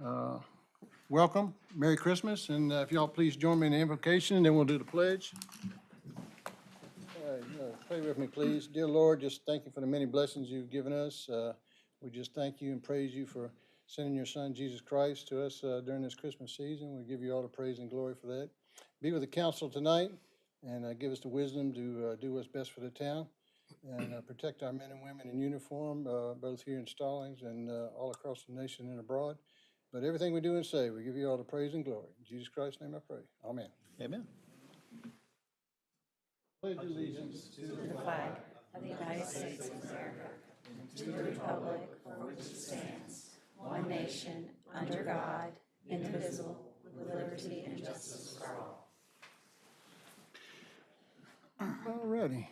Uh, Welcome, Merry Christmas, and if y'all please join me in the invocation, and then we'll do the pledge. All right, pray with me, please. Dear Lord, just thank you for the many blessings you've given us. We just thank you and praise you for sending your Son, Jesus Christ, to us during this Christmas season. We give you all the praise and glory for that. Be with the council tonight, and give us the wisdom to do what's best for the town, and protect our men and women in uniform, both here in Stallings and all across the nation and abroad. But everything we do and say, we give you all the praise and glory. In Jesus Christ's name I pray. Amen. Amen. Pledge allegiance to the flag of the United States of America, and to the republic for which it stands, one nation, under God, indivisible, with liberty and justice for all. All righty.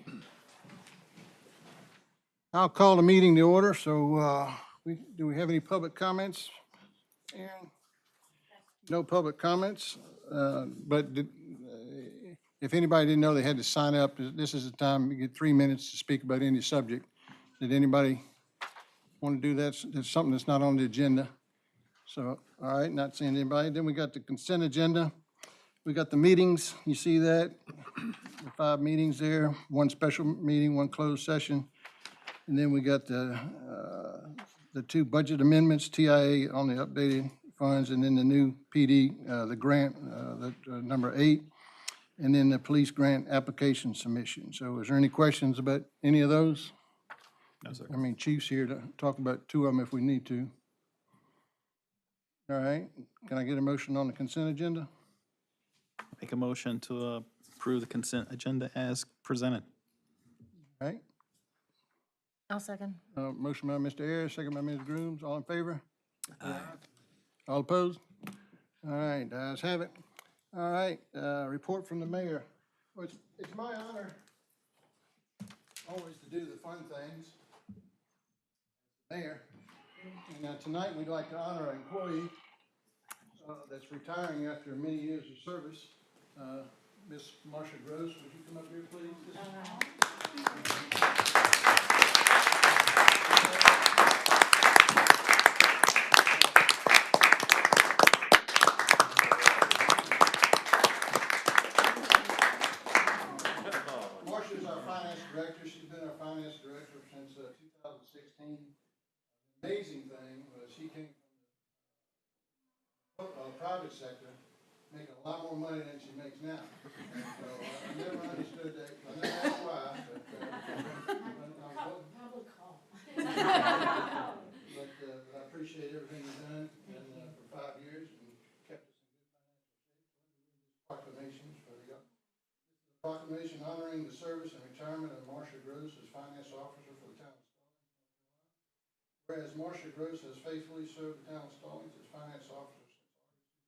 I'll call the meeting to order. So do we have any public comments? Aaron? No public comments, but if anybody didn't know they had to sign up, this is the time you get 3 minutes to speak about any subject. Did anybody want to do that? That's something that's not on the agenda. So, all right, not seeing anybody. Then we got the consent agenda. We got the meetings. You see that? The 5 meetings there, 1 special meeting, 1 closed session. And then we got the 2 budget amendments, TIA on the updated funds, and then the new PD, the grant, number 8, and then the police grant application submission. So is there any questions about any of those? No, sir. I mean, Chief's here to talk about 2 of them if we need to. All right, can I get a motion on the consent agenda? Make a motion to approve the consent agenda as presented. All right, I'll second. motion by Mr. Ayers, second by Ms. Grooms, all in favor? Aye. All opposed? All right, ayes have it. All right, report from the mayor. Well, it's my honor always to do the fun things. Mayor, and tonight we'd like to honor an employee that's retiring after many years of service. Miss Marcia Gross, would you come up here, please? Marcia's our finance director. She's been our finance director since 2016. Amazing thing was she came from the private sector, making a lot more money than she makes now. So I never understood that. I never asked why, but Public call. but I appreciate everything you've done and for 5 years and kept us in good financial shape. Proclamations for the proclamation honoring the service and retirement of Marcia Gross as finance officer for the town of Stallings. Whereas Marcia Gross has faithfully served the town of Stallings as finance officer since August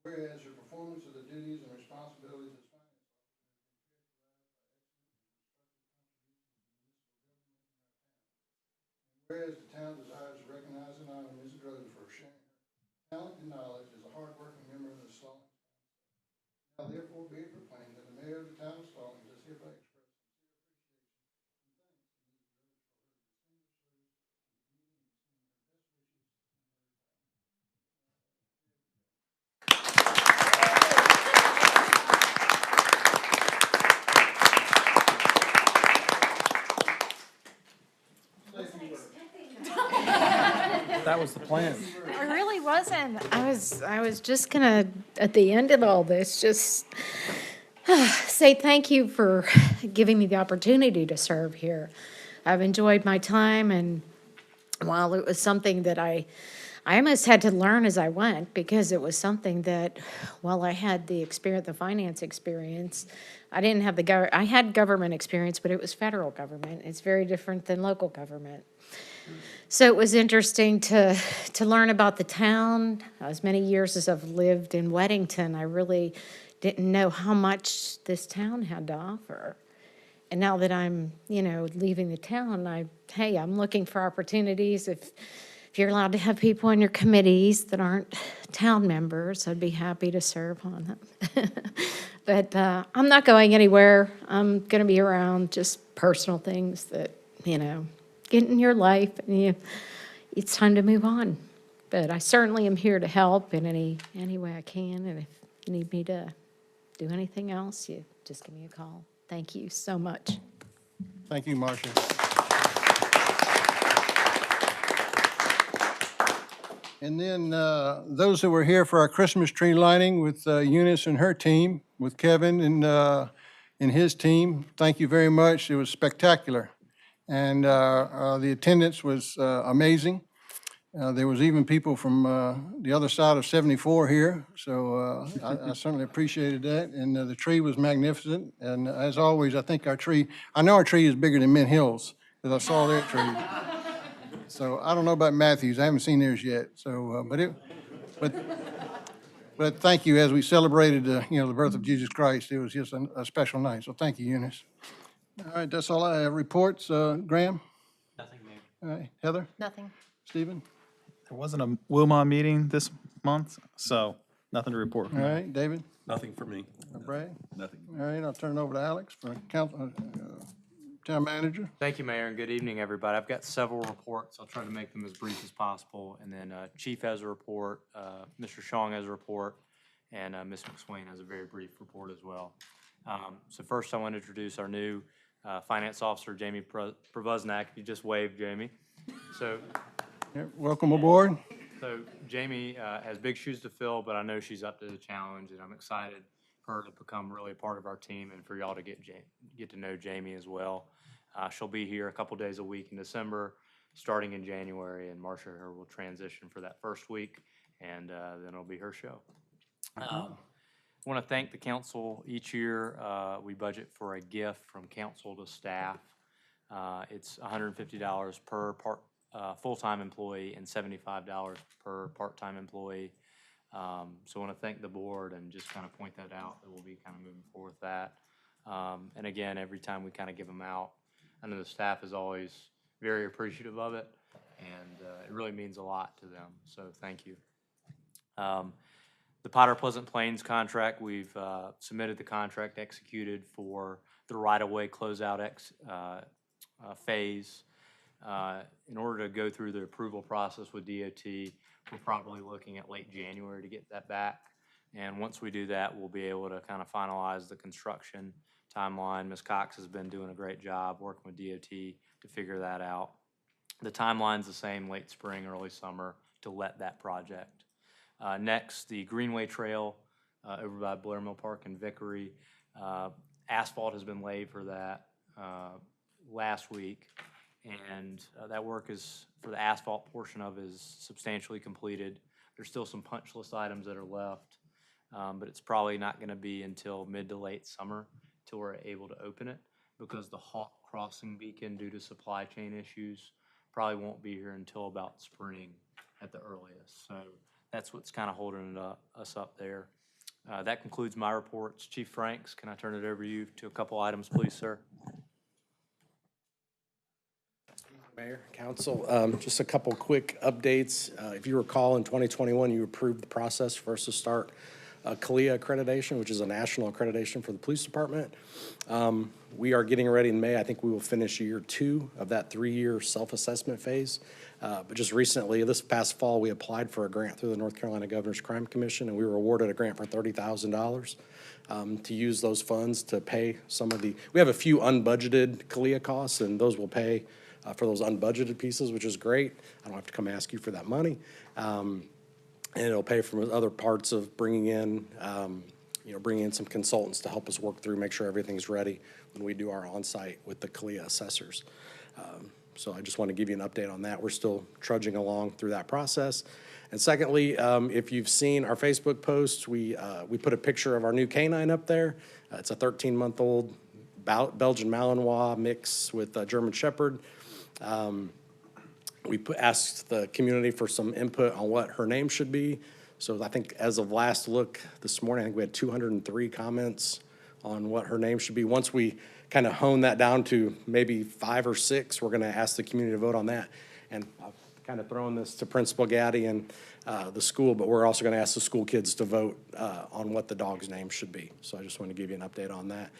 2016. Whereas her performance of the duties and responsibilities as finance officer whereas the town desires to recognize and honor Ms. Groves for sharing her talent and knowledge as a hardworking member of the Stallings Council. Now therefore be it proclaimed that the mayor of the town of Stallings is hereby expressing That was the plan. I really wasn't. I was just gonna, at the end of all this, just say thank you for giving me the opportunity to serve here. I've enjoyed my time, and while it was something that I almost had to learn as I went, because it was something that, while I had the experience, the finance experience, I didn't have I had government experience, but it was federal government. It's very different than local government. So it was interesting to learn about the town. As many years as I've lived in Weddington, I really didn't know how much this town had to offer. And now that I'm, leaving the town, I'm looking for opportunities. If you're allowed to have people on your committees that aren't town members, I'd be happy to serve on them. But I'm not going anywhere. I'm going to be around, just personal things that, get in your life, and it's time to move on. But I certainly am here to help in any way I can, and if you need me to do anything else, you just give me a call. Thank you so much. Thank you, Marcia. And then those that were here for our Christmas tree lighting with Eunice and her team, with Kevin and his team, thank you very much. It was spectacular. And the attendance was amazing. There was even people from the other side of 74 here, so I certainly appreciated that. And the tree was magnificent. And as always, I know our tree is bigger than Mint Hills, because I saw that tree. So I don't know about Matthews. I haven't seen theirs yet. So, but thank you. As we celebrated, the birth of Jesus Christ, it was just a special night. So thank you, Eunice. All right, that's all I have. Reports, Graham? Nothing, Mayor. All right, Heather? Nothing. Stephen? There wasn't a Wilmot meeting this month, so nothing to report All from that. right, David? Nothing for me. Brad? Nothing. All right, I'll turn it over to Alex for town manager. Thank you, Mayor, and good evening, everybody. I've got several reports. I'll try to make them as brief as possible. And then Chief has a report, Mr. Shong has a report, and Ms. McSwain has a very brief report as well. So first, I want to introduce our new Finance Officer, Jamie Pravuznak. You just waved, Jamie. So Welcome aboard. Jamie has big shoes to fill, but I know she's up to the challenge, and I'm excited for her to become really a part of our team and for y'all to get to know Jamie as well. She'll be here a couple days a week in December, starting in January, and Marcia and her will transition for that first week, and then it'll be her show. I want to thank the council. Each year, we budget for a gift from council to staff. It's $150 per full-time employee and $75 per part-time employee. So I want to thank the board and just kind of point that out, that we'll be kind of moving forward with that. And again, every time we kind of give them out, I know the staff is always very appreciative of it, and it really means a lot to them, so thank you. The Potter Pleasant Plains contract, we've submitted the contract executed for the right-of-way closeout phase. In order to go through the approval process with DOT, we're probably looking at late January to get that back. And once we do that, we'll be able to kind of finalize the construction timeline. Ms. Cox has been doing a great job working with DOT to figure that out. The timeline's the same, late spring, early summer, to let that project. Next, the Greenway Trail over by Blair Mill Park and Vickery. Asphalt has been laid for that last week. And that work is, for the asphalt portion of it, is substantially completed. There's still some punch list items that are left, but it's probably not going to be until mid to late summer till we're able to open it, because the Hawk Crossing beacon, due to supply chain issues, probably won't be here until about spring at the earliest. So that's what's kind of holding us up there. That concludes my reports. Chief Franks, can I turn it over to you to a couple items, please, sir? Mayor, Council, just a couple quick updates. If you recall, in 2021, you approved the process for us to start CALIA accreditation, which is a national accreditation for the police department. We are getting ready in May. I think we will finish year 2 of that 3-year self-assessment phase. But just recently, this past fall, we applied for a grant through the North Carolina Governor's Crime Commission, and we were awarded a grant for $30,000 to use those funds to pay some of the, we have a few unbudgeted CALIA costs, and those will pay for those unbudgeted pieces, which is great. I don't have to come ask you for that money. And it'll pay for other parts of bringing in, bringing in some consultants to help us work through, make sure everything's ready when we do our on-site with the CALIA assessors. So I just want to give you an update on that. We're still trudging along through that process. And secondly, if you've seen our Facebook posts, we put a picture of our new canine up there. It's a 13-month-old Belgian Malinois mix with German Shepherd. We asked the community for some input on what her name should be. So I think as of last look this morning, I think we had 203 comments on what her name should be. Once we kind of hone that down to maybe 5 or 6, we're going to ask the community to vote on that. And kind of throwing this to Principal Gaddy and the school, but we're also going to ask the school kids to vote on what the dog's name should be. So I just want to give you an update on that.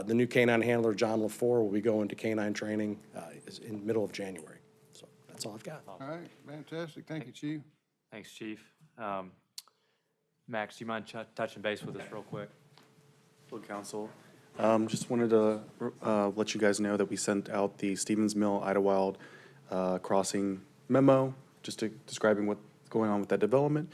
The new canine handler, John LaFleur, will be going to canine training is in the middle of January. So that's all I've got. All right, fantastic. Thank you, Chief. Thanks, Chief. Max, do you mind touching base with us real quick? Hello, Council. Just wanted to let you guys know that we sent out the Stevens Mill Idlewild crossing memo, just describing what's going on with that development.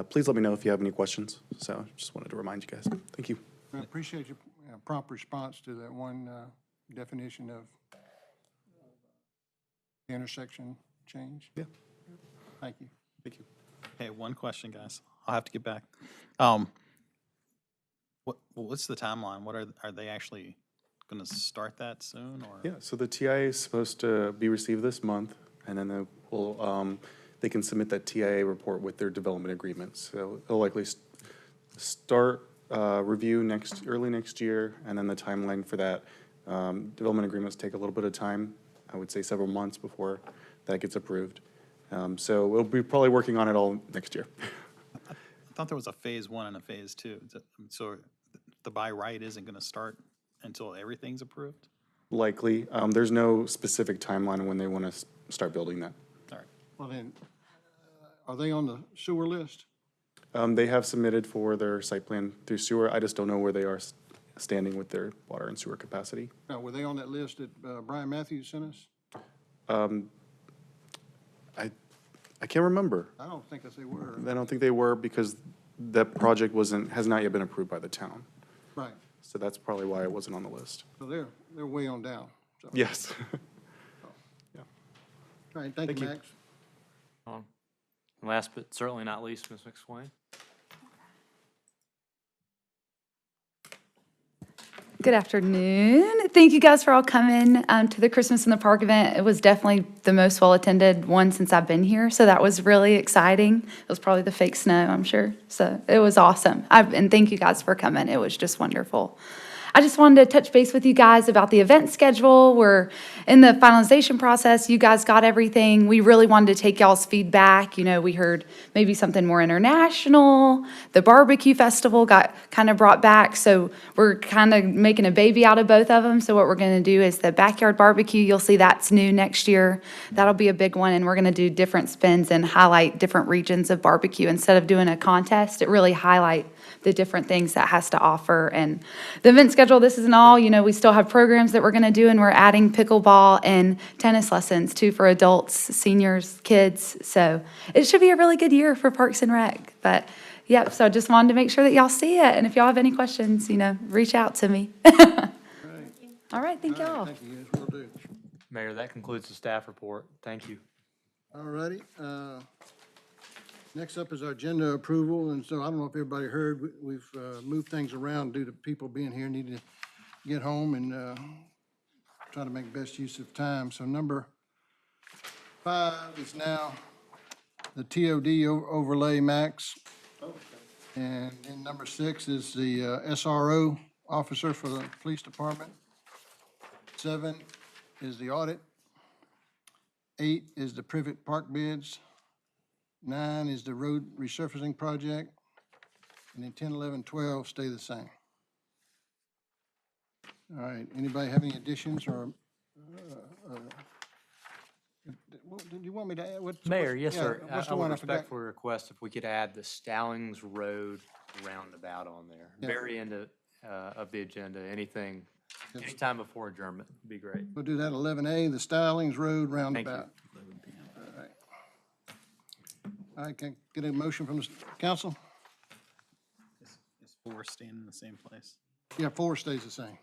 Please let me know if you have any questions. So just wanted to remind you guys. Thank you. I appreciate your prompt response to that one definition of intersection change. Yeah. Thank you. Thank you. Okay, one question, guys. I'll have to get back. What's the timeline? Are they actually going to start that soon, or? Yeah, so the TIA is supposed to be received this month, and then they can submit that TIA report with their development agreement. So they'll likely start review early next year, and then the timeline for that development agreements take a little bit of time. I would say several months before that gets approved. So we'll be probably working on it all next year. I thought there was a phase 1 and a phase 2. So the by right isn't going to start until everything's approved? Likely. There's no specific timeline when they want to start building that. All right. Well then, are they on the sewer list? They have submitted for their site plan through sewer. I just don't know where they are standing with their water and sewer capacity. Now, were they on that list that Brian Matthews sent us? I can't remember. I don't think that they were. I don't think they were because that project has not yet been approved by the town. Right. So that's probably why it wasn't on the list. So they're way on down. So. Yes. All right, thank you, Max. And last but certainly not least, Ms. McSwain. Good afternoon. Thank you guys for all coming to the Christmas in the Park event. It was definitely the most well-attended one since I've been here, so that was really exciting. It was probably the fake snow, I'm sure. So it was awesome. And thank you guys for coming. It was just wonderful. I just wanted to touch base with you guys about the event schedule. We're in the finalization process. You guys got everything. We really wanted to take y'all's feedback. You know, we heard maybe something more international. The barbecue festival got kind of brought back, so we're kind of making a baby out of both of them. So what we're going to do is the backyard barbecue. You'll see that's new next year. That'll be a big one, and we're going to do different spins and highlight different regions of barbecue. Instead of doing a contest, it really highlight the different things that has to offer. And the event schedule, this isn't all, you know, we still have programs that we're going to do, and we're adding pickleball and tennis lessons too for adults, seniors, kids. So it should be a really good year for Parks and Rec. But yep, so I just wanted to make sure that y'all see it. And if y'all have any questions, you know, reach out to me. All right, thank y'all. Thank you, yes, will do. Mayor, that concludes the staff report. Thank you. All righty. Next up is our agenda approval, and so I don't know if everybody heard, we've moved things around due to people being here, need to get home and try to make best use of time. So number 5 is now the TOD overlay max. And then number 6 is the SRO officer for the police department. 7 is the audit. 8 is the Privet Park bids. 9 is the road resurfacing project, and then 10, 11, 12 stay the same. All right, anybody have any additions or, did you want me to add? Mayor, yes, yeah, sir. What's I the would one I forgot? respectfully request if we could add the Stallings Road roundabout on there. Yeah. Very end of the agenda, anytime before adjournment would be great. We'll do that 11A, the Stallings Road roundabout. All right, can I get a motion from the council? Is 4 staying in the same place? Yeah, 4 stays the same.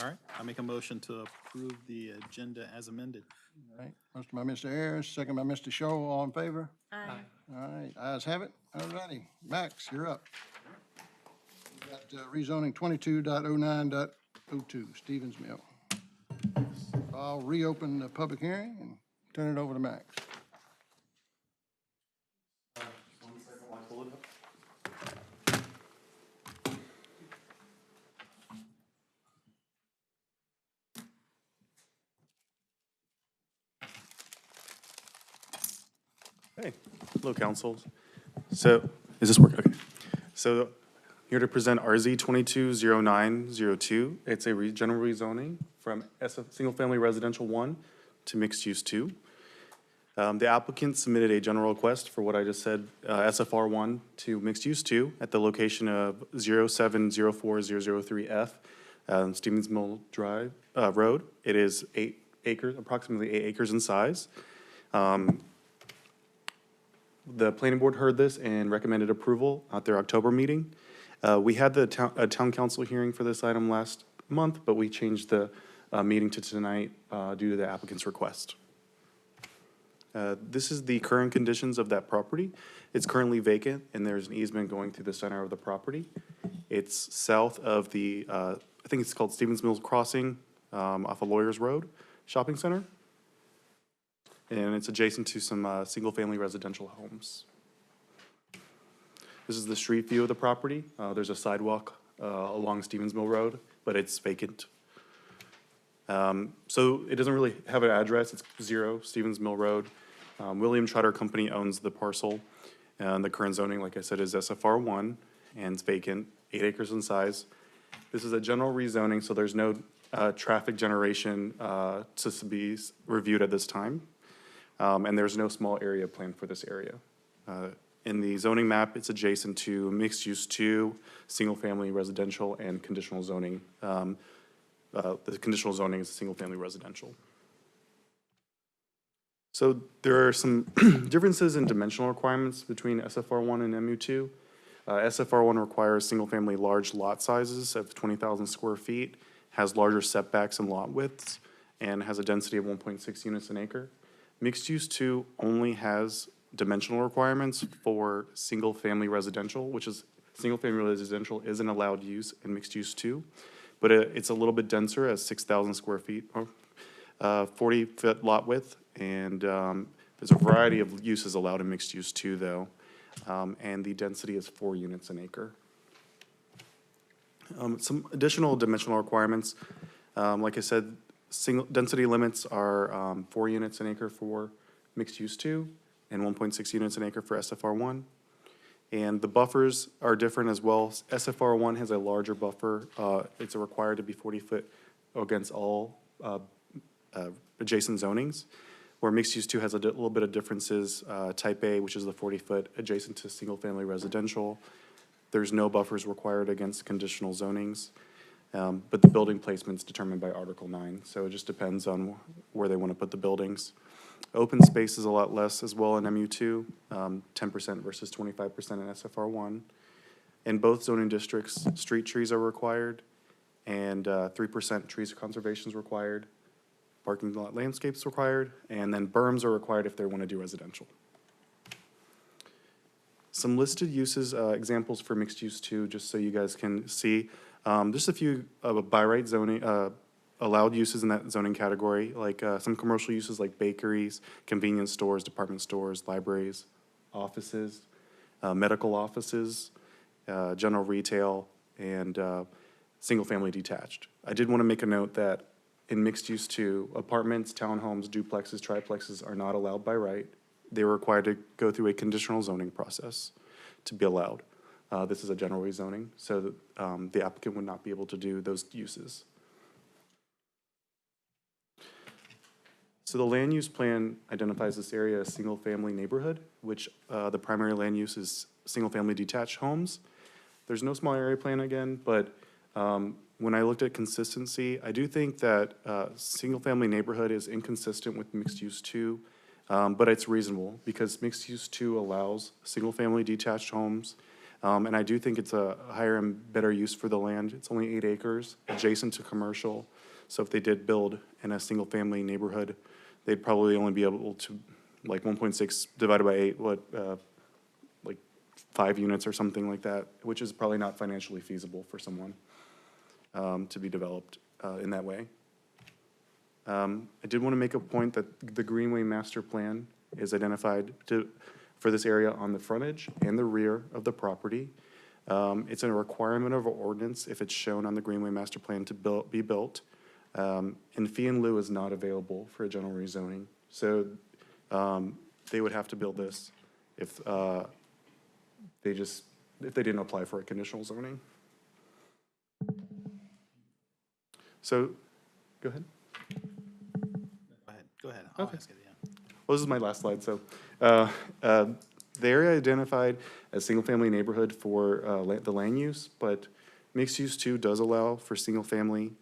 All right, I make a motion to approve the agenda as amended. All right, motion by Mr. Ayers, second by Mr. Show, all in favor? Aye. All right, ayes have it. All righty, Max, you're up. We got rezoning 22.09.02, Stevens Mill. I'll reopen the public hearing and turn it over to Max. Hey, hello, council. So, is this working? Okay. So, here to present RZ 220902. It's a general rezoning from single-family residential 1 to mixed-use 2. The applicant submitted a general request for what I just said, SFR 1 to mixed-use 2 at the location of 0704003F, Stevens Mill Drive, Road. It is 8 acres, approximately 8 acres in size. The planning board heard this and recommended approval at their October meeting. We had the town council hearing for this item last month, but we changed the meeting to tonight due to the applicant's request. This is the current conditions of that property. It's currently vacant, and there's an easement going through the center of the property. It's south of the, I think it's called Stevens Mills Crossing, off of Lawyers Road Shopping Center. And it's adjacent to some single-family residential homes. This is the street view of the property. There's a sidewalk along Stevens Mill Road, but it's vacant. So it doesn't really have an address. It's 0 Stevens Mill Road. William Trotter Company owns the parcel. And the current zoning, like I said, is SFR 1, and it's vacant, 8 acres in size. This is a general rezoning, so there's no traffic generation to be reviewed at this time. And there's no small area planned for this area. In the zoning map, it's adjacent to mixed-use 2, single-family residential, and conditional zoning. The conditional zoning is single-family residential. So there are some differences in dimensional requirements between SFR 1 and MU2. SFR 1 requires single-family large lot sizes of 20,000 square feet, has larger setbacks and lot widths, and has a density of 1.6 units an acre. Mixed-use 2 only has dimensional requirements for single-family residential, which is, single-family residential is an allowed use in mixed-use 2, but it's a little bit denser as 6,000 square feet, 40-foot lot width, and there's a variety of uses allowed in mixed-use 2, though, and the density is 4 units an acre. Some additional dimensional requirements, like I said, single density limits are 4 units an acre for mixed-use 2 and 1.6 units an acre for SFR 1. And the buffers are different as well. SFR 1 has a larger buffer. It's required to be 40 foot against all adjacent zonings, where mixed-use 2 has a little bit of differences. Type A, which is the 40 foot adjacent to single-family residential. There's no buffers required against conditional zonings. But the building placement's determined by Article 9, so it just depends on where they want to put the buildings. Open space is a lot less as well in MU2, 10% versus 25% in SFR 1. In both zoning districts, street trees are required, and 3% trees conservation is required, parking lot landscapes required, and then berms are required if they want to do residential. Some listed uses, examples for mixed use 2, just so you guys can see. Just a few by right zoning, allowed uses in that zoning category, like some commercial uses like bakeries, convenience stores, department stores, libraries, offices, medical offices, general retail, and single-family detached. I did want to make a note that in mixed-use 2, apartments, townhomes, duplexes, triplexes are not allowed by right. They're required to go through a conditional zoning process to be allowed. This is a general rezoning, so that, the applicant would not be able to do those uses. So the land use plan identifies this area as single-family neighborhood, which the primary land use is single-family detached homes. There's no small area plan again, but when I looked at consistency, I do think that single-family neighborhood is inconsistent with mixed-use 2, but it's reasonable because mixed-use 2 allows single-family detached homes, and I do think it's a higher and better use for the land. It's only 8 acres, adjacent to commercial, so if they did build in a single-family neighborhood, they'd probably only be able to, like 1.6 divided by 8, like 5 units or something like that, which is probably not financially feasible for someone to be developed in that way. I did want to make a point that the Greenway Master Plan is identified for this area on the frontage and the rear of the property. It's a requirement of an ordinance if it's shown on the Greenway Master Plan to be built. And fee in lieu is not available for a general rezoning. So they would have to build this if they didn't apply for a conditional zoning. So, go ahead. Go ahead, I'll Okay. ask it, yeah. Well, this is my last slide, so, the area identified as single-family neighborhood for, the land use, but mixed use too does allow for single-family,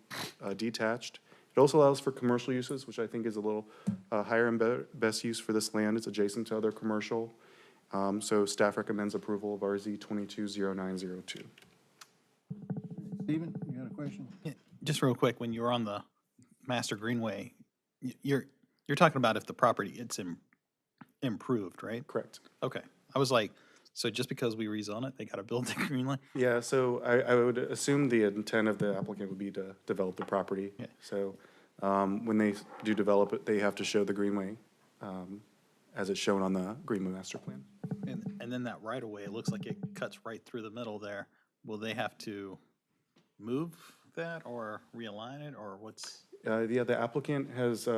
detached. It also allows for commercial uses, which I think is a little, higher and better, best use for this land. It's adjacent to other commercial. So staff recommends approval of RZ 220902. Stephen, you got a question? Yeah, just real quick, when you were on the Master Greenway, you're talking about if the property, it's improved, right? Correct. Okay, I was like, so just because we rezone it, they gotta build the Greenway? Yeah, so I would assume the intent of the applicant would be to develop the property. Yeah. So, when they do develop it, they have to show the greenway, as it's shown on the Greenway Master Plan. And then that right of way, it looks like it cuts right through the middle there. Will they have to move that or realign it, or what's? Yeah, the applicant has,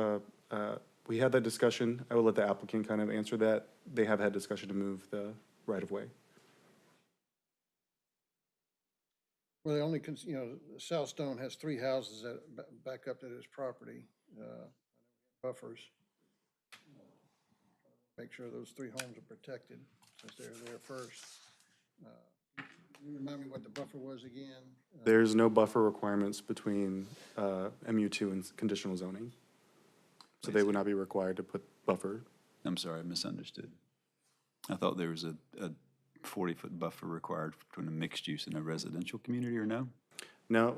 we had that discussion. I will let the applicant kind of answer that. They have had discussion to move the right-of-way. Well, the only, Southstone has 3 houses that back up to this property, buffers. Make sure those 3 homes are protected since they're there first. You remind me what the buffer was again? There's no buffer requirements between MU2 and conditional zoning. So they would not be required to put buffer. I'm sorry, I misunderstood. I thought there was a 40-foot buffer required between a mixed use and a residential community, or no? No,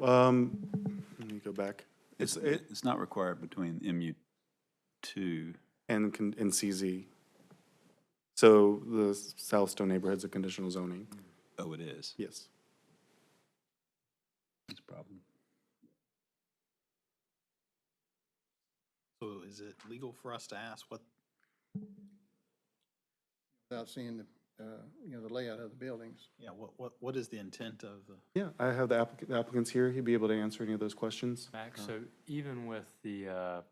let me go back. It's not required between MU2. And CZ. So the Southstone neighborhood's a conditional zoning. Oh, it is. Yes. That's a problem. So is it legal for us to ask what, Without seeing the layout of the buildings. yeah, what is the intent of the? Yeah, I have the applicants here. He'd be able to answer any of those questions. Max, so even with the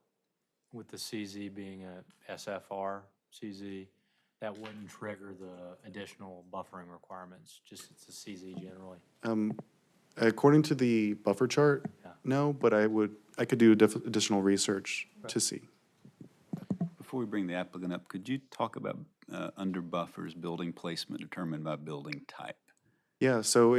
CZ being a SFR CZ, that wouldn't trigger the additional buffering requirements, just it's a CZ generally? According to the buffer chart, Yeah. no, but I could do additional research to see. Before we bring the applicant up, could you talk about under buffers, building placement determined by building type? Yeah, so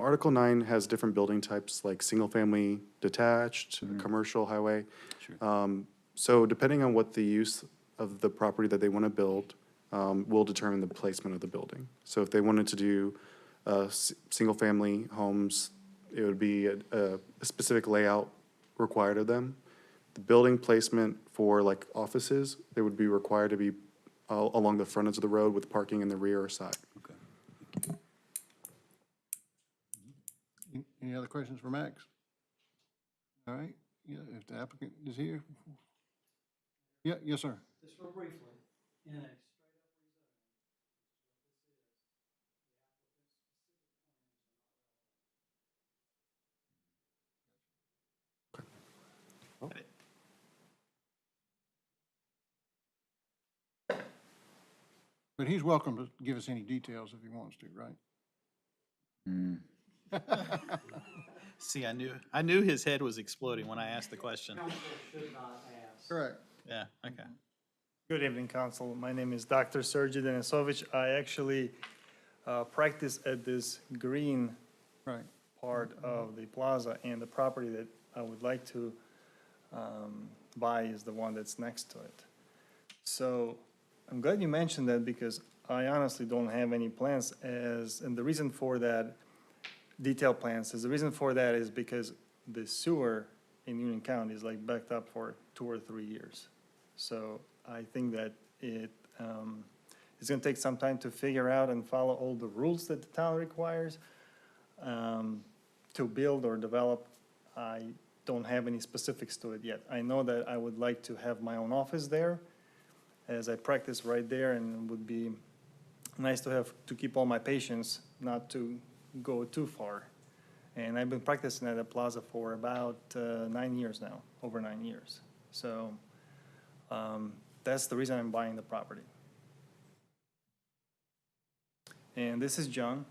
Article 9 has different building types like single-family detached, commercial, highway. Sure. So depending on what the use of the property that they want to build, will determine the placement of the building. So if they wanted to do single-family homes, it would be a specific layout required of them. The building placement for like offices, they would be required to be along the frontage of the road with parking in the rear or side. Okay. Any other questions for Max? All right, yeah, if the applicant is here. Yeah, yes, sir. Just real briefly, in a straight up But he's welcome to give us any details if he wants to, right? See, I knew his head was exploding when I asked the question. council should not ask. Correct. Yeah, okay. Good evening, Council. My name is Dr. Sergey Denisovich. I actually practice at this green Right. part of the plaza, and the property that I would like to buy is the one that's next to it. So I'm glad you mentioned that, because I honestly don't have any plans and the reason for that, detailed plans, is the reason for that is because the sewer in Union County is like backed up for 2 or 3 years. So I think that it's gonna take some time to figure out and follow all the rules that the town requires. To build or develop, I don't have any specifics to it yet. I know that I would like to have my own office there, as I practice right there, and it would be nice to have, to keep all my patients, not to go too far. And I've been practicing at the plaza for about 9 years now, over 9 years. So that's the reason I'm buying the property. And this is John.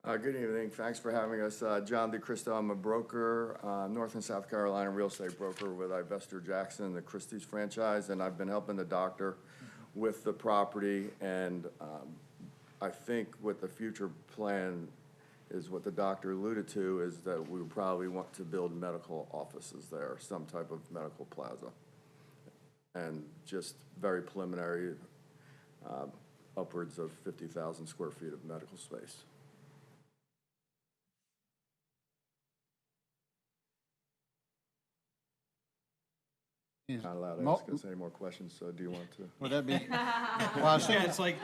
Good evening. Thanks for having us. John DeCristo, I'm a broker, North and South Carolina real estate broker with Ivester Jackson, the Christie's franchise, and I've been helping the doctor with the property. And I think what the future plan is, what the doctor alluded to, is that we probably want to build medical offices there, some type of medical plaza. And just very preliminary, upwards of 50,000 square feet of medical space. Is Not allowed to mul- ask us any more questions, so do you want to? Would that be, well, I assume, like,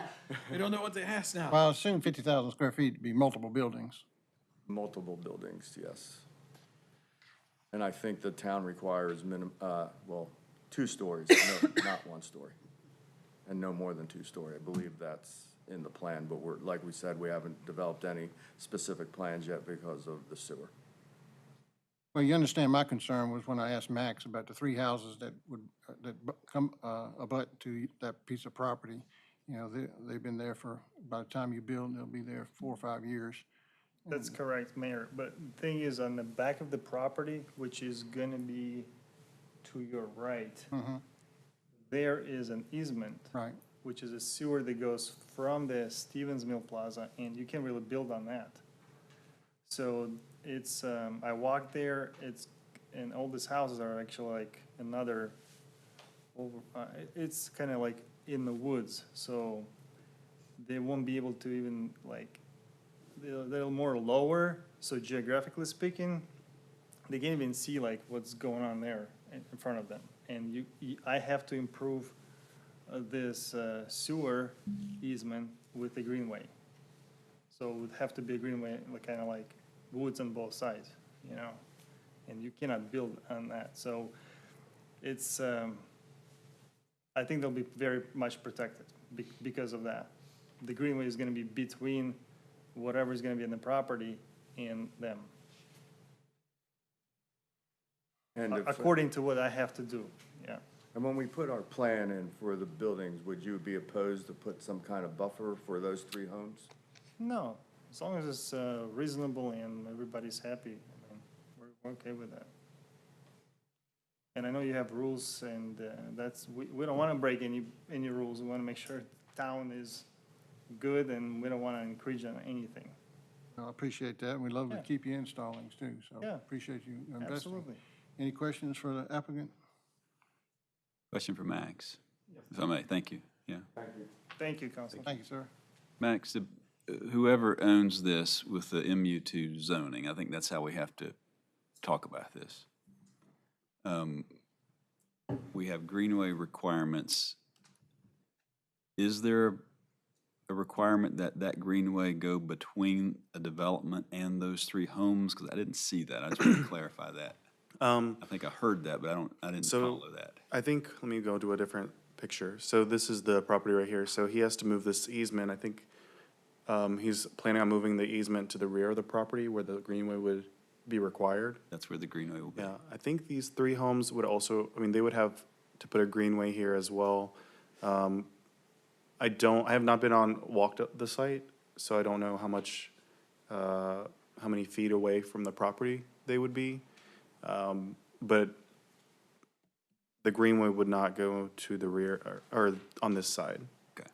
we don't know what to ask now. well, I assume 50,000 square feet to be multiple buildings. Multiple buildings, yes. And I think the town requires well, 2 stories, no, not 1 story. And no more than 2 story. I believe that's in the plan, but we're, like we said, we haven't developed any specific plans yet because of the sewer. Well, you understand my concern was when I asked Max about the 3 houses that would, come, abut to that piece of property. You know, they've been there for, by the time you build, they'll be there 4 or 5 years. That's correct, Mayor. But the thing is, on the back of the property, which is gonna be to your right, there is an easement, Right. which is a sewer that goes from the Stevens Mill Plaza, and you can't really build on that. So it's, I walked there, and all these houses are actually like another, it's kind of like in the woods, so they won't be able to even like, they're more lower, so geographically speaking, they can't even see like what's going on there in front of them. And I have to improve this sewer easement with the greenway. So it would have to be a greenway, kind of like woods on both sides, you know? And you cannot build on that. So it's, I think they'll be very much protected because of that. The greenway is gonna be between whatever's gonna be in the property and them, And if- according to what I have to do, yeah. And when we put our plan in for the buildings, would you be opposed to put some kind of buffer for those 3 homes? No, as long as it's reasonable and everybody's happy, I mean, we're okay with that. And I know you have rules, and that's, we don't want to break any rules. We want to make sure town is good, and we don't want to increase on anything. I appreciate that. We'd love to Yeah. keep you in Stallings too, so Yeah. appreciate you investing. Absolutely. Any questions for the applicant? Question for Max, if I may. Thank you. Yeah. Thank you, Council. Thank you, sir. Max, whoever owns this with the MU2 zoning, I think that's how we have to talk about this. We have greenway requirements. Is there a requirement that that greenway go between a development and those 3 homes? Because I didn't see that. I just want to clarify that. I think I heard that, but I didn't So- follow that. I think, let me go to a different picture. So this is the property right here. So he has to move this easement. I think he's planning on moving the easement to the rear of the property where the greenway would be required. That's where the greenway will be. Yeah, I think these 3 homes would also, I mean, they would have to put a greenway here as well. I have not been walked up the site, so I don't know how much, how many feet away from the property they would be. But the greenway would not go to the rear, or on this side. Okay.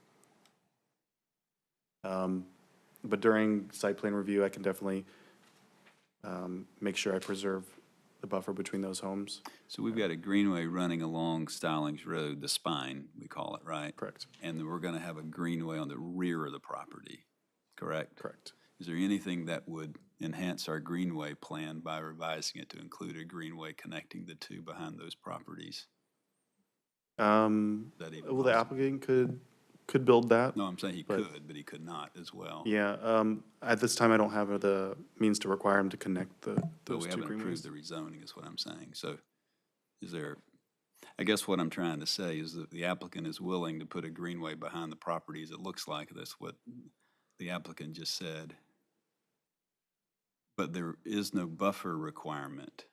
But during site plan review, I can definitely make sure I preserve the buffer between those homes. So we've got a greenway running along Stallings Road, the spine, we call it, right? Correct. And then we're going to have a greenway on the rear of the property, correct? Correct. Is there anything that would enhance our greenway plan by revising it to include a greenway connecting the 2 behind those properties? That even Well, the possible? applicant could build that. No, I'm saying he but- could, but he could not as well. Yeah, at this time, I don't have the means to require him to connect But those we 2 haven't approved greenways. the rezoning is what I'm saying. So is there, I guess what I'm trying to say is that the applicant is willing to put a greenway behind the properties. It looks like that's what the applicant just said. But there is no buffer requirement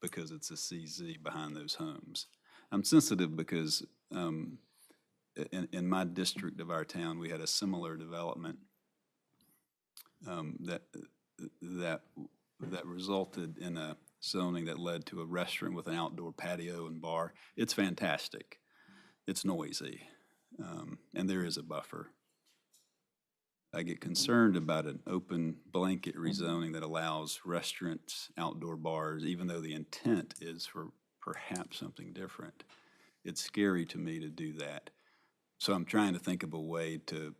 because it's a CZ behind those homes. I'm sensitive because in my district of our town, we had a similar development that, that, that resulted in a zoning that led to a restaurant with an outdoor patio and bar. It's fantastic. It's noisy, and there is a buffer. I get concerned about an open blanket rezoning that allows restaurants, outdoor bars, even though the intent is for perhaps something different. It's scary to me to do that. So I'm trying to think of a way to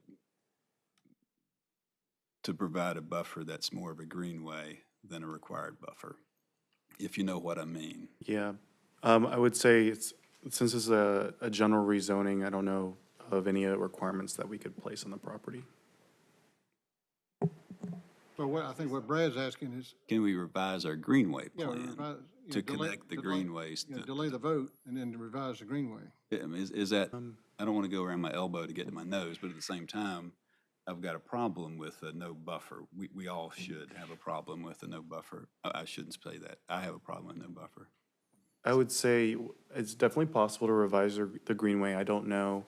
provide a buffer that's more of a greenway than a required buffer, if you know what I mean. Yeah, I would say it's, since it's a general rezoning, I don't know of any requirements that we could place on the property. So what, I think what Brad's asking is, Can we revise our greenway yeah, plan revise, you know, to delay- connect the delay- greenways? you know, to- delay the vote and then revise the greenway. I mean, is that, I don't want to go around my elbow to get to my nose, but at the same time, I've got a problem with a no buffer. We all should have a problem with a no buffer. I shouldn't say that. I have a problem with no buffer. I would say it's definitely possible to revise the greenway. I don't know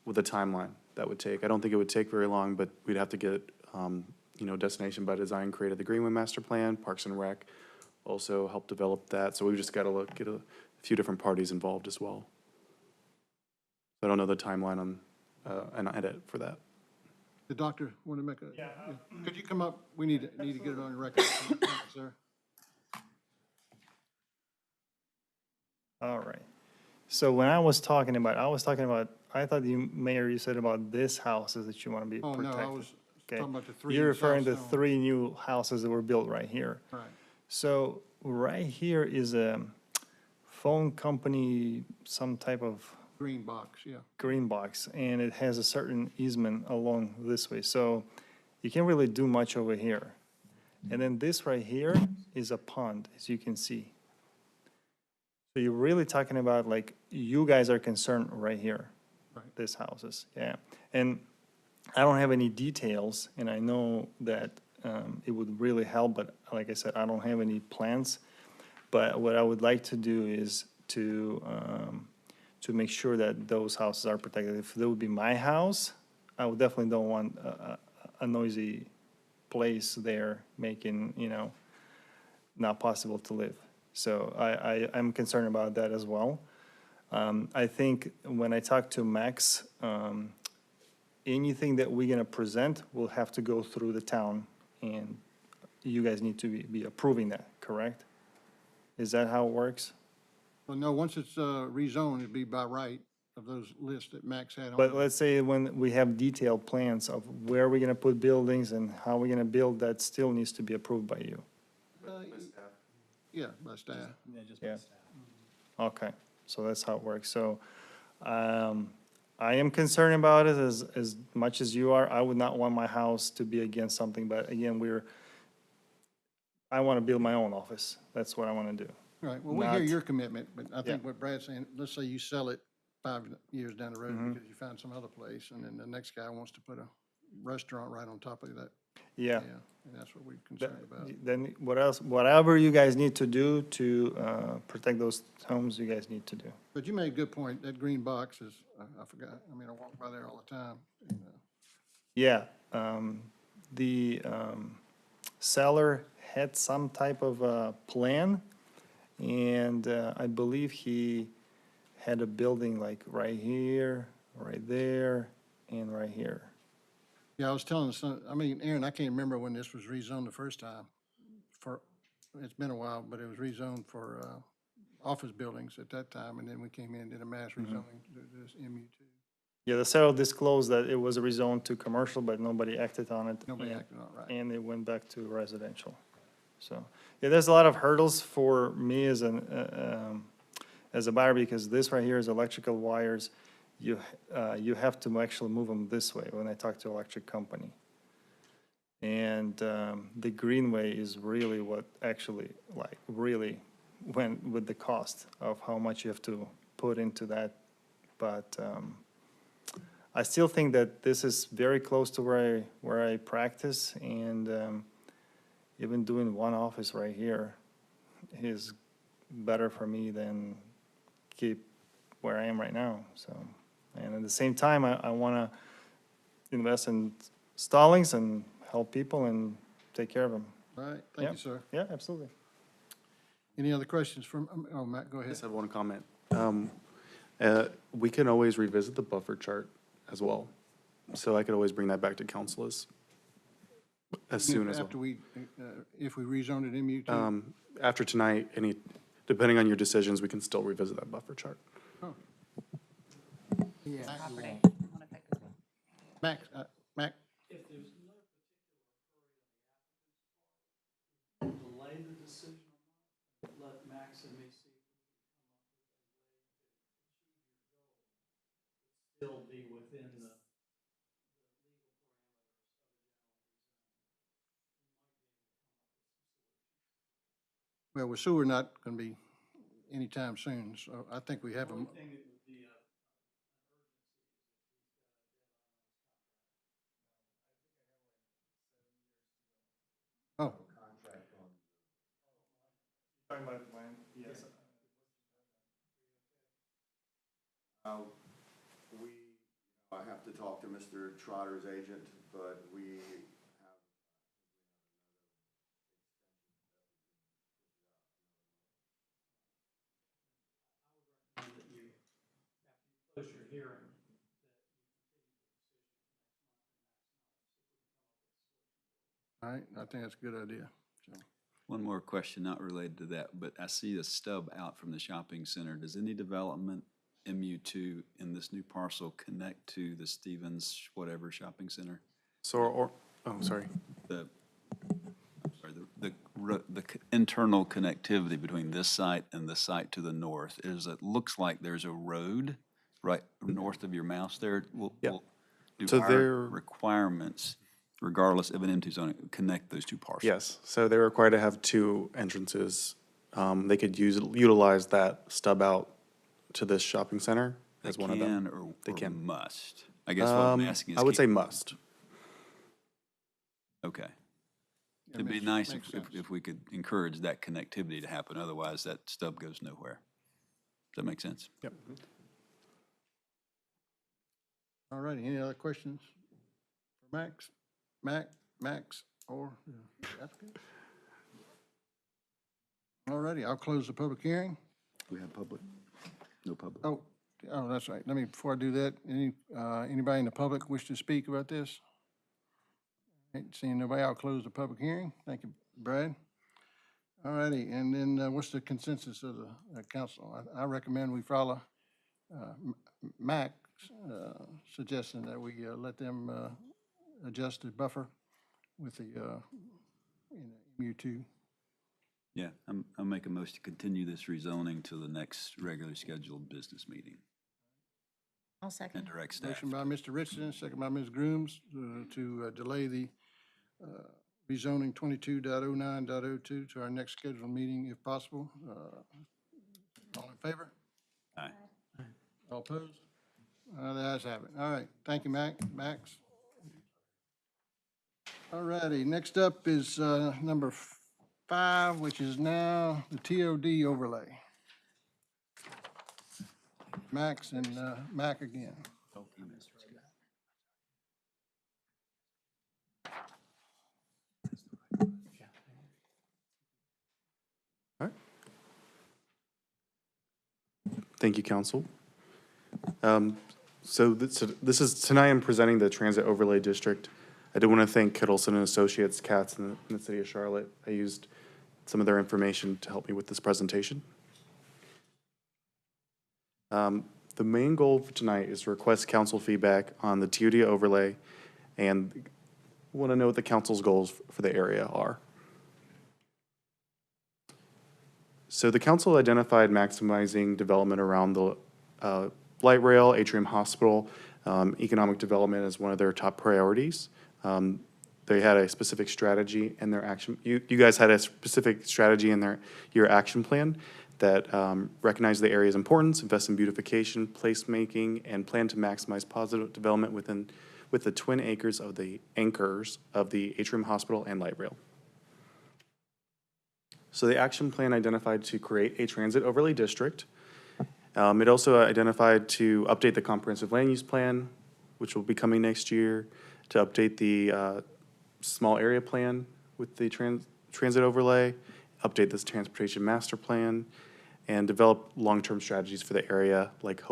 with the timeline that would take. I don't think it would take very long, but we'd have to get, Destination by Design created the Greenway Master Plan, Parks and Rec also helped develop that. So we've just got to get a few different parties involved as well. I don't know the timeline on an edit for that. The doctor want to make a, yeah. Could you come up? We need to get it on the record, sir. All right. So when I was talking about, I thought you, Mayor, you said about this houses that you want to be Oh, protected. no, I was Okay. talking about the three. You're in South referring to Stone. 3 new houses that were built right here. Right. So right here is a phone company, some type of Green box, yeah. green box, and it has a certain easement along this way. So you can't really do much over here. And then this right here is a pond, as you can see. So you're really talking about, like, you guys are concerned right here, Right. this houses, yeah. And I don't have any details, and I know that it would really help, but like I said, I don't have any plans. But what I would like to do is to make sure that those houses are protected. If that would be my house, I would definitely don't want a noisy place there making, not possible to live. So I'm concerned about that as well. I think when I talk to Max, anything that we're gonna present will have to go through the town, and you guys need to be approving that, correct? Is that how it works? Well, no, once it's rezoned, it'd be by right of those lists that Max had on. But let's say when we have detailed plans of where we're gonna put buildings and how we're gonna build, that still needs to be approved by you. Yeah, by staff. Yeah. Okay, so that's how it works. So, I am concerned about it as much as you are. I would not want my house to be against something, but again, I want to build my own office. That's what I want to do. All right, well, we hear Not- your commitment, but I think Yeah. what Brad's saying, let's say you sell it 5 years down the road Mm-hmm. because you find some other place, and then the next guy wants to put a restaurant right on top of that. Yeah. And that's what we're concerned about. Then what else, whatever you guys need to do to protect those homes, you guys need to do. But you made a good point, that green box is, I forgot, I mean, I walk by there all the time. and, Yeah, the seller had some type of plan, and I believe he had a building like right here, right there, and right here. Yeah, I was telling son, I mean, Aaron, I can't remember when this was rezoned the first time. It's been a while, but it was rezoned for office buildings at that time, and then we came in and did a mass rezoning to this MU2. Yeah, the seller disclosed that it was rezoned to commercial, but nobody acted on it. Nobody and- acted on it right. And it went back to residential. So, yeah, there's a lot of hurdles for me as a buyer, because this right here is electrical wires. You have to actually move them this way when I talk to electric company. And the greenway is really what actually, like, really went with the cost of how much you have to put into that. But I still think that this is very close to where I practice, and even doing one office right here is better for me than keep where I am right now, so. And at the same time, I wanna invest in Stallings and help people and take care of them. All right, thank you, sir. Yeah, absolutely. Any other questions from, oh, Matt, go I ahead. just have one comment. We can always revisit the buffer chart as well. So I could always bring that back to council as soon as well. After we, if we rezone it MU2? After tonight, depending on your decisions, we can still revisit that buffer chart. Oh. Property. Max, Mac, If there's no particular delay the decision, let Max and me see if we can come up with a way to achieve your goal, but still be within the legal parameters of the general rezone. well, with sewer not going to be anytime soon, so I think we have The a, only thing that would be an urgency is if he's got a deadline on his contract. oh, Talking about land, yes. I have to talk to Mr. Trotter's agent, but we have. And that you, after you close your hearing, all right, I think that's a good idea. So, One more question, not related to that, but I see a stub out from the shopping center. Does any development MU2 in this new parcel connect to the Stevens whatever shopping center? So, sorry. The, I'm sorry, internal connectivity between this site and the site to the north is, it looks like there's a road right north of your mouse there. Yeah. Do So our there- requirements, regardless of an M2 zone, connect those two parcels? Yes, so they're required to have two entrances. They could utilize that stub out to this shopping center They as one of them. can or They can. must? I guess what I'm asking is. I would say can- must. Okay. yeah, It'd be makes- nice makes if sense. if we could encourage that connectivity to happen, otherwise that stub goes nowhere. Does that make sense? Yep. All righty, any other questions for Max? Max, or the applicant? All righty, I'll close the public hearing. We have public? No public? Oh, that's right. Let me, before I do that, anybody in the public wish to speak about this? Ain't seeing nobody, I'll close the public hearing. Thank you, Brad. All righty, and then what's the consensus of the council? I recommend we follow Mac's suggestion that we let them adjust the buffer with the MU2. Yeah, I'll make a motion to continue this rezoning to the next regularly scheduled business meeting I'll and second. direct staff. Motion by Mr. Richardson, second by Ms. Grooms, to delay the rezoning 22.09.02 to our next scheduled meeting if possible. All in favor? Aye. All opposed? The ayes have it. All right, thank you, Max. All righty, next up is number 5, which is now the TOD overlay. Max and Mac again. Thank you, council. So this is, tonight I'm presenting the Transit Overlay District. I do want to thank Kittleson and Associates, Katz, in the city of Charlotte. I used some of their information to help me with this presentation. The main goal for tonight is to request council feedback on the TOD overlay and want to know what the council's goals for the area are. So the council identified maximizing development around the light rail, Atrium Hospital, economic development as one of their top priorities. They had a specific strategy in their action. You guys had a specific strategy in your action plan that recognized the area's importance, invest in beautification, placemaking, and plan to maximize positive development with the twin acres of the anchors of the Atrium Hospital and light rail. So the action plan identified to create a transit overlay district. It also identified to update the comprehensive land use plan, which will be coming next year, to update the small area plan with the transit overlay, update this transportation master plan, and develop long-term strategies for the area, like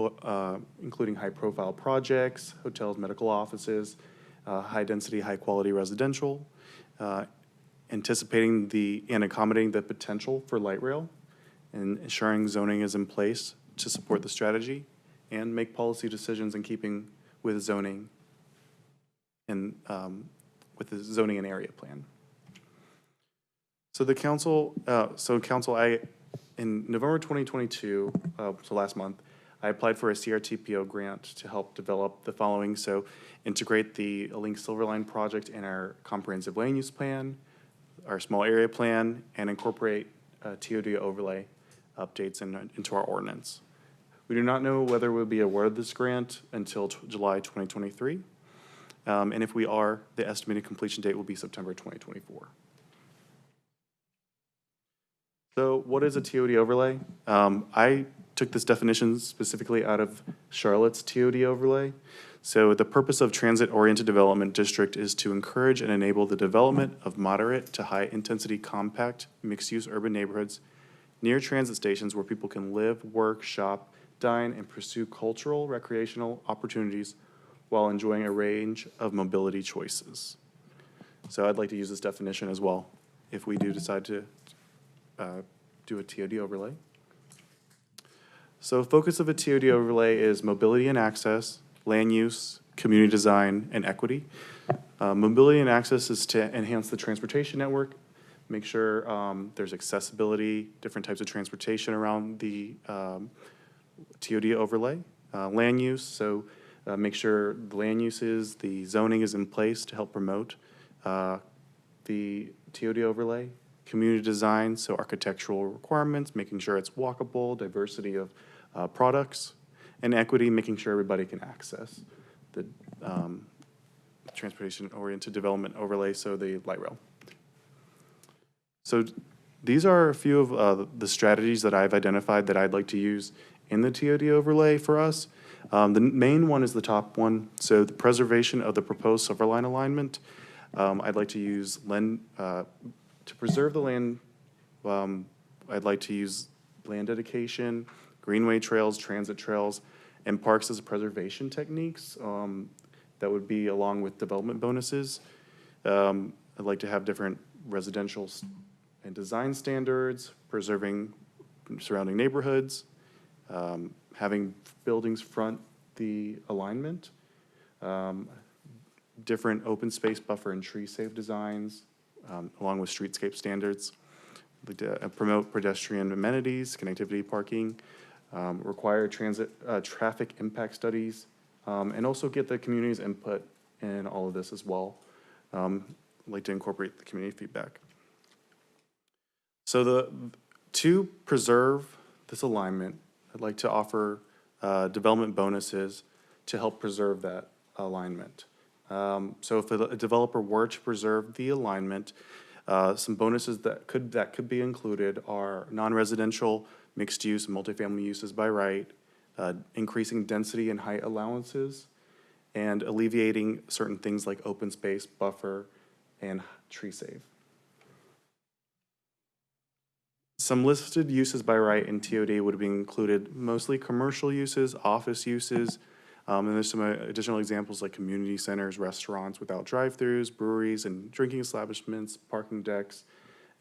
including high-profile projects, hotels, medical offices, high-density, high-quality residential, anticipating and accommodating the potential for light rail, and ensuring zoning is in place to support the strategy, and make policy decisions in keeping with zoning and with the zoning and area plan. So the council, in November 2022, so last month, I applied for a CRTPO grant to help develop the following. So integrate the Link Silverline project in our comprehensive land use plan, our small area plan, and incorporate TOD overlay updates into our ordinance. We do not know whether we'll be awarded this grant until July 2023. And if we are, the estimated completion date will be September 2024. So what is a TOD overlay? I took this definition specifically out of Charlotte's TOD overlay. So the purpose of transit-oriented development district is to encourage and enable the development of moderate to high-intensity compact mixed-use urban neighborhoods near transit stations where people can live, work, shop, dine, and pursue cultural, recreational opportunities while enjoying a range of mobility choices. So I'd like to use this definition as well if we do decide to do a TOD overlay. So focus of a TOD overlay is mobility and access, land use, community design, and equity. Mobility and access is to enhance the transportation network, make sure there's accessibility, different types of transportation around the TOD overlay. Land use, so make sure the land uses, the zoning is in place to help promote the TOD overlay. Community design, so architectural requirements, making sure it's walkable, diversity of products, and equity, making sure everybody can access the transportation-oriented development overlay, so the light rail. So these are a few of the strategies that I've identified that I'd like to use in the TOD overlay for us. The main one is the top one, so the preservation of the proposed Silverline alignment. I'd like to use to preserve the land, I'd like to use land dedication, greenway trails, transit trails, and parks as preservation techniques. That would be along with development bonuses. I'd like to have different residential and design standards, preserving surrounding neighborhoods, having buildings front the alignment, different open space buffer and tree safe designs, along with streetscape standards. Like to promote pedestrian amenities, connectivity, parking, require traffic impact studies, and also get the community's input in all of this as well. I'd like to incorporate the community feedback. So to preserve this alignment, I'd like to offer development bonuses to help preserve that alignment. So if a developer were to preserve the alignment, some bonuses that could be included are non-residential, mixed use, and multifamily uses by right, increasing density and height allowances, and alleviating certain things like open space, buffer, and tree save. Some listed uses by right in TOD would be included mostly commercial uses, office uses, and there's some additional examples like community centers, restaurants without drive-throughs, breweries and drinking establishments, parking decks,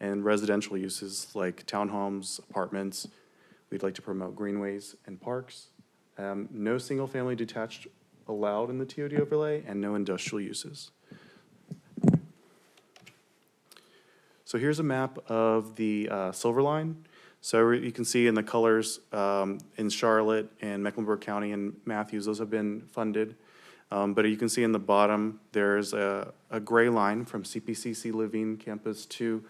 and residential uses like townhomes, apartments. We'd like to promote greenways and parks. No single-family detached allowed in the TOD overlay, and no industrial uses. So here's a map of the Silverline. So you can see in the colors in Charlotte and Mecklenburg County and Matthews, those have been funded. But you can see in the bottom, there's a gray line from CPCC Living Campus to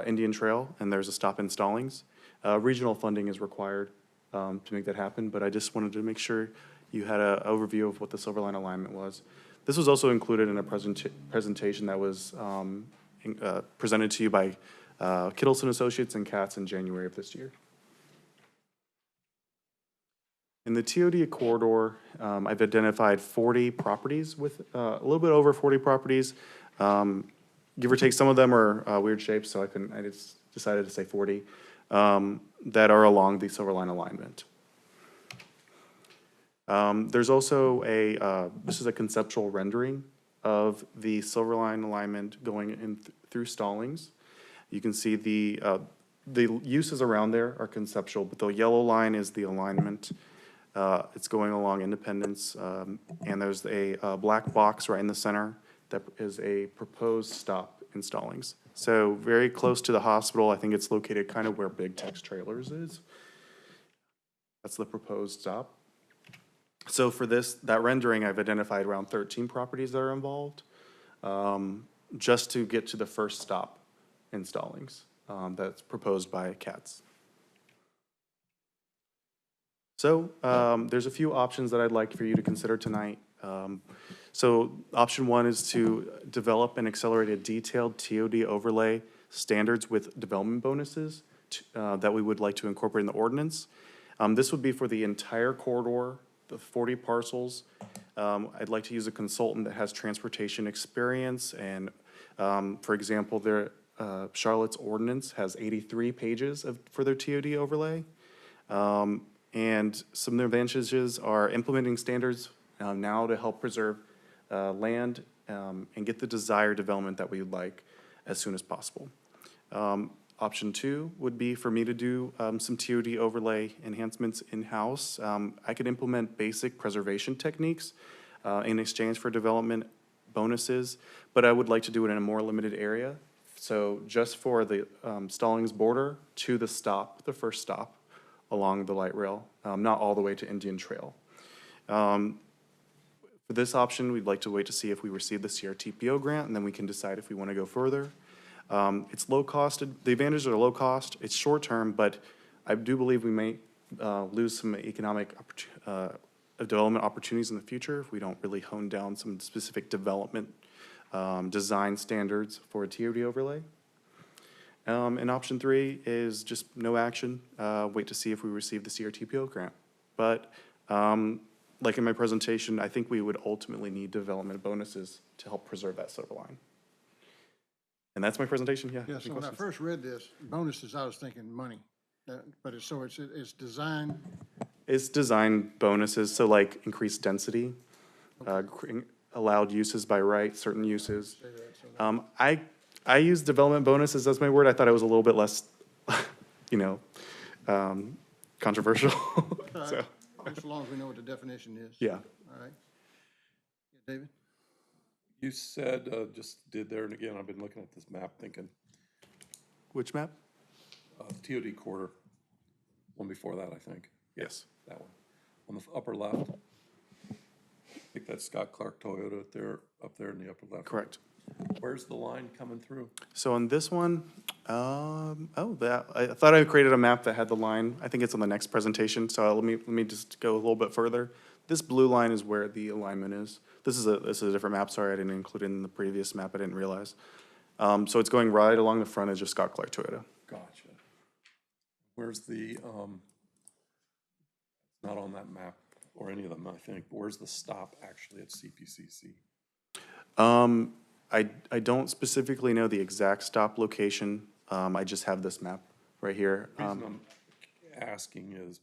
Indian Trail, and there's a stop in Stallings. Regional funding is required to make that happen, but I just wanted to make sure you had an overview of what the Silverline alignment was. This was also included in a presentation that was presented to you by Kittleson Associates and Katz in January of this year. In the TOD corridor, I've identified 40 properties with a little bit over 40 properties give or take, some of them are weird shapes, so I just decided to say 40, that are along the Silverline alignment. There's also this is a conceptual rendering of the Silverline alignment going in through Stallings. You can see the uses around there are conceptual, but the yellow line is the alignment. It's going along Independence, and there's a black box right in the center that is a proposed stop in Stallings. So very close to the hospital. I think it's located kind of where Big Tex Trailers is. That's the proposed stop. So for that rendering, I've identified around 13 properties that are involved, just to get to the first stop in Stallings, that's proposed by CATS. So there's a few options that I'd like for you to consider tonight. So option one is to develop an accelerated detailed TOD overlay standards with development bonuses that we would like to incorporate in the ordinance. This would be for the entire corridor, the 40 parcels. I'd like to use a consultant that has transportation experience, and for example, Charlotte's ordinance has 83 pages for their TOD overlay. And some of the advantages are implementing standards now to help preserve land and get the desired development that we would like as soon as possible. Option two would be for me to do some TOD overlay enhancements in-house. I could implement basic preservation techniques in exchange for development bonuses, but I would like to do it in a more limited area. So just for the Stallings border to the stop, the first stop along the light rail, not all the way to Indian Trail. For this option, we'd like to wait to see if we receive the CRTPO grant, and then we can decide if we want to go further. It's low cost. The advantages are low cost. It's short term, but I do believe we may lose some economic development opportunities in the future if we don't really hone down some specific development design standards for a TOD overlay. And option three is just no action, wait to see if we receive the CRTPO grant. But like in my presentation, I think we would ultimately need development bonuses to help preserve that silver line. And that's my presentation, yeah. Yeah, Any so when I questions? first read this, bonuses, I was thinking money. But it's designed, It's design bonuses, so like increased density, allowed uses by right, certain uses. I use development bonuses as my word. I thought it was a little bit less, controversial. So, as long as we know what the definition is. yeah. All right. David? You said, just did there, and again, I've been looking at this map thinking, Which map? TOD quarter, one before that, I think. Yes. That one. On the upper left, I think that's Scott Clark Toyota up there in the upper left. Correct. Where's the line coming through? So on this one, I thought I created a map that had the line. I think it's on the next presentation, so let me just go a little bit further. This blue line is where the alignment is. This is a different map, sorry, I didn't include it in the previous map, I didn't realize. So it's going right along the frontage of Scott Clark Toyota. Gotcha. Where's the, not on that map, or any of them, I think, but where's the stop actually at CPCC? I don't specifically know the exact stop location. I just have this map right here. The reason I'm asking is,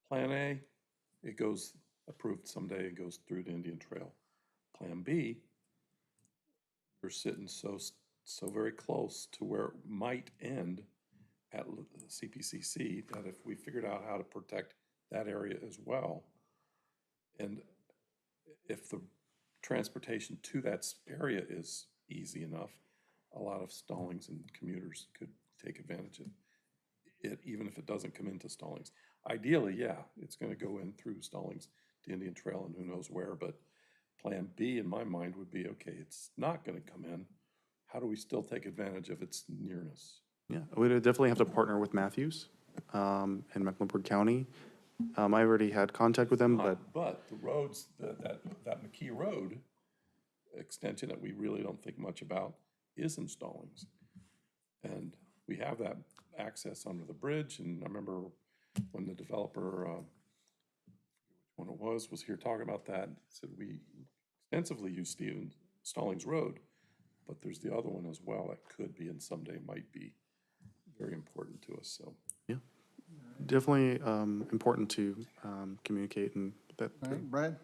Plan A, it goes, approved someday, it goes through the Indian Trail. Plan B, we're sitting so very close to where it might end at CPCC, that if we figured out how to protect that area as well, and if the transportation to that area is easy enough, a lot of Stallings and commuters could take advantage of it, even if it doesn't come into Stallings. Ideally, yeah, it's gonna go in through Stallings to Indian Trail and who knows where, but Plan B in my mind would be, okay, it's not gonna come in. How do we still take advantage of its nearness? Yeah, we would definitely have to partner with Matthews in Mecklenburg County. I already had contact with them, But the roads, that McKee Road extension that we really don't think much about is in Stallings. And we have that access under the bridge, and I remember when the developer, when it was here talking about that, said we extensively use Stallings Road, but there's the other one as well that could be and someday might be very important to us, so. Yeah, definitely important to communicate and that. All right, Brad?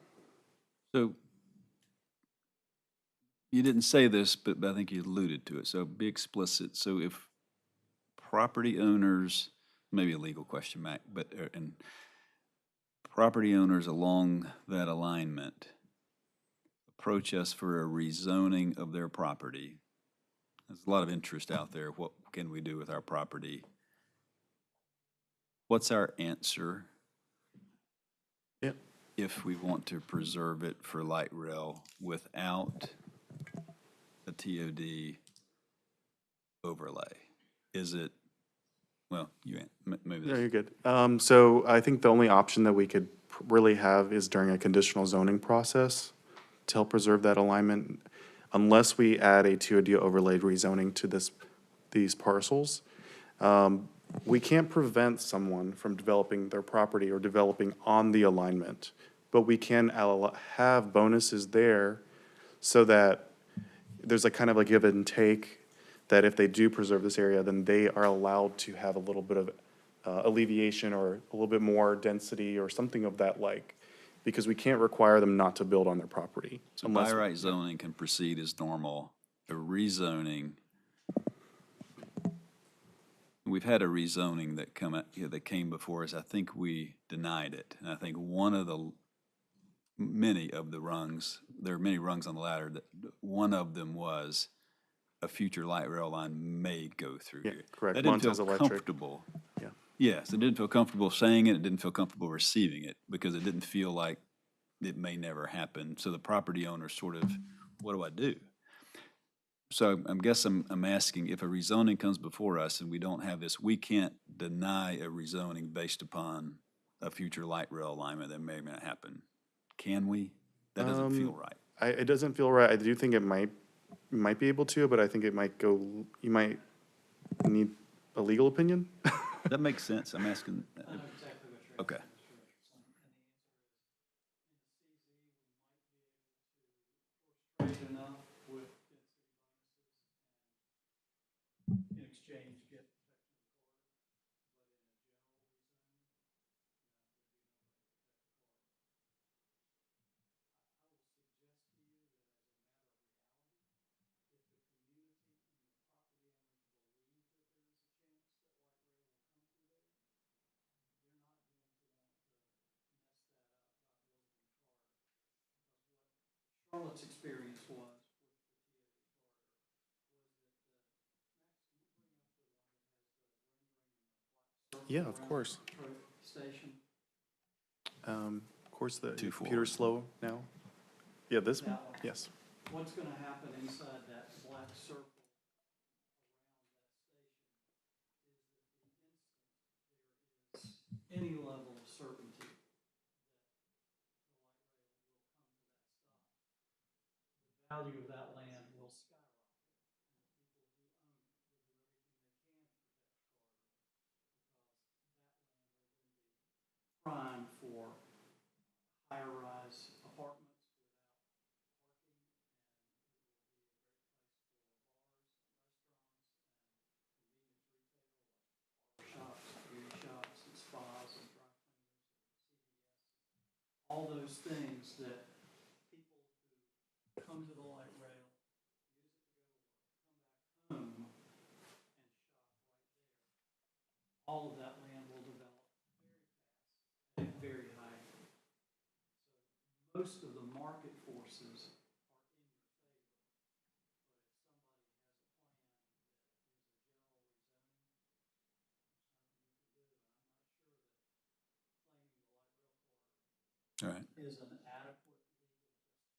So you didn't say this, but I think you alluded to it, so be explicit. So if property owners, maybe a legal question, Mac, but, and property owners along that alignment approach us for a rezoning of their property, there's a lot of interest out there. What can we do with our property? What's our answer Yeah. if we want to preserve it for light rail without a TOD overlay? Is it, well, maybe No, this. you're good. So I think the only option that we could really have is during a conditional zoning process to help preserve that alignment, unless we add a TOD overlaid rezoning to these parcels. We can't prevent someone from developing their property or developing on the alignment, but we can have bonuses there so that there's a kind of a give and take, that if they do preserve this area, then they are allowed to have a little bit of alleviation or a little bit more density or something of that like, because we can't require them not to build on their property. So by right zoning can proceed as normal. A rezoning, we've had a rezoning that came before us. I think we denied it. And I think many of the rungs, there are many rungs on the ladder, that one of them was a future light rail line may go through Yeah, here. correct. That didn't Montez feel Electric. comfortable. Yeah. Yes, it didn't feel comfortable saying it. It didn't feel comfortable receiving it because it didn't feel like it may never happen. So the property owner sort of, what do I do? So I guess I'm asking, if a rezoning comes before us and we don't have this, we can't deny a rezoning based upon a future light rail alignment that may or may not happen. Can we? That doesn't feel right. It doesn't feel right. I do think it might be able to, but I think it might go, you might need a legal opinion. That makes sense. I'm asking. I know exactly what you're Okay. asking, Mr. Richardson, and the answer is, in the CZ, we might be able to trade enough with density bonuses and in exchange get protection of the corridor, but in a general rezoning, no, there'd be no way to protect the corridor. I will suggest to you that as a matter of reality, if the community and the property owners believe that there's a chance that light rail will come through there, they're not going to want to mess that up, not building a car. Charlotte's experience was with the TOD corridor was that the, Max, can you bring up the one that has the rendering and the black circle Yeah, of around course. the station? Of course, the 2-4. computer's slow now. Yeah, this one? That one. Yes. What's gonna happen inside that black circle around that station is that the instant there is any level of certainty that the light rail will come to that stop, the value of that land will skyrocket, and the people who own it will do everything they can to protect the corridor, because that land will then be prime for high-rise apartments without parking, and it will be a great place for bars and restaurants and convenience retail like barber shops, beauty shops, and spas and dry cleaners and CVS. All those things that people who come to the light rail, use it to go to work, come back home and shop right there. All of that land will develop very fast at very high. So most of the market forces are in your favor. But if somebody has a plan that there's a general rezoning, there's nothing you can do, and I'm not sure that claiming the light rail corridor All right. is an adequate legal justification.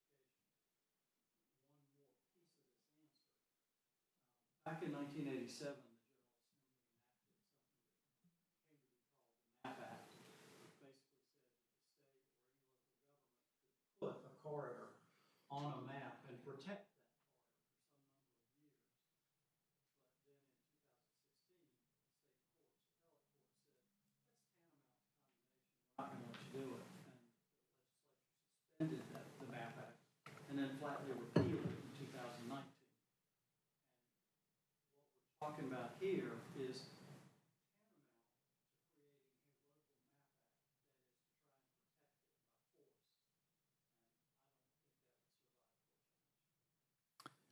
One more piece of this answer. Back in 1987, the General Assembly enacted something that came to be called the MAP Act. Which basically said that the state or any local government could put a corridor on a map and protect that corridor for some number of years. But then in 2016, the state courts, appellate court said, that's tantamount to condemnation. We're not going to let you do it. And the legislature suspended the MAP Act and then flatly repealed it in 2019. talking about here is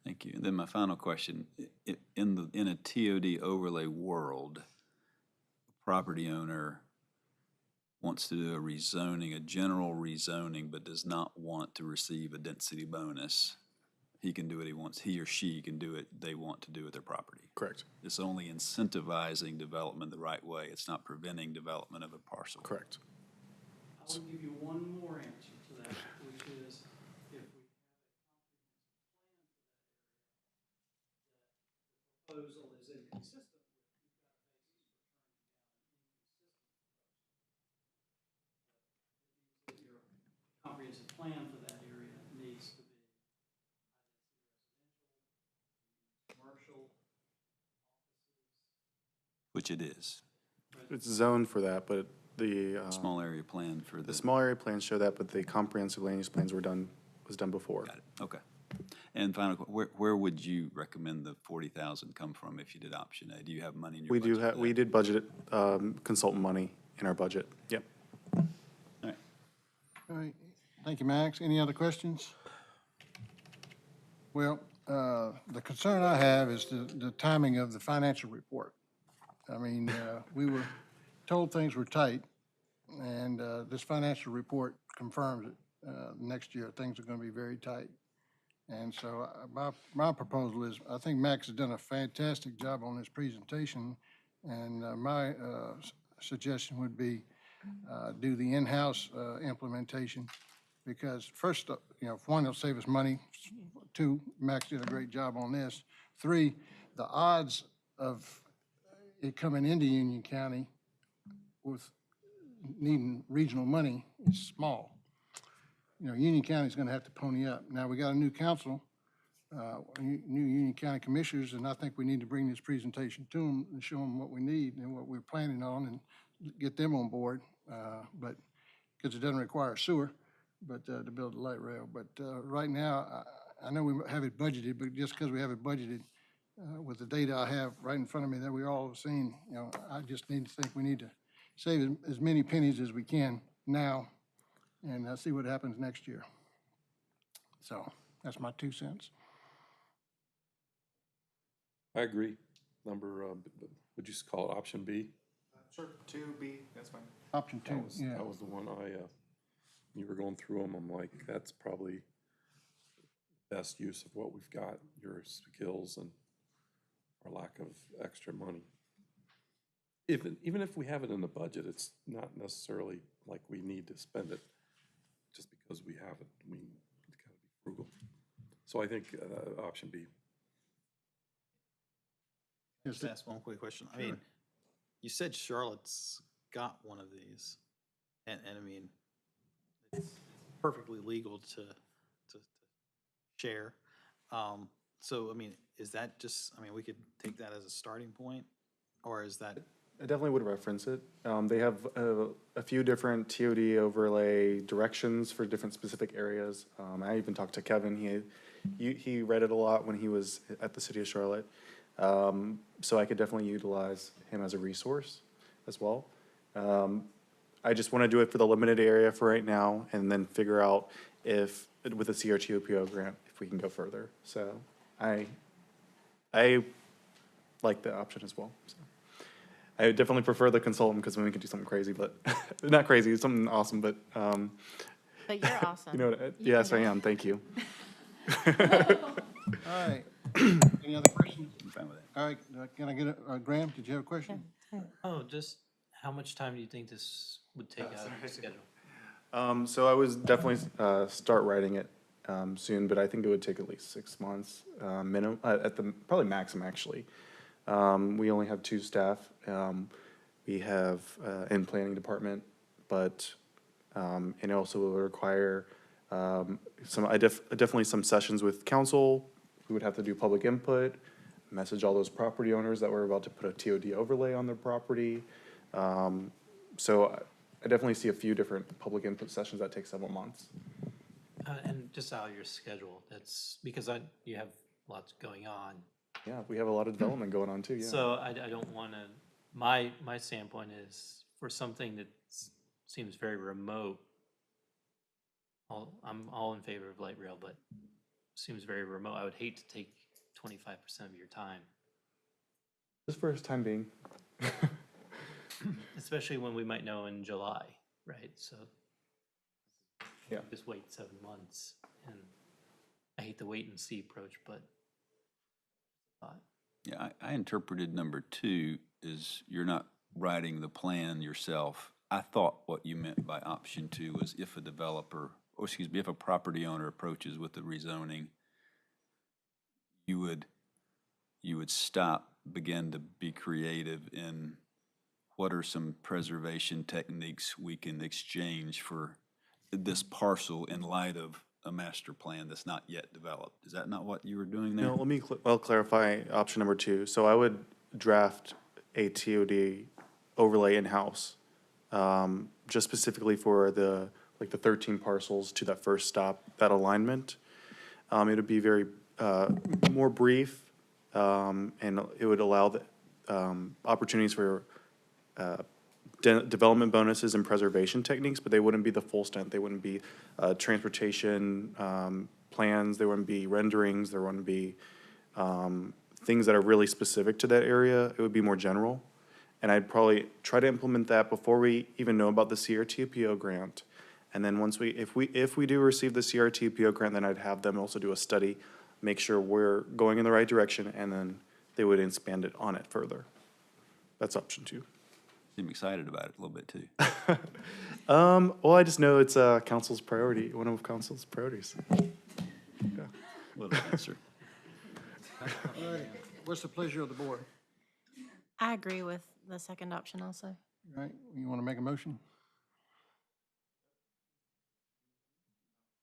Thank you. And then my final question, in a TOD overlay world, a property owner wants to do a rezoning, a general rezoning, but does not want to receive a density bonus. He can do what he wants, he or she can do what they want to do with their property. Correct. It's only incentivizing development the right way. It's not preventing development of a parcel. Correct. I will give you one more answer to that, which is if we have a proposal is inconsistent with, you've got a basis for turning down an inconsistent proposal. That your comprehensive plan for that area needs to be commercial, Which it is. It's zoned for that, but the, Small area plan for the small area plans show that, but the comprehensive land use plans was done before. Got it, okay. And final, where would you recommend the 40,000 come from if you did option A? Do you have money in your We budget? do have, for we that? did budget, consultant money in our budget. Yep. All right. All right, thank you, Max. Any other questions? Well, the concern I have is the timing of the financial report. I mean, we were told things were tight, and this financial report confirms it. Next year, things are going to be very tight. And so my proposal is, I think Max has done a fantastic job on this presentation, and my suggestion would be do the in-house implementation, because first, one, it'll save us money. Two, Max did a great job on this. Three, the odds of it coming into Union County with needing regional money is small. Union County's gonna have to pony up. Now, we got a new council, new Union County commissioners, and I think we need to bring this presentation to them and show them what we need and what we're planning on and get them on board. But, because it doesn't require sewer, but, to build a light rail. But, right now, I know we have it budgeted, but just because we have it budgeted, with the data I have right in front of me that we all have seen, I just think we need to save as many pennies as we can now and see what happens next year. So that's my 2 cents. I agree. Number, would you call it option B? Sure, 2B, that's fine. Option 2, yeah. That was the one you were going through them, I'm like, that's probably best use of what we've got, your skills and our lack of extra money. Even if we have it in the budget, it's not necessarily like we need to spend it just because we have it. We gotta be frugal. So I think, option B. Just ask one quick question. I mean, you said Charlotte's got one of these, and I mean, it's perfectly legal to share. So, I mean, is that just, I mean, we could take that as a starting point, or is that? I definitely would reference it. They have a few different TOD overlay directions for different specific areas. I even talked to Kevin. He read it a lot when he was at the City of Charlotte. So I could definitely utilize him as a resource as well. I just want to do it for the limited area for right now, and then figure out if, with the CRTOPO grant, if we can go further. So I like the option as well. So. I definitely prefer the consultant because then we can do something crazy, but not crazy, something awesome, but But you're awesome. you know what? Yes, I am. Thank you. All right. Any other questions? I'm fine with that. All right, can I get Graham, did you have a question? Oh, just how much time do you think this would take out of your schedule? So I was definitely start writing it soon, but I think it would take at least 6 months minimum, at the probably maximum actually. We only have 2 staff. We have in planning department, but and also will require definitely some sessions with council. We would have to do public input, message all those property owners that we're about to put a TOD overlay on their property. So I definitely see a few different public input sessions that take several months. And just out of your schedule, that's because you have lots going on. Yeah, we have a lot of development going on too, yeah. So I don't want to, my standpoint is for something that seems very remote, I'm all in favor of light rail, but seems very remote. I would hate to take 25% of your time, Just for his time being. especially when we might know in July, right? So Yeah. just wait 7 months, and I hate the wait and see approach, but Yeah, I interpreted number 2 is you're not writing the plan yourself. I thought what you meant by option 2 was if a developer, or excuse me, if a property owner approaches with the rezoning, you would stop, begin to be creative in what are some preservation techniques we can exchange for this parcel in light of a master plan that's not yet developed. Is that not what you were doing there? No, I'll clarify option number 2. So I would draft a TOD overlay in-house, just specifically for the 13 parcels to that first stop, that alignment. It would be very, more brief, and it would allow the, opportunities for, development bonuses and preservation techniques, but they wouldn't be the full extent. They wouldn't be transportation plans, there wouldn't be renderings, there wouldn't be things that are really specific to that area. It would be more general. And I'd probably try to implement that before we even know about the CRTPO grant. And then once if we do receive the CRTPO grant, then I'd have them also do a study, make sure we're going in the right direction, and then they would expand it on it further. That's option 2. I'm excited about it a little bit too. Well, I just know it's council's priority, one of council's priorities. Yeah. Little answer. All right. What's the pleasure of the board? I agree with the second option also. All right, you want to make a motion?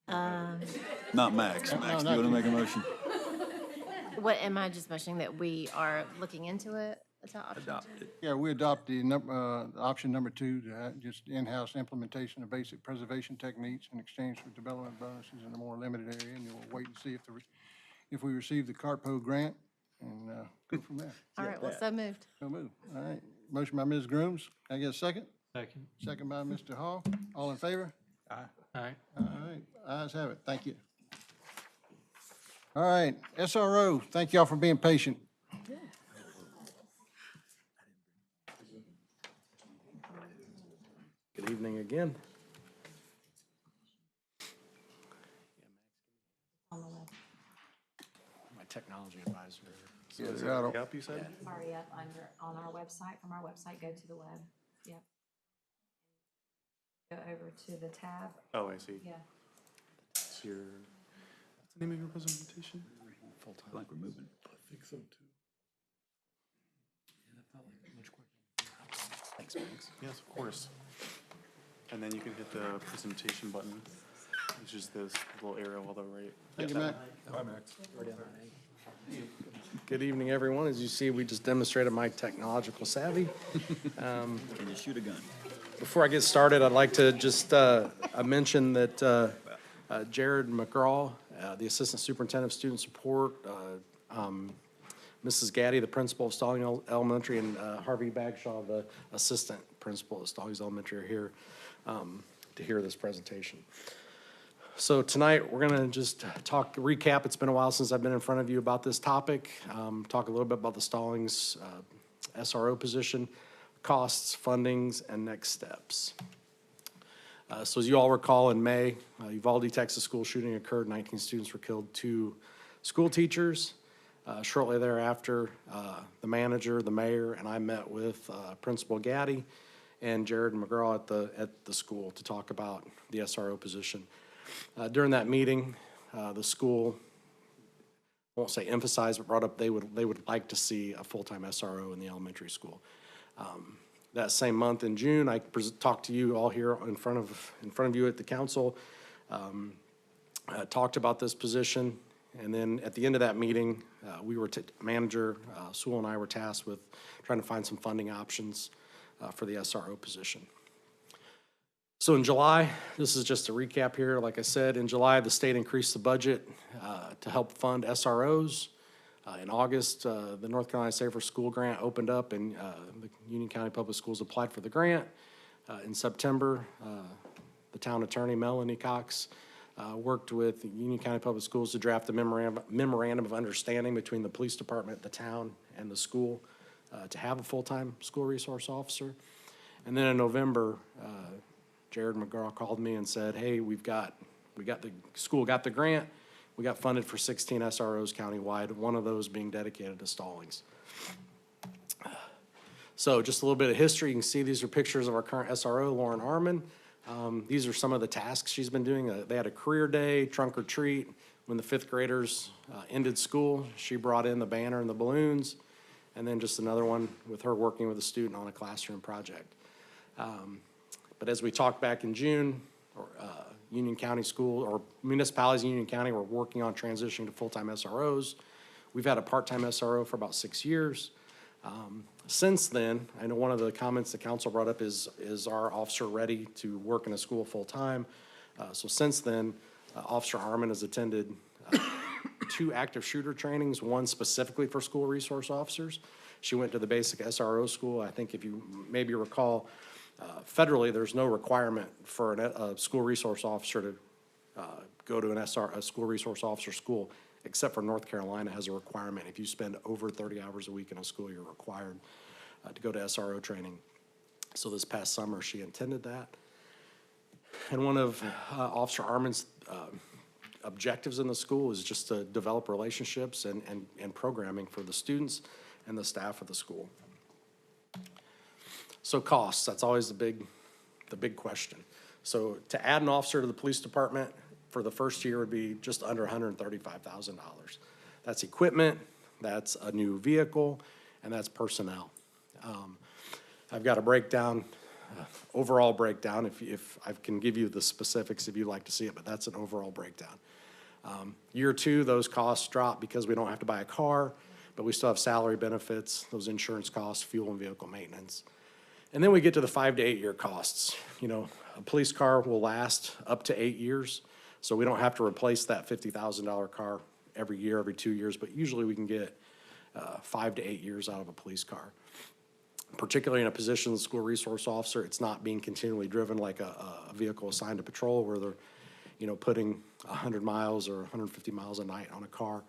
Not Max. No, Max, do not you want to you. make a motion? What, am I just mentioning that we are looking into it? Is that option Adopt two? it. Yeah, we adopt the option number 2, just in-house implementation of basic preservation techniques in exchange for development bonuses in a more limited area, and we'll wait and see if we receive the CARPO grant, and go from there. All right, well, so moved. So move. All right, motion by Ms. Grooms. Can I get a second? second. Second by Mr. Hall. All in favor? All right. All right, ayes have it. Thank you. All right, SRO, thank y'all for being patient. Good evening again. My technology advisor. Yeah, that'll- Yep, you said? Sorry, up on our website, from our website, go to the web. Yep. Go over to the tab. Oh, I see. Yeah. What's the name of your presentation? I feel like we're moving. I think so too. Thanks, Max. Yes, of course. And then you can hit the presentation button, which is this little arrow on the right. Thank you, Matt. Bye, Max. Good evening, everyone. As you see, we just demonstrated my technological savvy. Can you shoot a gun? Before I get started, I'd like to just mention that Jared McGraw, the Assistant Superintendent of Student Support, Mrs. Gaddy, the principal of Stallings Elementary, and Harvey Bagshaw, the Assistant Principal of Stallings Elementary, are here to hear this presentation. So tonight, we're gonna just recap. It's been a while since I've been in front of you about this topic. Talk a little bit about the Stallings SRO position, costs, fundings, and next steps. So as you all recall, in May, Uvalde, Texas school shooting occurred. 19 students were killed, 2 school teachers. Shortly thereafter, the manager, the mayor, and I met with Principal Gaddy and Jared McGraw at the school to talk about the SRO position. During that meeting, the school, I won't say emphasized, but brought up they would like to see a full-time SRO in the elementary school. That same month in June, I talked to you all here in front of you at the council, talked about this position, and then at the end of that meeting, we were manager Sewell and I were tasked with trying to find some funding options for the SRO position. So in July, this is just a recap here. Like I said, in July, the state increased the budget to help fund SROs. In August, the North Carolina Safer School Grant opened up, and the Union County Public Schools applied for the grant. In September, the town attorney, Melanie Cox, worked with Union County Public Schools to draft a memorandum of understanding between the police department, the town, and the school to have a full-time school resource officer. And then in November, Jared McGraw called me and said, hey, the school got the grant. We got funded for 16 SROs countywide, one of those being dedicated to Stallings. So just a little bit of history. You can see these are pictures of our current SRO, Lauren Harmon. These are some of the tasks she's been doing. They had a career day, trunk or treat. When the fifth graders ended school, she brought in the banner and the balloons. And then just another one with her working with a student on a classroom project. But as we talked back in June, Union County School, or municipalities in Union County were working on transitioning to full-time SROs. We've had a part-time SRO for about 6 years. Since then, I know one of the comments the council brought up is our officer ready to work in a school full-time? So since then, Officer Harmon has attended 2 active shooter trainings, one specifically for school resource officers. She went to the basic SRO school. I think if you maybe recall, federally, there's no requirement for a school resource officer to go to a school resource officer school, except for North Carolina has a requirement. If you spend over 30 hours a week in a school, you're required to go to SRO training. So this past summer, she attended that. And one of Officer Harmon's objectives in the school is just to develop relationships and programming for the students and the staff of the school. So costs, that's always the big question. So to add an officer to the police department for the first year would be just under $135,000. That's equipment, that's a new vehicle, and that's personnel. I've got a breakdown, overall breakdown, if I can give you the specifics if you'd like to see it, but that's an overall breakdown. Year 2, those costs drop because we don't have to buy a car, but we still have salary benefits, those insurance costs, fuel and vehicle maintenance. And then we get to the 5 to 8 year costs. You know, a police car will last up to 8 years, so we don't have to replace that $50,000 car every year, every 2 years, but usually we can get 5 to 8 years out of a police car. Particularly in a position as a school resource officer, it's not being continually driven like a vehicle assigned to patrol where they're, you know, putting 100 miles or 150 miles a night on a car.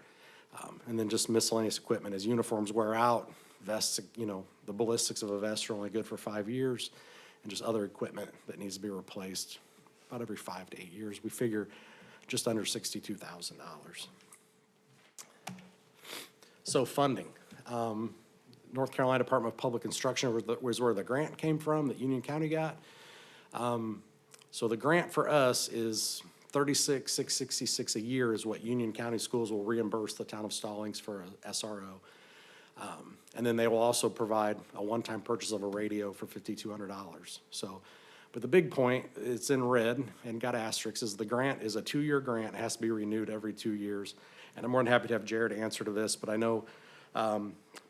And then just miscellaneous equipment. As uniforms wear out, vests, you know, the ballistics of a vest are only good for 5 years, and just other equipment that needs to be replaced about every 5 to 8 years. We figure just under $62,000. So funding. North Carolina Department of Public Instruction was where the grant came from that Union County got. So the grant for us is $36,666 a year is what Union County Schools will reimburse the town of Stallings for a SRO. And then they will also provide a one-time purchase of a radio for $5,200. So, but the big point, it's in red and got asterisks, is the grant is a 2-year grant. It has to be renewed every 2 years. And I'm more than happy to have Jared answer to this, but I know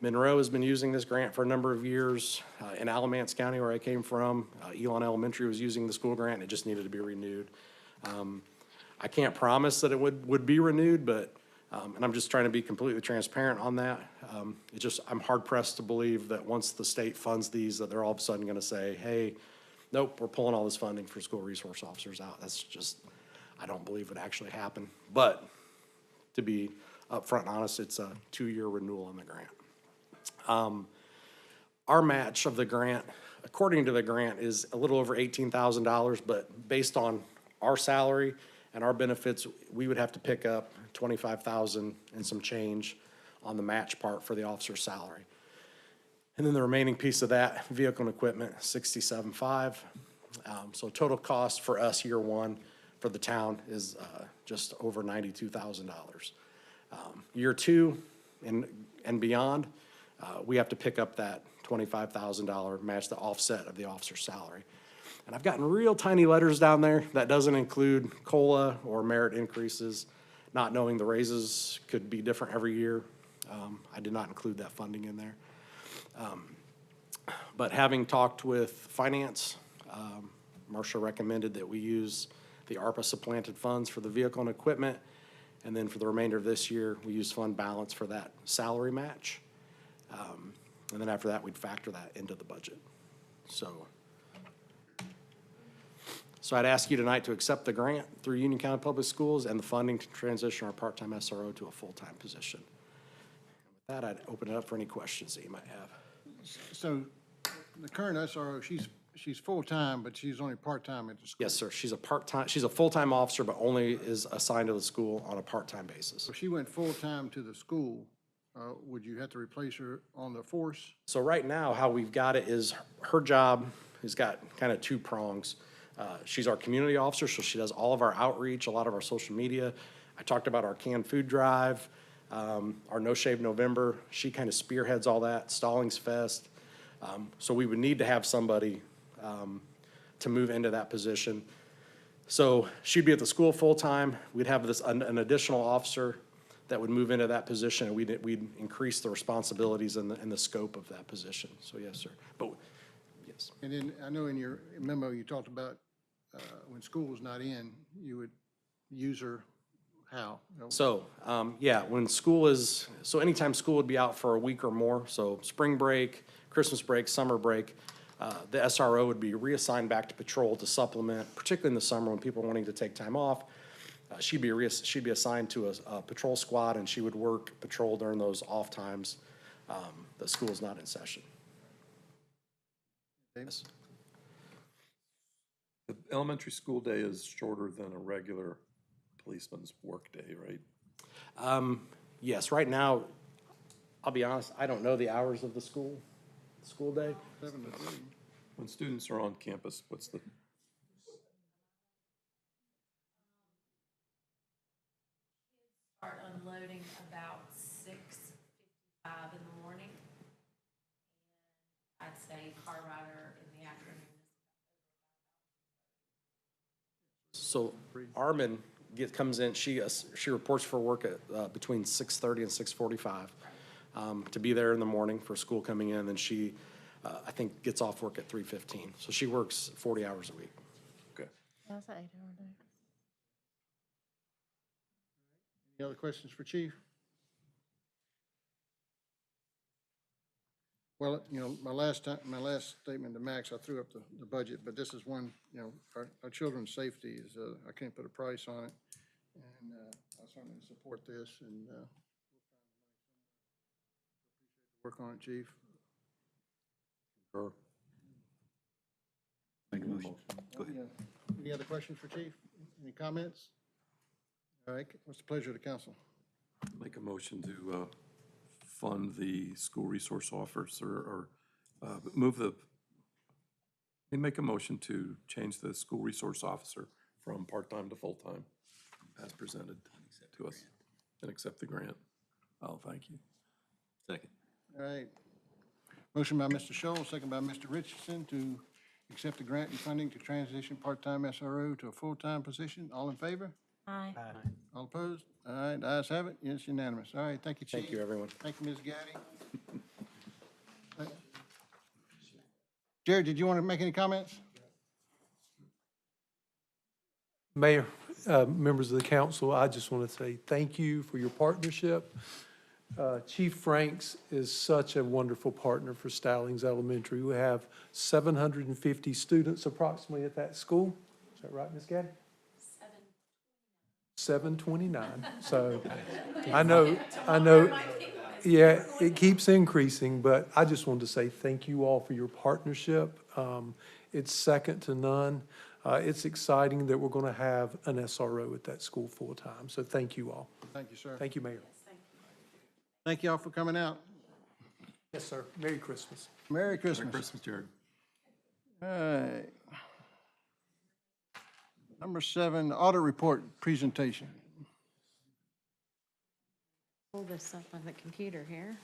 Monroe has been using this grant for a number of years. In Alamance County, where I came from, Elon Elementary was using the school grant, and it just needed to be renewed. I can't promise that it would be renewed, but, and I'm just trying to be completely transparent on that. I'm hard pressed to believe that once the state funds these, that they're all of a sudden gonna say, hey, nope, we're pulling all this funding for school resource officers out. That's just, I don't believe it actually happened. But to be upfront and honest, it's a 2-year renewal on the grant. Our match of the grant, according to the grant, is a little over $18,000, but based on our salary and our benefits, we would have to pick up $25,000 and some change on the match part for the officer's salary. And then the remaining piece of that, vehicle and equipment, $67,500. So total cost for us year 1 for the town is just over $92,000. Year 2 and beyond, we have to pick up that $25,000 match, the offset of the officer's salary. And I've gotten real tiny letters down there that doesn't include COLA or merit increases, not knowing the raises could be different every year. I did not include that funding in there. But having talked with finance, Marcia recommended that we use the ARPA supplanted funds for the vehicle and equipment, And then for the remainder of this year, we use fund balance for that salary match. And then after that, we'd factor that into the budget. So I'd ask you tonight to accept the grant through Union County Public Schools and the funding to transition our part-time SRO to a full-time position. With that, I'd open it up for any questions that you might have. So the current SRO, she's full-time, but she's only part-time at the school. Yes, sir. She's a full-time officer, but only is assigned to the school on a part-time basis. If she went full-time to the school, would you have to replace her on the force? So right now, how we've got it is her job has got kind of two prongs. She's our community officer, so she does all of our outreach, a lot of our social media. I talked about our canned food drive, our No Shave November. She kind of spearheads all that, Stallings Fest. So we would need to have somebody to move into that position. So she'd be at the school full-time. We'd have an additional officer that would move into that position, and we'd increase the responsibilities and the scope of that position. So yes, sir. But yes. And then I know in your memo, you talked about when school was not in, you would use her how? So, yeah, when school is, so anytime school would be out for a week or more, so spring break, Christmas break, summer break, the SRO would be reassigned back to patrol to supplement, particularly in the summer when people are wanting to take time off. She'd be assigned to a patrol squad, and she would work patrol during those off times that school's not in session. Yes. The elementary school day is shorter than a regular policeman's work day, right? Yes, right now, I'll be honest, I don't know the hours of the school day. 7 to 3. When students are on campus, what's the, Start unloading about 6:55 in the morning. I'd say car rider in the afternoon. So Armin comes in, she reports for work at between 6:30 and 6:45 to be there in the morning for school coming in, and she, I think, gets off work at 3:15. So she works 40 hours a week. okay. That's an 8-hour day. Any other questions for Chief? Well, you know, my last statement to Max, I threw up the budget, but this is one, you know, our children's safety is, I can't put a price on it. And I certainly support this, and work on it, Chief. Sure. Make a motion. Go ahead. Any other questions for Chief? Any comments? All right, what's the pleasure of the council? Make a motion to fund the school resource officer, or move the, make a motion to change the school resource officer from part-time to full-time as presented to us, and accept the grant. Oh, thank you. Second. All right. Motion by Mr. Scholl, second by Mr. Richardson to accept the grant and funding to transition part-time SRO to a full-time position. All in favor? Aye. All opposed? All right, the ayes have it. Yes, unanimous. All right, thank you, Chief. Thank you, everyone. Thank you, Ms. Gaddy. Jared, did you want to make any comments? Mayor, members of the council, I just want to say thank you for your partnership. Chief Franks is such a wonderful partner for Stallings Elementary. We have 750 students approximately at that school. Is that right, Ms. Gaddy? 729. So I know, yeah, it keeps increasing, but I just wanted to say thank you all for your partnership. It's second to none. It's exciting that we're going to have an SRO at that school full-time. So thank you all. Thank you, sir. Thank you, Mayor. Thank you all for coming out. Yes, sir. Merry Christmas. Merry Christmas. Merry Christmas, Jared. All right. Number 7, audit report presentation. Pull this up on the computer here.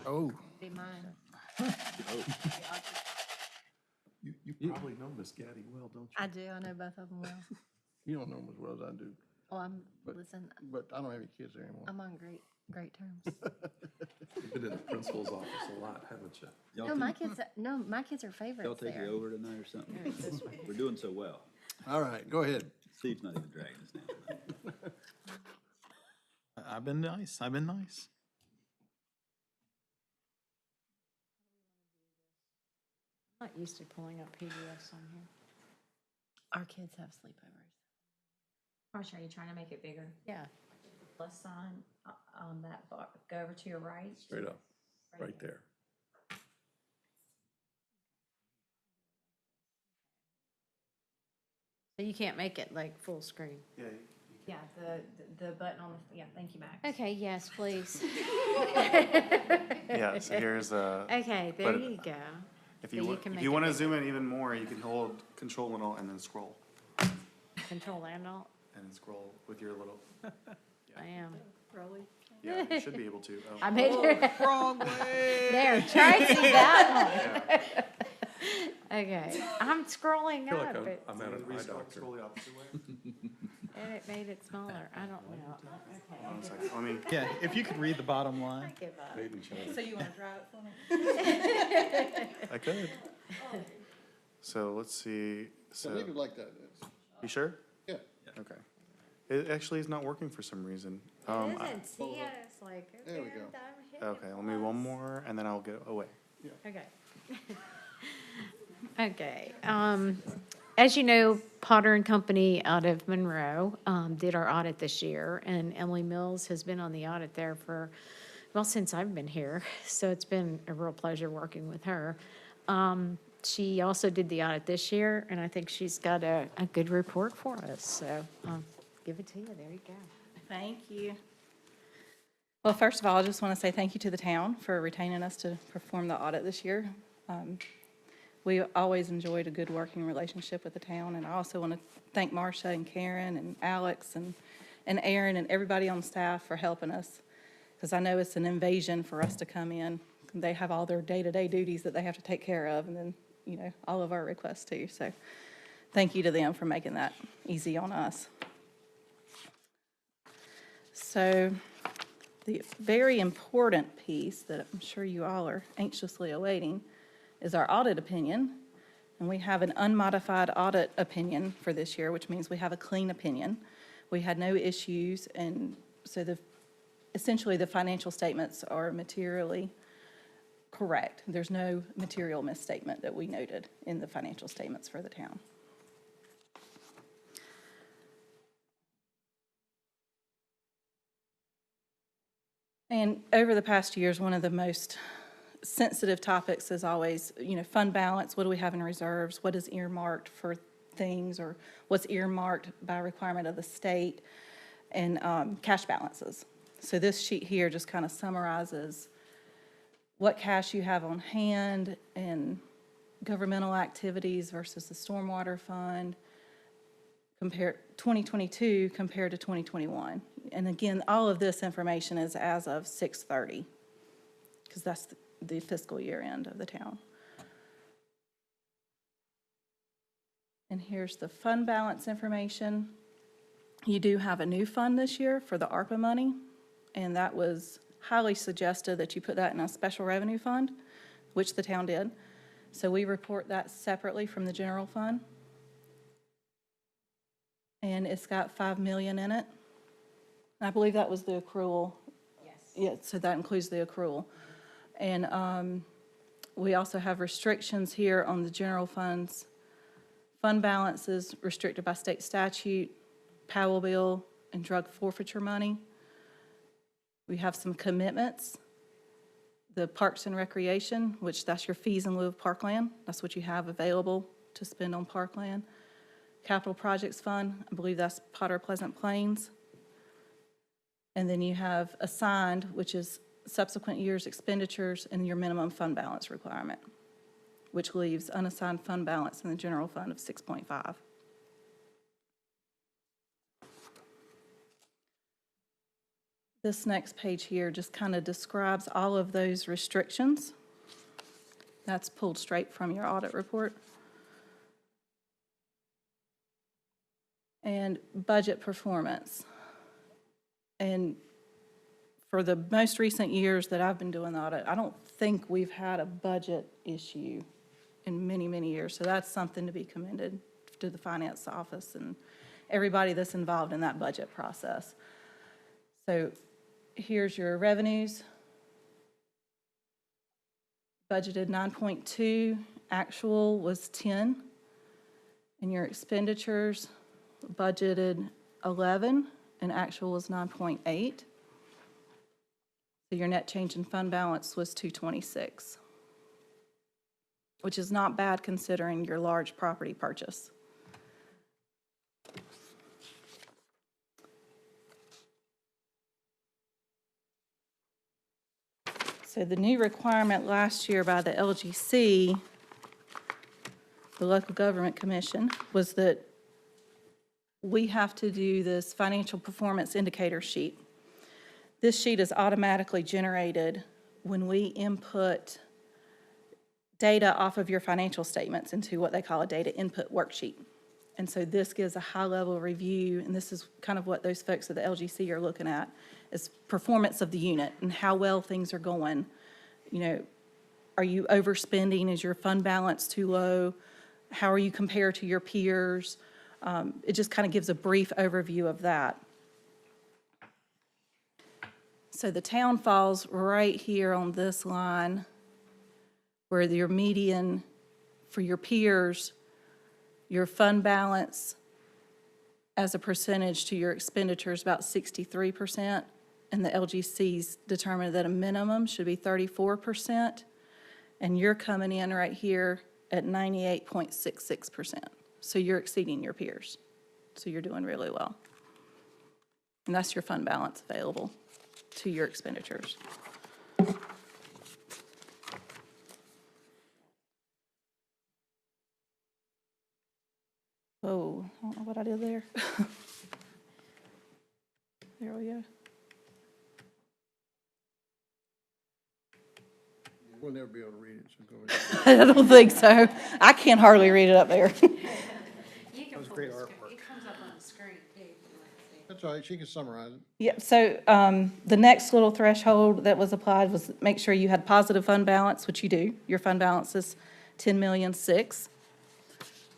Oh. Be mine. You probably know Miss Gaddy well, don't you? I do, I know both of them well. You don't know them as well as I do, Oh, listen, but I don't have any kids there anymore. I'm on great Great terms. You've been in the principal's office a lot, haven't you? No, my kids are favorites Y'all take there. it over tonight or something? We're doing so well. All right, go ahead. Steve's not even dragging us down. I've been nice. I've been nice. I'm not used to pulling up PDFs on here. Our kids have sleepovers. Marsha, are you trying to make it bigger? Yeah. Plus sign on that bar, go over to your right. Straight up, right there. So you can't make it like full screen? Yeah. Yeah, the button on the, yeah, thank you, Max. Okay, yes, please. Yeah, so here's Okay, there but you go. if So you, you wa- can if make you it want to bigger. zoom in even more, you can hold Control and Alt and then scroll. Control and Alt, And then scroll with your little, I am. yeah, you should be able to. Oh. I made it. Wrong way. There, try to see that one. Okay, I'm scrolling I feel up, like I'm but, at an eye Scroll doctor. the opposite way. and it made it smaller. I don't know. Okay. One second, let me, Yeah, if you could read the bottom line. I give up. Made in China. So you want to draw it for me? I could. So let's see, So so, leave it like that. you sure? Yeah. Okay. It actually is not working for some reason. It I- isn't, see, it's like, There we okay, go. I'm hitting Okay, let me one plus. more and then I'll get away. Okay. Okay, as you know, Potter and Company out of Monroe, did our audit this year, and Emily Mills has been on the audit there for, well, since I've been here, so it's been a real pleasure working with her. She also did the audit this year, and I think she's got a good report for us, so, give it to you, there you go. Thank you. Well, first of all, I just want to say thank you to the town for retaining us to perform the audit this year. We always enjoyed a good working relationship with the town, and I also want to thank Marcia and Karen and Alex and Aaron and everybody on staff for helping us, because I know it's an invasion for us to come in. They have all their day-to-day duties that they have to take care of, and then, you know, all of our requests too. So thank you to them for making that easy on us. So the very important piece that I'm sure you all are anxiously awaiting is our audit opinion. And we have an unmodified audit opinion for this year, which means we have a clean opinion. We had no issues, and so essentially the financial statements are materially correct. There's no material misstatement that we noted in the financial statements for the town. And over the past years, one of the most sensitive topics is always, you know, fund balance. What do we have in reserves? What is earmarked for things, or what's earmarked by requirement of the state, and cash balances. So this sheet here just kind of summarizes what cash you have on hand and governmental activities versus the stormwater fund, compare 2022 compared to 2021. And again, all of this information is as of 6/30, because that's the fiscal year end of the town. And here's the fund balance information. You do have a new fund this year for the ARPA money, and that was highly suggested that you put that in a special revenue fund, which the town did. So we report that separately from the general fund. And it's got 5 million in it. I believe that was the accrual. Yes. Yeah, so that includes the accrual. And we also have restrictions here on the general funds. Fund balances restricted by state statute, Powell bill, and drug forfeiture money. We have some commitments. The Parks and Recreation, which that's your fees in lieu of parkland. That's what you have available to spend on parkland. Capital Projects Fund, I believe that's Potter Pleasant Plains. And then you have assigned, which is subsequent years' expenditures and your minimum fund balance requirement, which leaves unassigned fund balance in the general fund of 6.5. This next page here just kind of describes all of those restrictions. That's pulled straight from your audit report. And budget performance. And for the most recent years that I've been doing the audit, I don't think we've had a budget issue in many, many years. So that's something to be commended to the finance office and everybody that's involved in that budget process. So here's your revenues. Budgeted 9.2, actual was 10. And your expenditures budgeted 11, and actual was 9.8. So your net change in fund balance was 226, which is not bad considering your large property purchase. So the new requirement last year by the LGC, the Local Government Commission, was that we have to do this financial performance indicator sheet. This sheet is automatically generated when we input data off of your financial statements into what they call a data input worksheet. And so this gives a high-level review, and this is kind of what those folks at the LGC are looking at, is performance of the unit and how well things are going. You know, are you overspending? Is your fund balance too low? How are you compared to your peers? It just kind of gives a brief overview of that. So the town falls right here on this line where your median for your peers, your fund balance as a percentage to your expenditures about 63%, and the LGC's determined that a minimum should be 34%, and you're coming in right here at 98.66%. So you're exceeding your peers. So you're doing really well. And that's your fund balance available to your expenditures. Oh, I don't know what I did there. There we go. We'll never be able to read it, so go ahead. I don't think so. I can't hardly read it up there. That was great artwork. It comes up on the screen, too. That's all right, she can summarize it. Yep, so the next little threshold that was applied was make sure you had positive fund balance, which you do. Your fund balance is 10,000,006.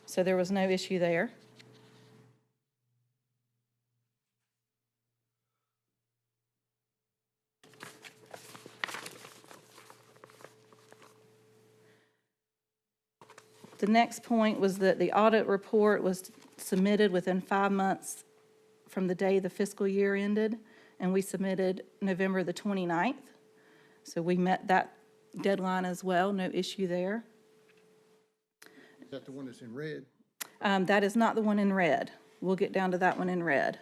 So there was no issue there. The next point was that the audit report was submitted within 5 months from the day the fiscal year ended, and we submitted November the 29th. So we met that deadline as well, no issue there. Is that the one that's in red? That is not the one in red. We'll get down to that one in red.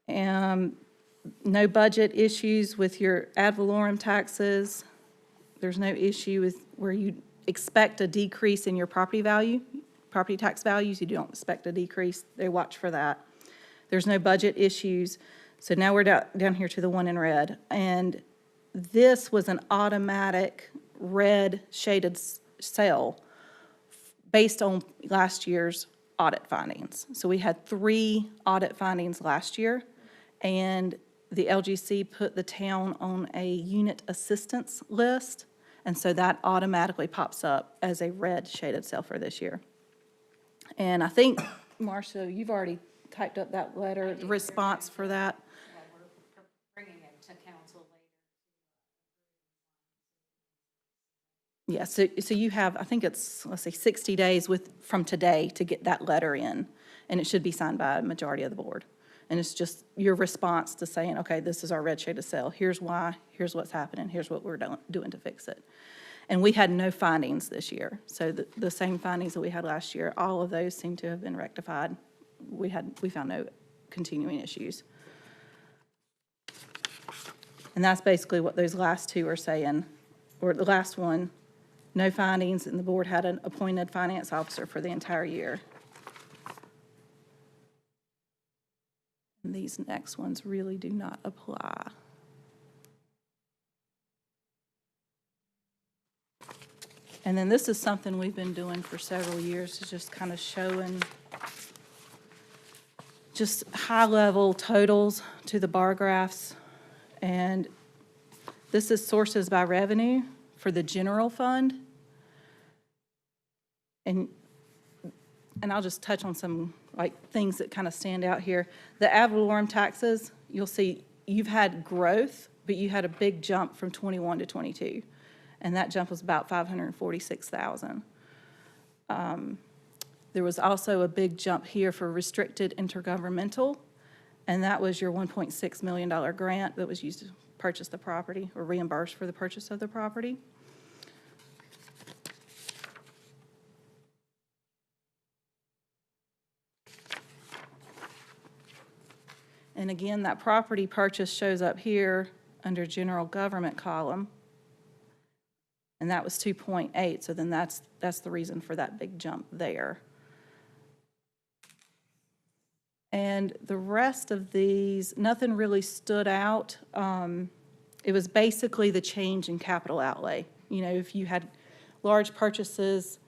No budget issues with your ad valorem taxes. There's no issue with where you expect a decrease in your property value, property tax values. You don't expect a decrease. They watch for that. There's no budget issues. So now we're down here to the one in red. And this was an automatic red shaded cell based on last year's audit findings. So we had 3 audit findings last year, and the LGC put the town on a unit assistance list, and so that automatically pops up as a red shaded cell for this year. And I think, Marcia, you've already typed up that letter, the response for that. Yeah, we're bringing it to council later. Yeah, so you have, I think it's, let's say, 60 days from today to get that letter in, and it should be signed by a majority of the board. And it's just your response to saying, okay, this is our red shaded cell. Here's why, here's what's happening, here's what we're doing to fix it. And we had no findings this year. So the same findings that we had last year, all of those seem to have been rectified. We found no continuing issues. And that's basically what those last 2 are saying, or the last one, no findings, and the board had an appointed finance officer for the entire year. And these next ones really do not apply. And then this is something we've been doing for several years, is just kind of showing just high-level totals to the bar graphs And this is sources by revenue for the general fund. And I'll just touch on some like things that kind of stand out here. The ad valorem taxes, you'll see you've had growth, but you had a big jump from 21 to 22. And that jump was about 546,000. There was also a big jump here for restricted intergovernmental, and that was your $1.6 million grant that was used to purchase the property or reimburse for the purchase of the property. And again, that property purchase shows up here under general government column. And that was 2.8, so then that's the reason for that big jump there. And the rest of these, nothing really stood out. It was basically the change in capital outlay. You know, if you had large purchases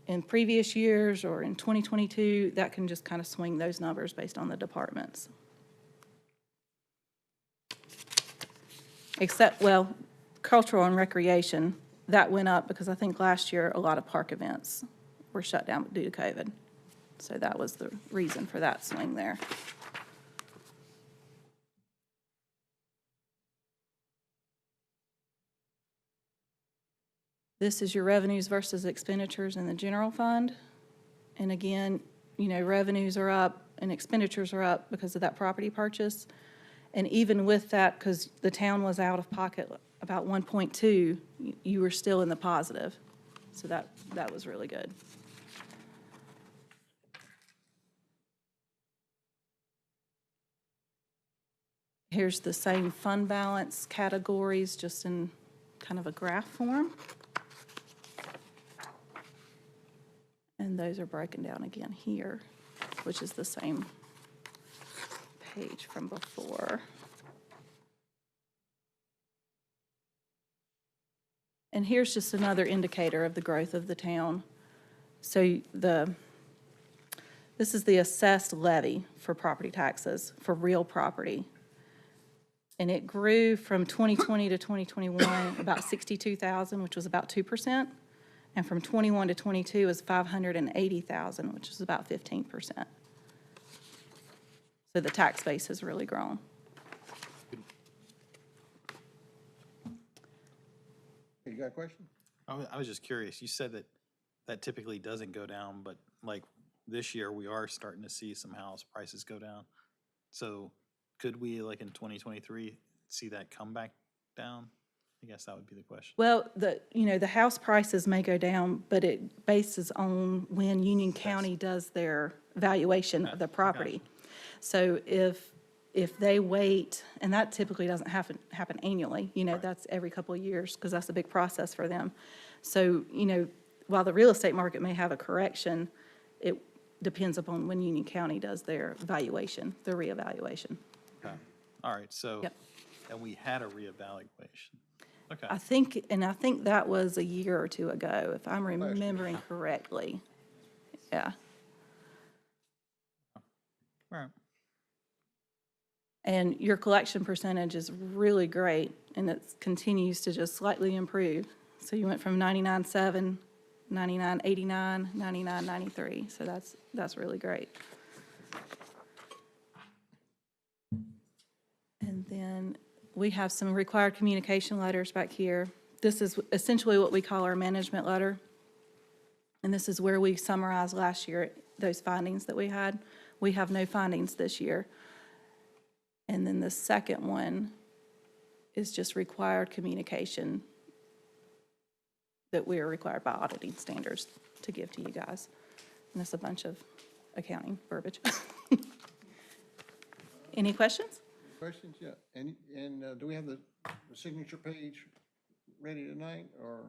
in previous years or in 2022, that can just kind of swing those numbers based on the departments. Except, well, cultural and recreation, that went up because I think last year a lot of park events were shut down due to COVID. So that was the reason for that swing there. This is your revenues versus expenditures in the general fund. And again, you know, revenues are up and expenditures are up because of that property purchase. And even with that, because the town was out of pocket about 1.2, you were still in the positive. So that was really good. Here's the same fund balance categories, just in kind of a graph form. And those are broken down again here, which is the same page from before. And here's just another indicator of the growth of the town. So this is the assessed levy for property taxes for real property. And it grew from 2020 to 2021 about 62,000, which was about 2%. And from 21 to 22 was 580,000, which is about 15%. So the tax base has really grown. You got a question? I was just curious. You said that typically doesn't go down, but like this year, we are starting to see some house prices go down. So could we, like in 2023, see that come back down? I guess that would be the question. Well, the house prices may go down, but it bases on when Union County does their valuation of the property. So if they wait, and that typically doesn't happen annually, you know, that's every couple of years because that's a big process for them. So, you know, while the real estate market may have a correction, it depends upon when Union County does their valuation, their reevaluation. Okay. All right. So, Yep. and we had a reevaluation. Okay. I think that was a year or two ago, if I'm remembering correctly. Yeah. All right. And your collection percentage is really great, and it continues to just slightly improve. So you went from 99.7, 99.89, 99.93. So that's really great. And then we have some required communication letters back here. This is essentially what we call our management letter. And this is where we summarized last year those findings that we had. We have no findings this year. And then the second one is just required communication that we are required by auditing standards to give to you guys. And it's a bunch of accounting verbiage. Any questions? Questions? Yeah. And do we have the signature page ready tonight, or?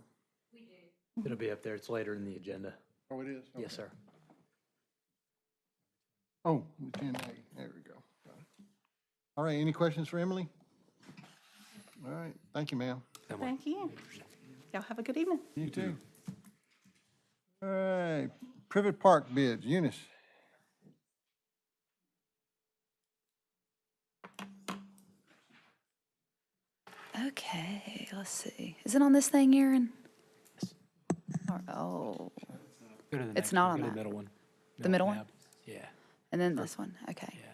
It'll be up there. It's later in the agenda. Oh, it is? Yes, Okay. sir. Oh, the 10A. There we go. Got it. All right, any questions for Emily? All right, thank you, ma'am. Thank you. Y'all have a good evening. You too. All right, Privet Park bids, Eunice. Okay, let's see. Is it on this thing, Aaron? Oh, Go to the it's next not one. on Go to that. the middle one. The middle one? tab. Yeah. And then this one, okay. Yeah.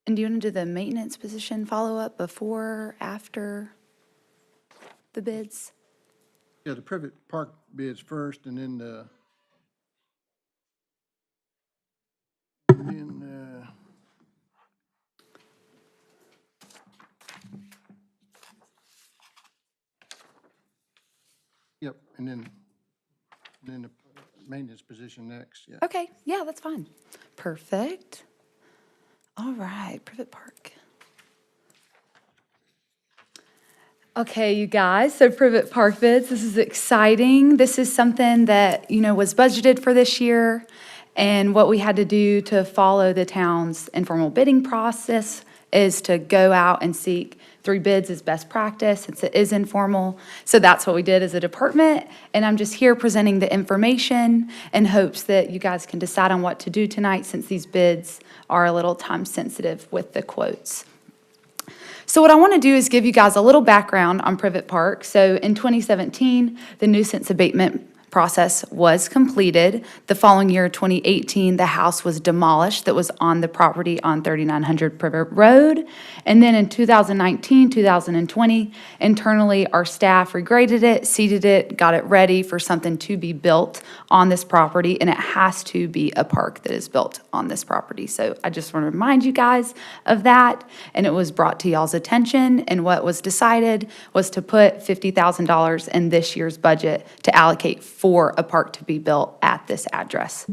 And do you want to do the maintenance position follow-up before, after the bids? Yeah, the Privet Park bids first, and then yep, and then the maintenance position next, yeah. Okay, yeah, that's fine. Perfect. All right, Privet Park. Okay, you guys, so Privet Park bids, this is exciting. This is something that, was budgeted for this year. And what we had to do to follow the town's informal bidding process is to go out and seek 3 bids as best practice, since it is informal. So that's what we did as a department. And I'm just here presenting the information in hopes that you guys can decide on what to do tonight, since these bids are a little time sensitive with the quotes. So what I want to do is give you guys a little background on Privet Park. So in 2017, the nuisance abatement process was completed. The following year, 2018, the house was demolished that was on the property on 3900 Privet Road. And then in 2019, 2020, internally, our staff regraded it, seeded it, got it ready for something to be built on this property, and it has to be a park that is built on this property. So I just want to remind you guys of that, and it was brought to y'all's attention, and what was decided was to put $50,000 in this year's budget to allocate for a park to be built at this address.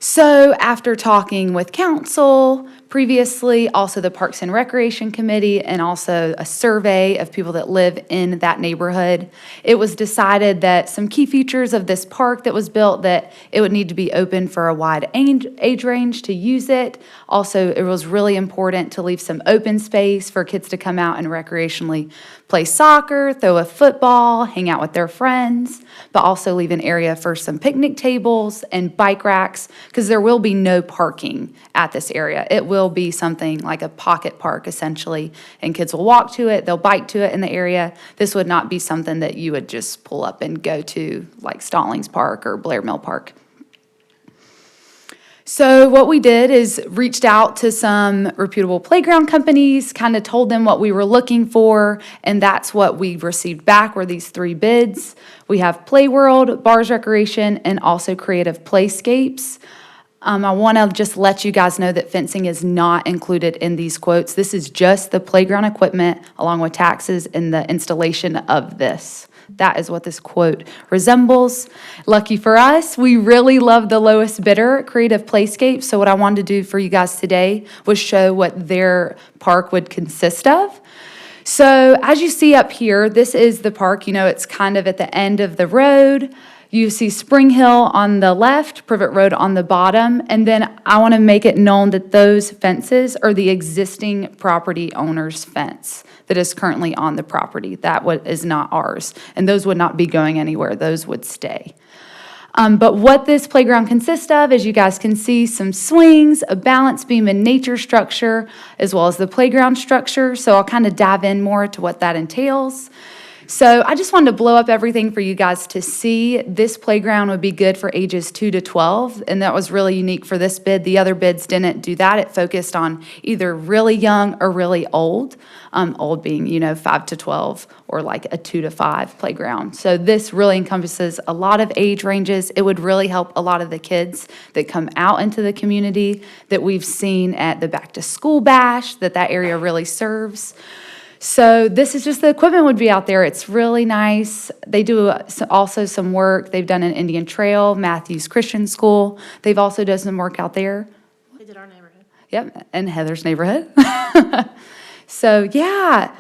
So after talking with council previously, also the Parks and Recreation Committee, and also a survey of people that live in that neighborhood, it was decided that some key features of this park that was built, that it would need to be open for a wide age range to use it. Also, it was really important to leave some open space for kids to come out and recreationally play soccer, throw a football, hang out with their friends, but also leave an area for some picnic tables and bike racks, because there will be no parking at this area. It will be something like a pocket park, essentially, and kids will walk to it, they'll bike to it in the area. This would not be something that you would just pull up and go to, like Stallings Park or Blair Mill Park. So what we did is reached out to some reputable playground companies, kind of told them what we were looking for, and that's what we received back were these 3 bids. We have Play World, Bars Recreation, and also Creative Playscapes. I want to just let you guys know that fencing is not included in these quotes. This is just the playground equipment along with taxes and the installation of this. That is what this quote resembles. Lucky for us, we really love the lowest bidder, Creative Playscape. So what I wanted to do for you guys today was show what their park would consist of. So as you see up here, this is the park. It's kind of at the end of the road. You see Spring Hill on the left, Privet Road on the bottom, and then I want to make it known that those fences are the existing property owner's fence that is currently on the property. That is not ours, and those would not be going anywhere. Those would stay. But what this playground consists of, as you guys can see, some swings, a balance beam and nature structure, as well as the playground structure. So I'll kind of dive in more to what that entails. So I just wanted to blow up everything for you guys to see. This playground would be good for ages 2 to 12, and that was really unique for this bid. The other bids didn't do that. It focused on either really young or really old, old being, 5 to 12, or like a 2 to 5 playground. So this really encompasses a lot of age ranges. It would really help a lot of the kids that come out into the community that we've seen at the Back to School Bash, that area really serves. So this is just the equipment would be out there. It's really nice. They do also some work. They've done an Indian Trail, Matthews Christian School. They've also done some work out there. They did our neighborhood. Yep, and Heather's neighborhood. So yeah.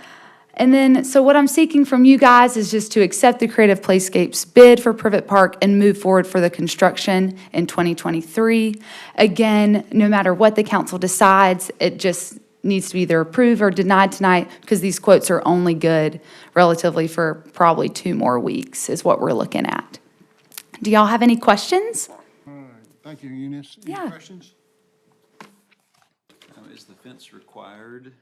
And then, so what I'm seeking from you guys is just to accept the Creative Playscapes bid for Privet Park and move forward for the construction in 2023. Again, no matter what the council decides, it just needs to be either approved or denied tonight, because these quotes are only good relatively for probably 2 more weeks is what we're looking at. Do y'all have any questions? All right, thank you, Eunice. Any Yeah. questions? Is the fence required?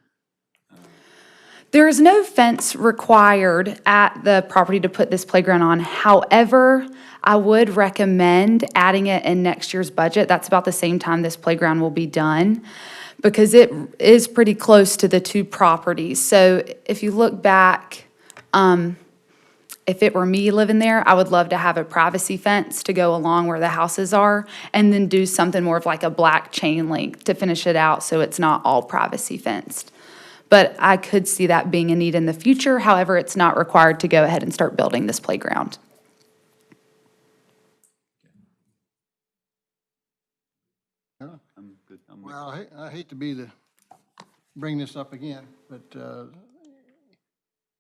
There is no fence required at the property to put this playground on. However, I would recommend adding it in next year's budget. That's about the same time this playground will be done, because it is pretty close to the two properties. So if you look back, if it were me living there, I would love to have a privacy fence to go along where the houses are, and then do something more of like a black chain link to finish it out so it's not all privacy fenced. But I could see that being a need in the future. However, it's not required to go ahead and start building this playground. Yeah. I'm good. I'm with Well, I hate to bring this up again, but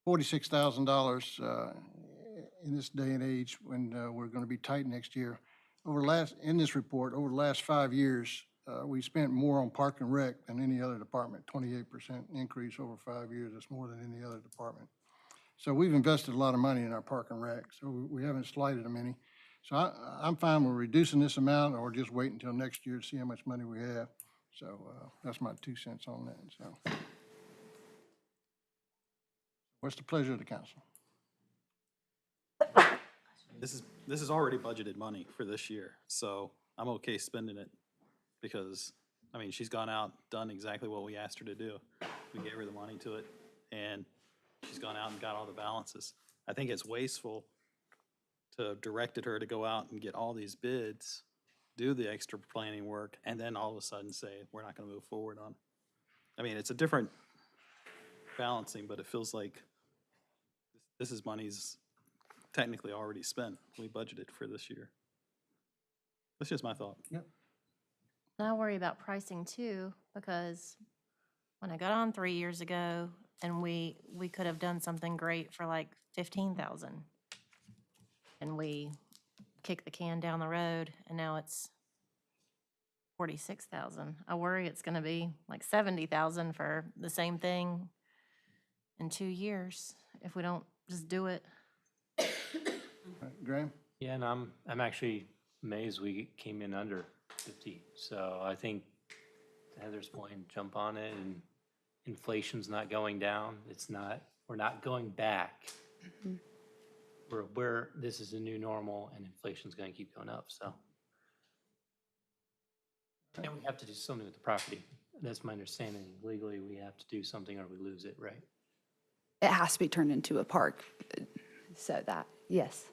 $46,000 in this day and age when we're going to be tight next year. In this report, over the last 5 years, we spent more on Park and Rec than any other department, 28% increase over 5 years. That's more than any other department. So we've invested a lot of money in our Park and Rec, so we haven't slighted them any. So I'm fine with reducing this amount or just wait until next year to see how much money we have. So that's my 2 cents on that, so. What's the pleasure of the council? This is already budgeted money for this year, so I'm okay spending it because, I mean, she's gone out, done exactly what we asked her to do. We gave her the money to it, and she's gone out and got all the balances. I think it's wasteful to have directed her to go out and get all these bids, do the extra planning work, and then all of a sudden say, we're not gonna move forward on. I mean, it's a different balancing, but it feels like this is money's technically already spent. We budgeted for this year. That's just my thought. Yep. And I worry about pricing too, because when I got on 3 years ago, and we could have done something great for like 15,000. And we kicked the can down the road, and now it's 46,000. I worry it's gonna be like 70,000 for the same thing in 2 years if we don't just do it. Graham? Yeah, and I'm actually amazed we came in under 50. So I think to Heather's point, jump on it, and inflation's not going down. We're not going back. This is a new normal, and inflation's gonna keep going up, so. And we have to do something with the property. That's my understanding. Legally, we have to do something or we lose it, right? It has to be turned into a park. So that, yes,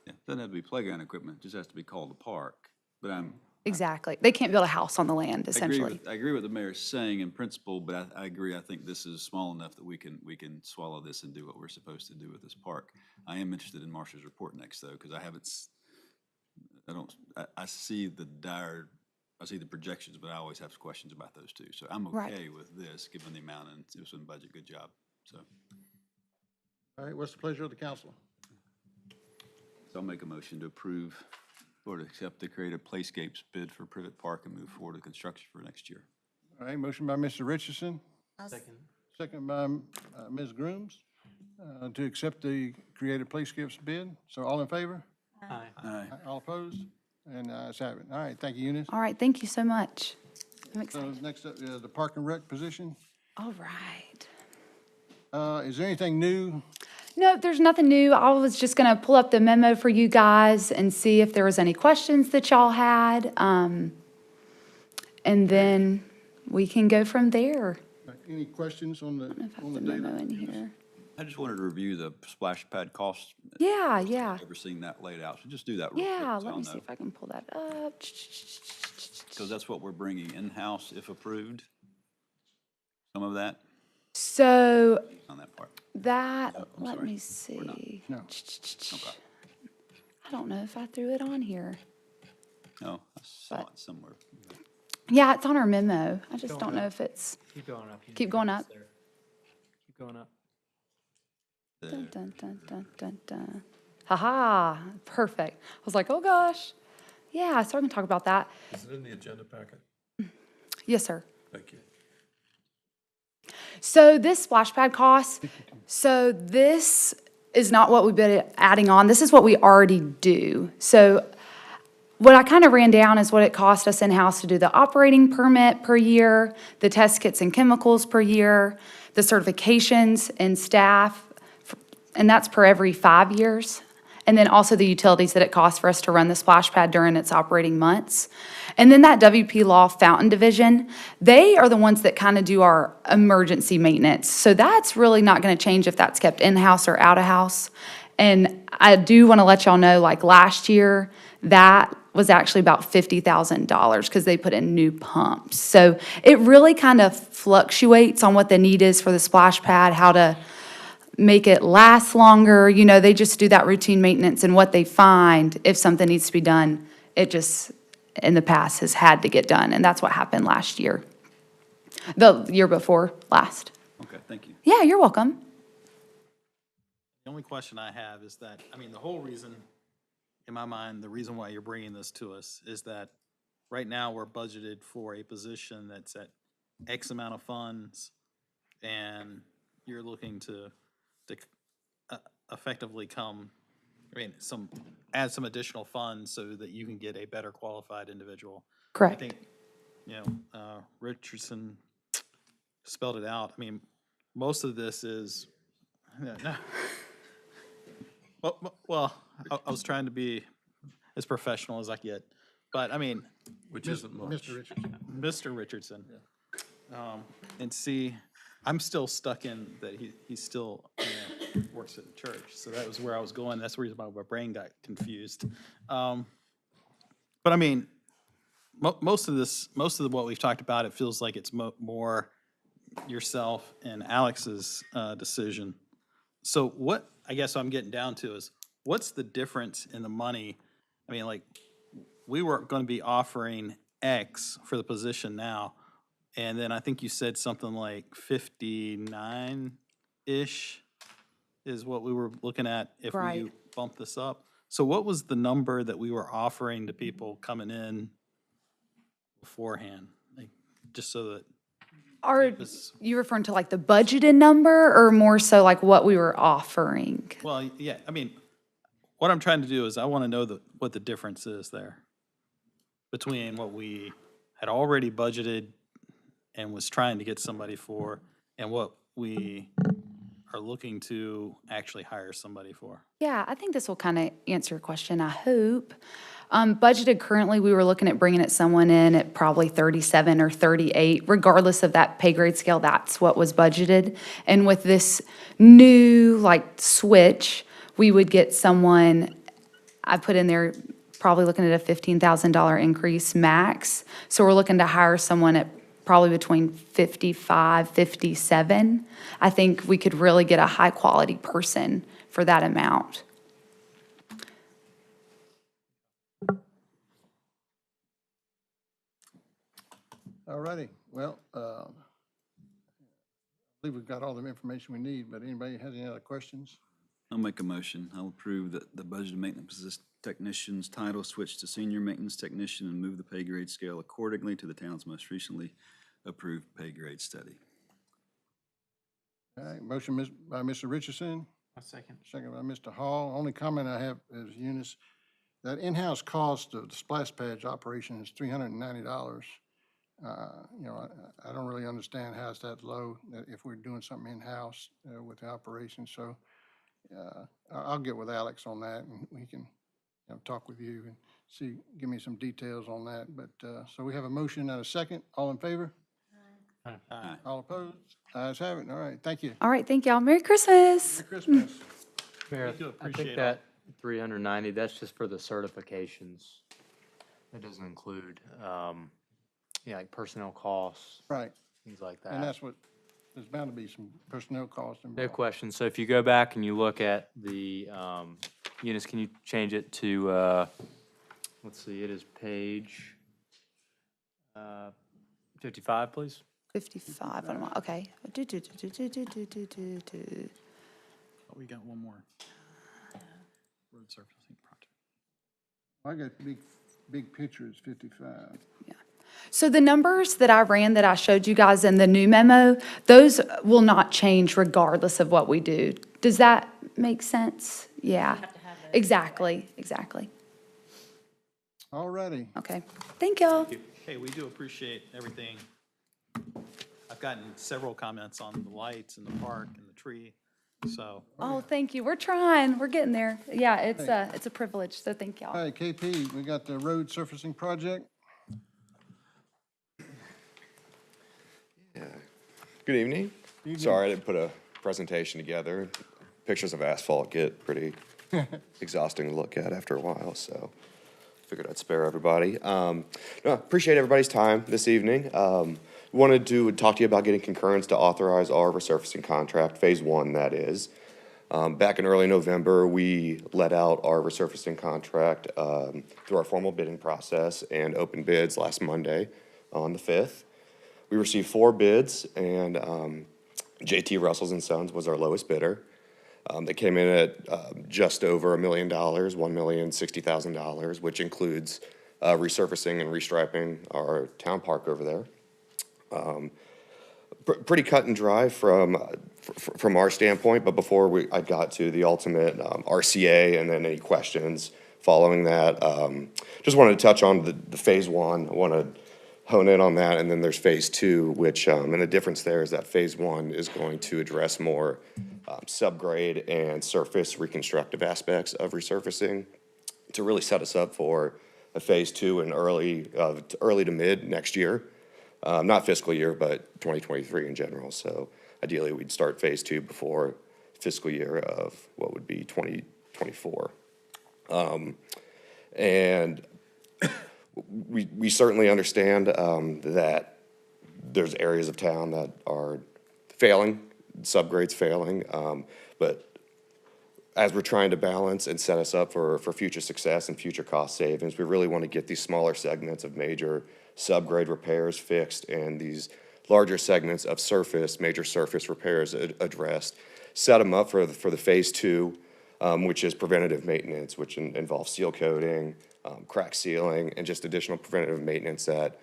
Yeah, doesn't have to be playground equipment, it just has to be called a park. But exactly. They can't build a house on the land, I essentially. agree with the mayor's saying in principle, but I agree, I think this is small enough that we can swallow this and do what we're supposed to do with this park. I am interested in Marcia's report next, though, because I see the projections, but I always have questions about those too. So I'm Right. okay with this, given the amount, and it was in budget, good job, so. All right, what's the pleasure of the council? So I'll make a motion to approve or to accept the Creative Playscapes bid for Privet Park and move forward to construction for next year. All right, motion by Mr. Richardson, Second. second by Ms. Grooms, to accept the Creative Playscapes bid. So all in favor? Aye. All opposed? And ayes have it. All right, thank you, Eunice. All right, thank you so much. I'm So excited. next up, the Park and Rec position. All right. Is there anything new? No, there's nothing new. I was just gonna pull up the memo for you guys and see if there was any questions that y'all had. And then we can go from there. Any questions on the, I don't know if I on have the the memo data? in here. I just wanted to review the splash pad costs. Yeah, yeah. I've never seen that laid out, so just do that real quick. Yeah, so let I'll me see know. if I can pull that up. Because that's what we're bringing in-house if approved. Some of that So on that part. that, No, I'm let sorry. me We're see. No. Okay. I don't know if I threw it on here. No, I saw it somewhere. Yeah, it's on our memo. I just don't know if it's, Keep going up. Keep going up. There. Keep going up. dun, dun, dun, dun, dun, dun. Ha-ha, perfect. I was like, oh gosh. Yeah, so I can talk about that. Is it in the agenda packet? Yes, sir. Thank you. So this splash pad cost, so this is not what we've been adding on. This is what we already do. So what I kind of ran down is what it cost us in-house to do the operating permit per year, the test kits and chemicals per year, the certifications and staff, and that's per every 5 years. And then also the utilities that it costs for us to run the splash pad during its operating months. And then that WP Law Fountain Division, they are the ones that kind of do our emergency maintenance. So that's really not going to change if that's kept in-house or out-of-house. And I do want to let y'all know, like last year, that was actually about $50,000 because they put in new pumps. So it really kind of fluctuates on what the need is for the splash pad, how to make it last longer. You know, they just do that routine maintenance, and what they find, if something needs to be done, it just, in the past, has had to get done. And that's what happened last year. The year before last. Okay, thank you. Yeah, you're welcome. The only question I have is that, I mean, the whole reason, in my mind, the reason why you're bringing this to us is that right now we're budgeted for a position that's at X amount of funds, and you're looking to effectively add some additional funds so that you can get a better qualified individual. Correct. I think, Richardson spelled it out. I mean, most of this is, no. Well, I was trying to be as professional as I get, but I mean. Which isn't much. Mr. Richardson. Mr. Richardson. And see, I'm still stuck in that he still works at the church. So that was where I was going. That's the reason why my brain got confused. But I mean, most of what we've talked about, it feels like it's more yourself and Alex's decision. So what I guess I'm getting down to is, what's the difference in the money? I mean, like, we were going to be offering X for the position now, and then I think you said something like 59-ish is what we were looking at if Right. we bump this up. So what was the number that we were offering to people coming in beforehand? Like, just so that. Are you referring to like the budgeted number, or more so like what we were offering? Well, yeah, I mean, what I'm trying to do is I want to know what the difference is there between what we had already budgeted and was trying to get somebody for, and what we are looking to actually hire somebody for. Yeah, I think this will kind of answer your question, I hope. Budgeted currently, we were looking at bringing someone in at probably 37 or 38, regardless of that pay grade scale, that's what was budgeted. And with this new like switch, we would get someone, I put in there, probably looking at a $15,000 increase max. So we're looking to hire someone at probably between 55, 57. I think we could really get a high quality person for that amount. All righty, well, I believe we've got all the information we need, but anybody has any other questions? I'll make a motion. I'll approve that the budgeted maintenance technician's title switch to senior maintenance technician and move the pay grade scale accordingly to the town's most recently approved pay grade study. All right, motion by Mr. Richardson, A second. second by Mr. Hall. Only comment I have is, Eunice, that in-house cost of the splash pads operation is $390. I don't really understand how it's that low if we're doing something in-house with the operation. So I'll get with Alex on that, and we can talk with you and see, give me some details on that. But so we have a motion and a second. All in favor? Aye. All opposed? Ayes have it. All right, thank you. All right, thank y'all. Merry Christmas. Merry Christmas. Mayor, do I appreciate think that 390, that's just for the certifications. That doesn't include, like personnel costs, Right, things like and that. that's what, there's bound to be some personnel costs No involved. question. So if you go back and you look at the, Eunice, can you change it to, let's see, it is page 55, please? 55, okay. Oh, we got one more. Road surfacing project. I got big picture is 55. So the numbers that I ran that I showed you guys in the new memo, those will not change regardless of what we do. Does that make sense? Yeah. Exactly. All righty. Okay, thank y'all. Hey, we do appreciate everything. I've gotten several comments on the lights and the park and the tree, so. Oh, thank you. We're trying. We're getting there. Yeah, it's a privilege, so thank y'all. All right, KP, we got the road surfacing project. Good evening. Evening. Sorry I didn't put a presentation together. Pictures of asphalt get pretty exhausting to look at after a while, so figured I'd spare everybody. No, appreciate everybody's time this evening. Wanted to talk to you about getting concurrence to authorize our resurfacing contract, phase one, that is. Back in early November, we let out our resurfacing contract through our formal bidding process and opened bids last Monday on the 5th. We received 4 bids, and JT Russell's and Sons was our lowest bidder. They came in at just over $1 million, $1,060,000, which includes resurfacing and restriping our town park over there. Pretty cut and dry from our standpoint, but before I got to the ultimate RCA and then any questions following that, just wanted to touch on the phase one. I want to hone in on that, and then there's phase two, which, and the difference there is that phase one is going to address more subgrade and surface reconstructive aspects of resurfacing to really set us up for a phase two in early to mid next year. Not fiscal year, but 2023 in general. So ideally, we'd start phase two before fiscal year of what would be 2024. And we certainly understand that there's areas of town that are failing, subgrades failing, but as we're trying to balance and set us up for future success and future cost savings, we really want to get these smaller segments of major subgrade repairs fixed and these larger segments of major surface repairs addressed, set them up for the phase two, which is preventative maintenance, which involves seal coating, crack sealing, and just additional preventative maintenance that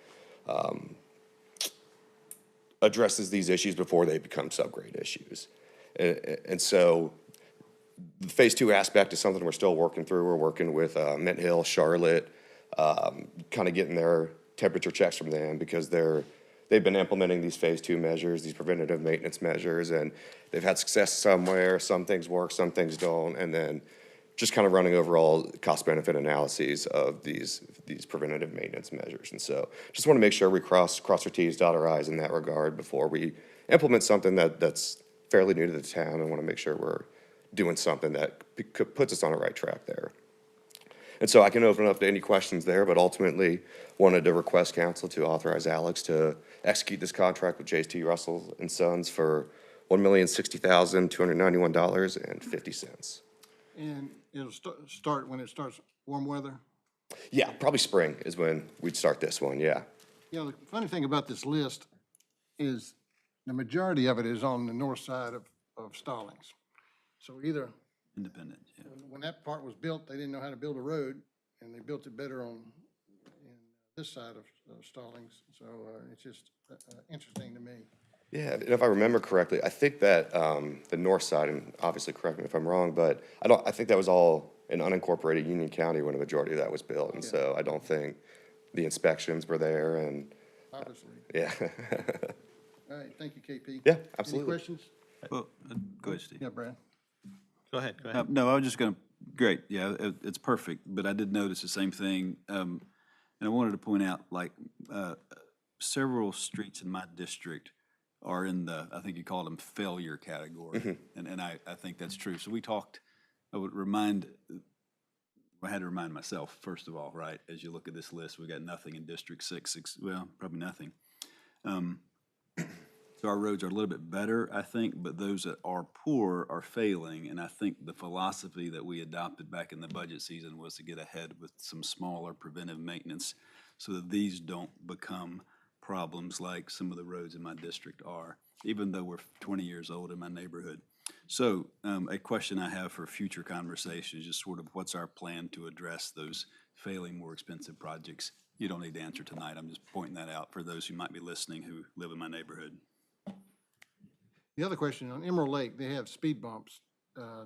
addresses these issues before they become subgrade issues. And so the phase two aspect is something we're still working through. We're working with Mint Hill, Charlotte, kind of getting their temperature checks from them because they've been implementing these phase two measures, these preventative maintenance measures, and they've had success somewhere. Some things work, some things don't, and then just kind of running overall cost-benefit analyses of these preventative maintenance measures. And so just want to make sure we cross our T's, dot our I's in that regard before we implement something that's fairly new to the town, and want to make sure we're doing something that puts us on the right track there. And so I can open up to any questions there, but ultimately wanted to request council to authorize Alex to execute this contract with JT Russell and Sons for $1,060,291.50. And it'll start when it starts warm weather? Yeah, probably spring is when we'd start this one, yeah. You know, the funny thing about this list is the majority of it is on the north side of Stallings. So either Independent, yeah. when that part was built, they didn't know how to build a road, and they built it better in this side of Stallings. So it's just interesting to me. Yeah, and if I remember correctly, I think that the north side, and obviously correct me if I'm wrong, but I think that was all in unincorporated Union County when a majority of that was built, and so I don't think the inspections were there, and Obviously. yeah. All right, thank you, KP. Yeah, absolutely. Any questions? Well, go ahead, Steve. Yeah, Brad. Go ahead, go ahead. No, I was just great, yeah, it's perfect, but I did notice the same thing. And I wanted to point out, like, several streets in my district are in I think you called them failure category. And I think that's true. So I had to remind myself, first of all, right, as you look at this list, we got nothing in District 6, well, probably nothing. So our roads are a little bit better, I think, but those that are poor are failing. And I think the philosophy that we adopted back in the budget season was to get ahead with some smaller preventive maintenance so that these don't become problems like some of the roads in my district are, even though we're 20 years old in my neighborhood. So a question I have for future conversations is just sort of what's our plan to address those failing, more expensive projects? You don't need to answer tonight. I'm just pointing that out for those who might be listening who live in my neighborhood. The other question, on Emerald Lake, they have speed bumps. How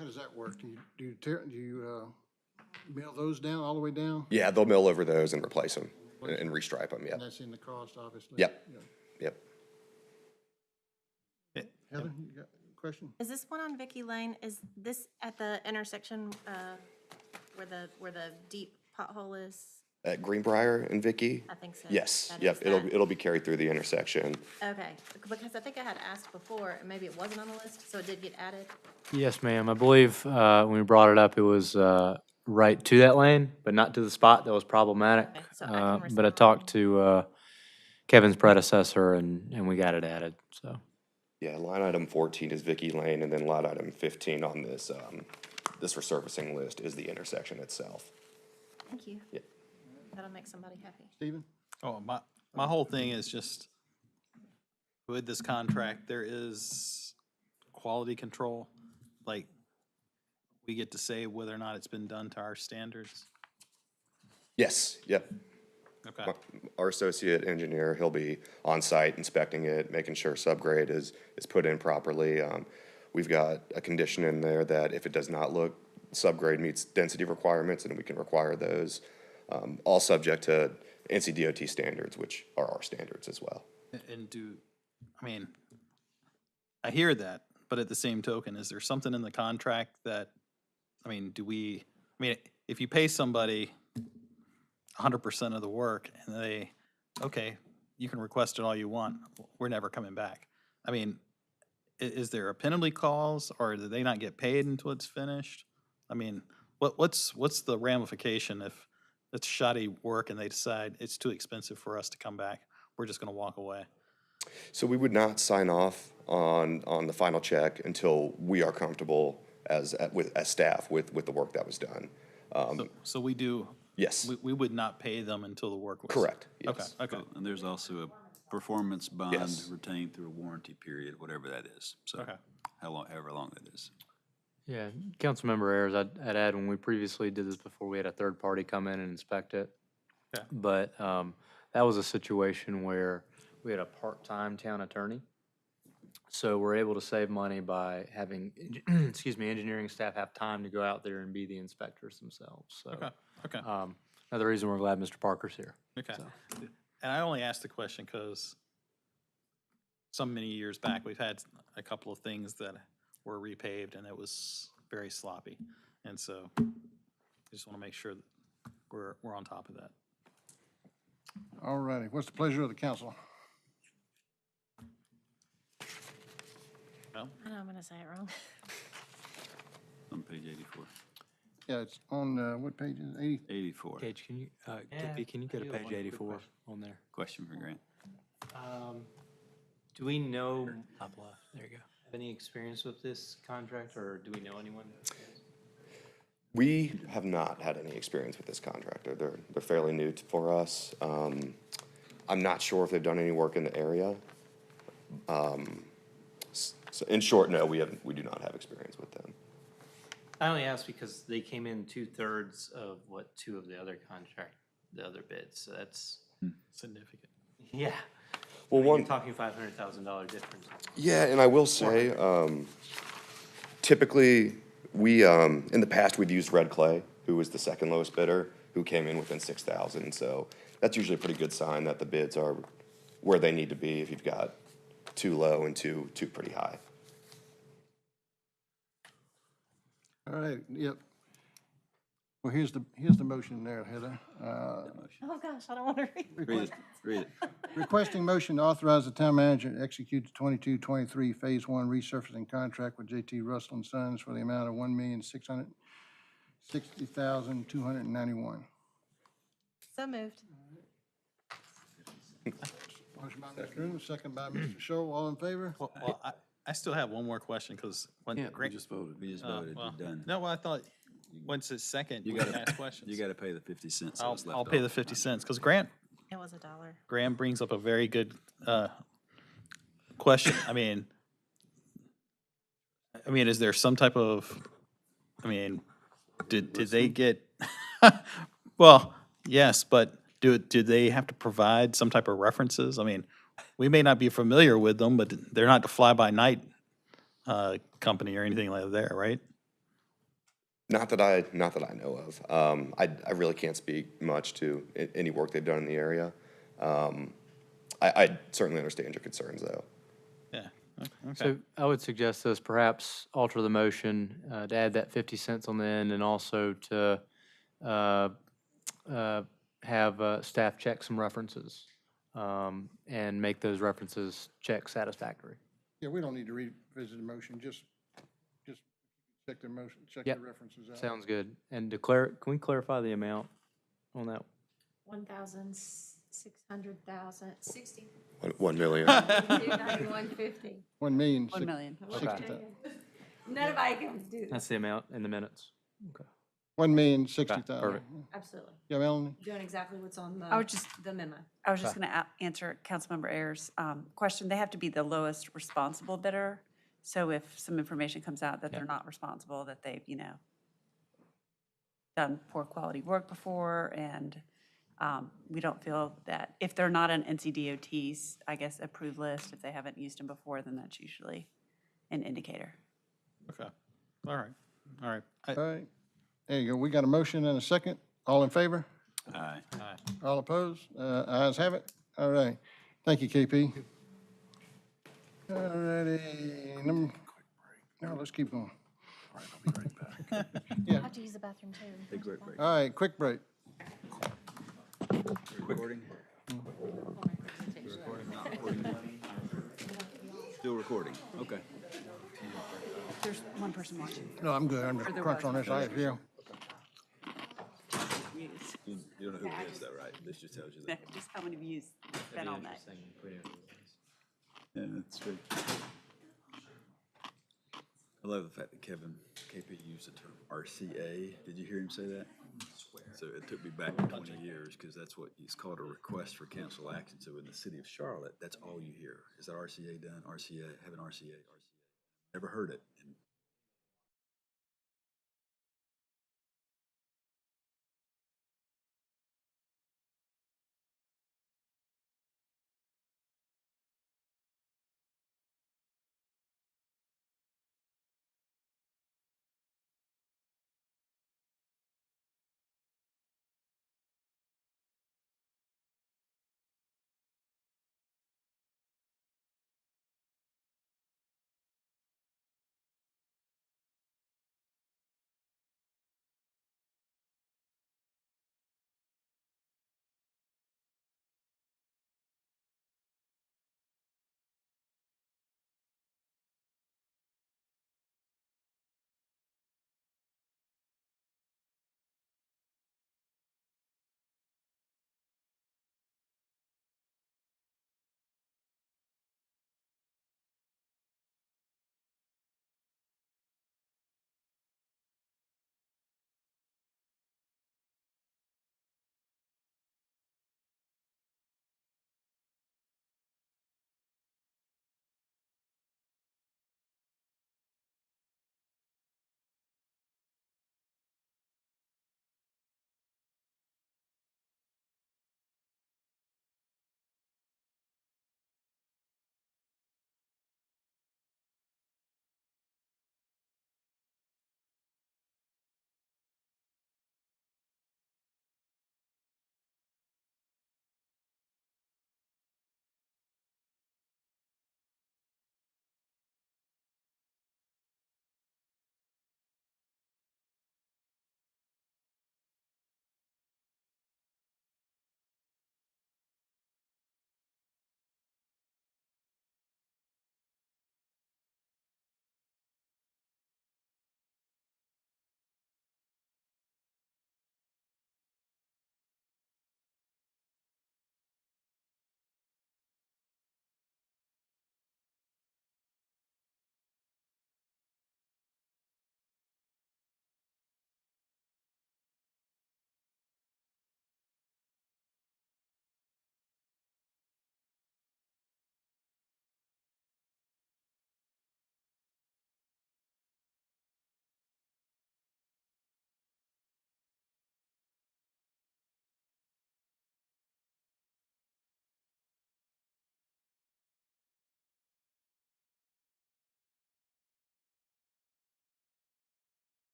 does that work? Do you mill those down, all the way down? Yeah, they'll mill over those and replace them and restripe them, And yep. that's in the cost, obviously. Yep. Yeah. Yep. Heather, you got a question? Is this one on Vicky Lane, is this at the intersection, where the deep pothole is? At Greenbrier and Vicky? I think so. Yes, That yep, is that. it'll be carried through the intersection. Okay, because I think I had asked before, and maybe it wasn't on the list, so it did get added. Yes, ma'am. I believe when we brought it up, it was right to that lane, but not to the spot that was problematic. Okay, so I can But I resend talked to Kevin's predecessor, and we got it added, so. Yeah, line item 14 is Vicky Lane, and then line item 15 on this, this resurfacing list is the intersection itself. Thank you. Yeah. That'll make somebody happy. Stephen? Oh, my whole thing is just, with this contract, there is quality control. Like, we get to say whether or not it's been done to our standards. Yes, yep. Okay. Our associate engineer, he'll be on site inspecting it, making sure subgrade is put in properly. We've got a condition in there that if it does not look, subgrade meets density requirements, and we can require those, all subject to NCDOT standards, which are our standards as well. And I mean, I hear that, but at the same token, is there something in the contract that, I mean, if you pay somebody 100% of the work and they, okay, you can request it all you want, we're never coming back. I mean, is there a penalty clause, or do they not get paid until it's finished? I mean, what's the ramification if it's shoddy work and they decide it's too expensive for us to come back? We're just gonna walk away. So we would not sign off on the final check until we are comfortable as staff with the work that was done. So we do. Yes. We would not pay them until the work was. Correct, yes. Okay. And there's also a performance bond Yes. retained through a warranty period, whatever that is. So Okay. however long that is. Yeah, Councilmember Ayers, I'd add, when we previously did this before, we had a third party come in and inspect it. Okay. But that was a situation where we had a part-time town attorney. So we're able to save money by having, engineering staff have time to go out there and be the inspectors themselves, so. Okay. Another reason we're glad Mr. Parker's here. Okay. So. And I only asked the question because many years back, we've had a couple of things that were repaved and it was very sloppy. And so I just want to make sure that we're on top of that. All righty, what's the pleasure of the council? Well, I know I'm gonna say it wrong. On page 84. Yeah, it's on, what page is it, 80? 84. Gage, can you, can you go to I do have page one quick 84 question. on there? Question for Grant. Do we know, Top left, there you go. have any experience with this contract, or do we know anyone? We have not had any experience with this contractor. They're fairly new for us. I'm not sure if they've done any work in the area. So in short, no, we do not have experience with them. I only ask because they came in 2/3 of what two of the other bids, so that's significant. yeah. Well, You're one, talking $500,000 difference. yeah, and I will say, typically, in the past, we've used Red Clay, who was the second lowest bidder, who came in within 6,000. So that's usually a pretty good sign that the bids are where they need to be if you've got too low and too pretty high. All right, yep. Well, here's the motion there, Heather. Oh, gosh, I don't want to read. Read it. Read it. Requesting motion to authorize the town manager to execute the 22-23 Phase 1 resurfacing contract with J.T. Russell and Sons for the amount of $1,660,291. So moved. Motion by Mr. Room, second by Mr. Show, all in favor? Well, I still have one more question because when We Grant. just voted. We just voted. Well, You're done. No, well, I thought, once it's second, you gotta- can ask questions. You got to pay the 50 cents. that I'll was left pay over. the 50 cents, because Grant It was $1. brings up a very good question. I mean, is there some type of, did they get, well, yes, but do they have to provide some type of references? I mean, we may not be familiar with them, but they're not a fly-by-night company or anything like that, right? Not that I know of. I really can't speak much to any work they've done in the area. I certainly understand your concerns, though. Yeah, okay. So I would suggest this, perhaps alter the motion to add that 50 cents on the end and also to uh, have staff check some references and make those references check satisfactory. Yeah, we don't need to revisit the motion, just check the motion, check the Yep. references out. Sounds good. And declare, can we clarify the amount on that? 1,600,000, 60. 1 million. 150. 1,060,000. 1 million. Nobody can do this. That's the amount in the minutes. Okay. 1,060,000. Perfect. Absolutely. Yeah, Melanie? Doing exactly what's on I was just, the memo. I was just going to answer Councilmember Ayers' question. They have to be the lowest responsible bidder. So if some information comes out that they're not responsible, that they've, done poor quality work before, and we don't feel that, if they're not on NCDOT's, I guess, approved list, if they haven't used them before, then that's usually an indicator. Okay, all right, all right. All right. There you go. We got a motion and a second. All in favor? Aye. All opposed? Ayes have it. All right. Thank you, KP. All righty. No, let's keep going. All right, I'll be right back. I have to use the bathroom too. All right, quick break. Recording? Still recording, okay. There's one person watching. No, I'm good. I'm just there crunch was. on this ice, yeah. You don't know who it is though, right? This just tells you that. Just how many views it's been all night. Yeah, that's true. I love the fact that KP used the term RCA. Did you hear him say that? So it took me back 20 years, because that's what it's called, a request for council action. So in the city of Charlotte, that's all you hear. Is that RCA done? RCA, have an RCA, RCA. Never heard it. And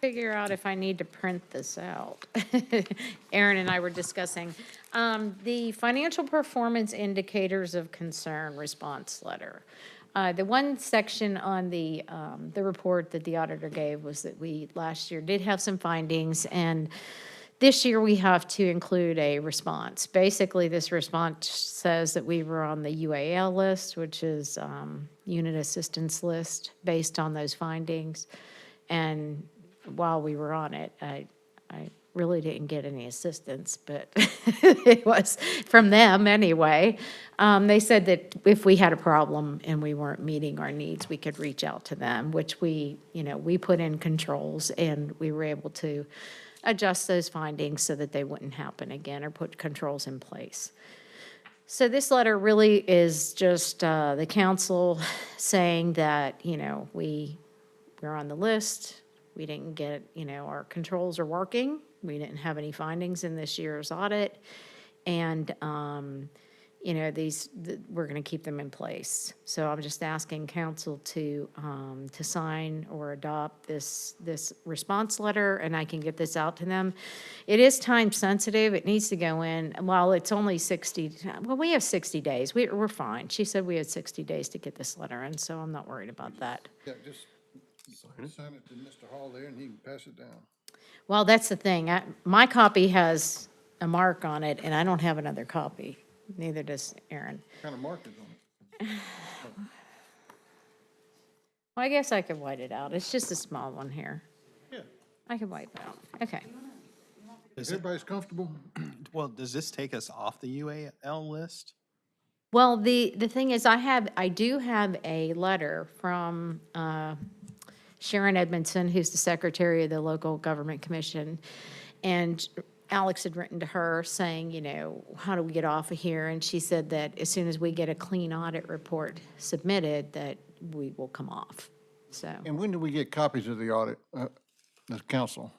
figure out if I need to print this out. Aaron and I were discussing. The financial performance indicators of concern response letter. The one section on the report that the auditor gave was that we, last year, did have some findings, and this year we have to include a response. Basically, this response says that we were on the UAL list, which is Unit Assistance List, based on those findings. And while we were on it, I really didn't get any assistance, but it was from them anyway. They said that if we had a problem and we weren't meeting our needs, we could reach out to them, which we put in controls, and we were able to adjust those findings so that they wouldn't happen again, or put controls in place. So this letter really is just the council saying that, we're on the list. We didn't get, our controls are working. We didn't have any findings in this year's audit. And, we're going to keep them in place. So I'm just asking council to sign or adopt this response letter, and I can get this out to them. It is time sensitive. It needs to go in. While it's only 60, well, we have 60 days. We're fine. She said we had 60 days to get this letter in, so I'm not worried about that. Yeah, just sign it to Mr. Hall there, and he can pass it down. Well, that's the thing. My copy has a mark on it, and I don't have another copy. Neither does Aaron. What kind of mark is on it? Well, I guess I could white it out. It's just a small one here. Yeah. I can white it out. Okay. Everybody's comfortable? Well, does this take us off the UAL list? Well, the thing is, I do have a letter from Sharon Edmondson, who's the secretary of the local government commission, and Alex had written to her saying, how do we get off of here? And she said that as soon as we get a clean audit report submitted, that we will come off. So And when do we get copies of the audit, the council?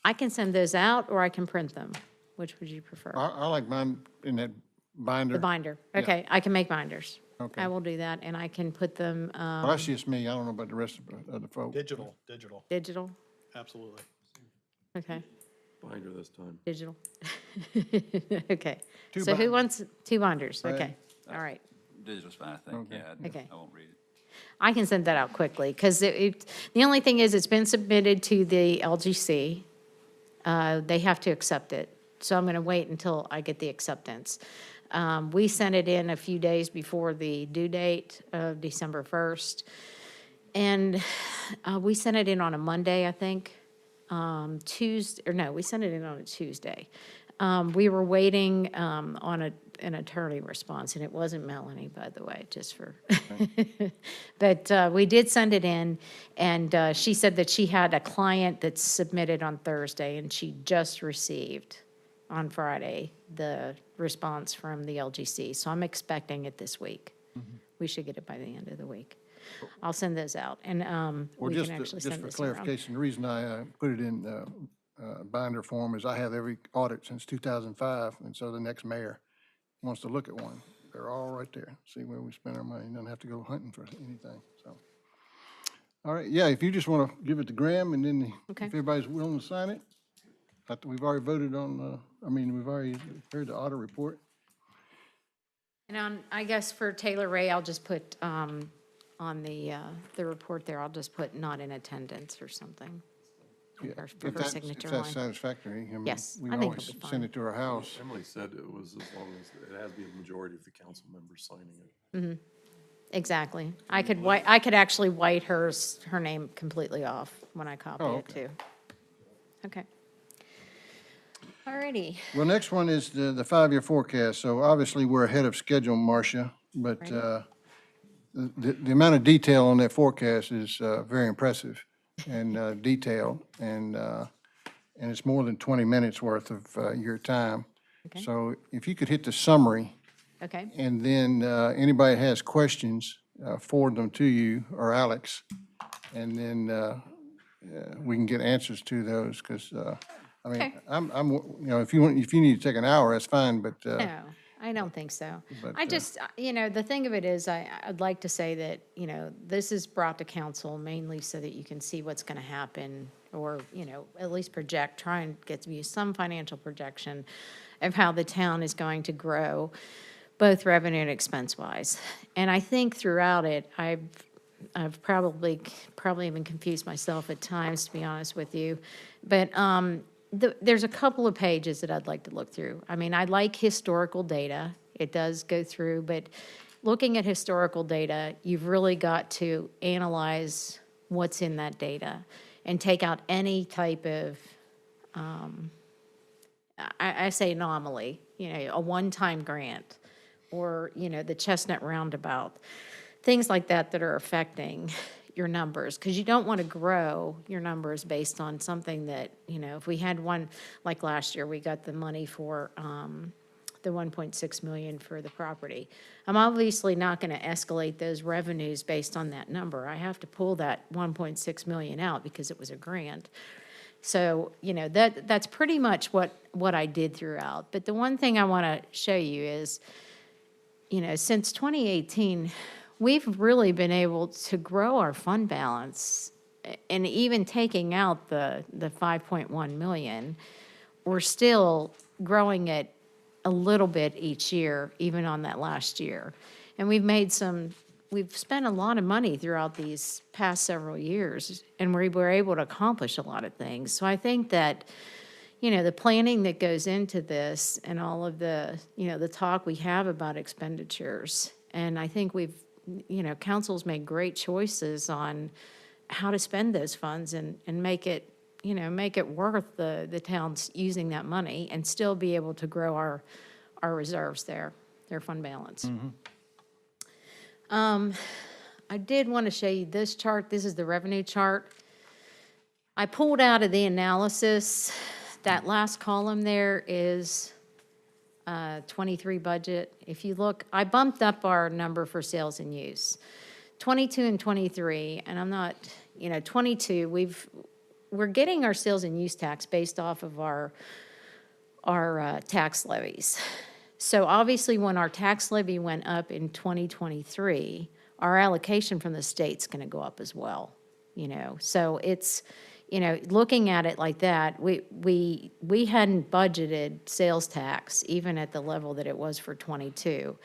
I can send those out, or I can print them. Which would you prefer? I like mine in that binder. The binder. Yeah. Okay, I can make binders. Okay. I will do that, and I can put them, Well, that's just me. I don't know about the rest of the folks. Digital. digital. Absolutely. Okay, Binder this time. digital. Okay. Two So who binders. wants 2 binders? Right. Okay, all right. Digital's fine, I think, Okay. yeah. Okay. I won't read it. I can send that out quickly, because the only thing is, it's been submitted to the LGC. They have to accept it, so I'm going to wait until I get the acceptance. We sent it in a few days before the due date of December 1st, and we sent it in on a Monday, I think. We sent it in on a Tuesday. We were waiting on an attorney response, and it wasn't Melanie, by the way, just for. But we did send it in, and she said that she had a client that submitted on Thursday, and she just received on Friday the response from the LGC. So I'm expecting it this week. We should get it by the end of the week. I'll send those out, and Well, we just can actually just send for this around. clarification, the reason I put it in binder form is I have every audit since 2005, and so the next mayor wants to look at one. They're all right there. See where we spend our money. Don't have to go hunting for anything, so. All right, yeah, if you just want to give it to Graham, and then Okay. if everybody's willing to sign it. We've already voted on, we've already heard the audit report. And I guess for Taylor Ray, I'll just put, on the report there, I'll just put not in attendance or something. Yeah, For if her that's- signature If that's line. satisfactory. I mean, Yes, we I can think always it'll be send fine. it to her house. Emily said it was as long as, it has to be a majority of the council members signing it. Exactly. I could actually white her name completely off when I copy Oh, it too. Okay. Alrighty. Well, next one is the 5-year forecast. So obviously, we're ahead of schedule, Marcia, but the amount of detail on that forecast is very impressive and detailed, and it's more than 20 minutes worth of your time. Okay. So if you could hit the summary, Okay. and then anybody has questions, forward them to you or Alex, and then we can get answers to those, because, Okay. if you need to take an hour, that's fine, but No. I don't think so. But, I just, the thing of it is, I'd like to say that, this is brought to council mainly so that you can see what's going to happen, or, at least try and get you some financial projection of how the town is going to grow, both revenue and expense-wise. And I think throughout it, I've probably even confused myself at times, to be honest with you. But there's a couple of pages that I'd like to look through. I mean, I like historical data. It does go through, but looking at historical data, you've really got to analyze what's in that data and take out any type of, I say anomaly, a one-time grant, or, the Chestnut Roundabout, things like that that are affecting your numbers, because you don't want to grow your numbers based on something that, if we had one, like last year, we got the money for the 1.6 million for the property. I'm obviously not going to escalate those revenues based on that number. I have to pull that 1.6 million out because it was a grant. So, that's pretty much what I did throughout. But the one thing I want to show you is, since 2018, we've really been able to grow our fund balance, and even taking out the 5.1 million, we're still growing it a little bit each year, even on that last year. And we've spent a lot of money throughout these past several years, and we were able to accomplish a lot of things. So I think that, the planning that goes into this, and all of the, the talk we have about expenditures, and I think council's made great choices on how to spend those funds and make it, make it worth the town's using that money and still be able to grow our reserves there, their fund balance. I did want to show you this chart. This is the revenue chart. I pulled out of the analysis, that last column there is 23 budget. If you look, I bumped up our number for sales and use. 22 and 23, and I'm not, 22, we're getting our sales and use tax based off of our tax levies. So obviously, when our tax levy went up in 2023, our allocation from the state's going to go up as well. So it's, looking at it like that, we hadn't budgeted sales tax even at the level that it was for 22.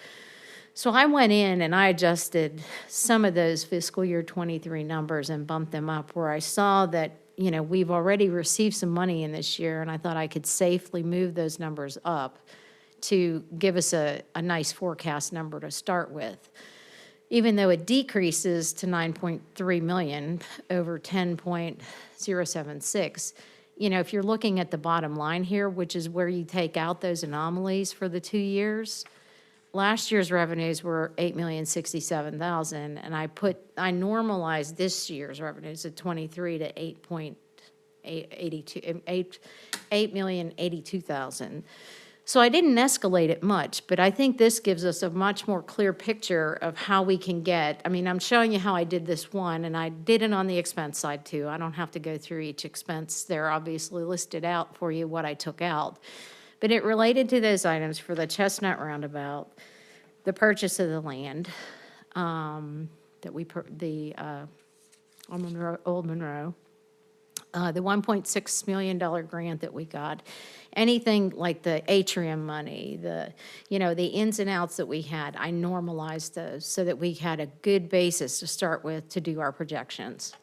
So I went in and I adjusted some of those fiscal year 23 numbers and bumped them up, where I saw that, we've already received some money in this year, and I thought I could safely move those numbers up to give us a nice forecast number to start with. Even though it decreases to 9.3 million over 10.076, if you're looking at the bottom line here, which is where you take out those anomalies for the 2 years, last year's revenues were $8,067,000, and I normalized this year's revenues at 23 to $8,082,000. So I didn't escalate it much, but I think this gives us a much more clear picture of how we can get, I'm showing you how I did this one, and I did it on the expense side too. I don't have to go through each expense. They're obviously listed out for you what I took out. But it related to those items for the Chestnut Roundabout, the purchase of the land, on Old Monroe, the $1.6 million grant that we got, anything like the atrium money, the ins and outs that we had, I normalized those so that we had a good basis to start with to do our projections.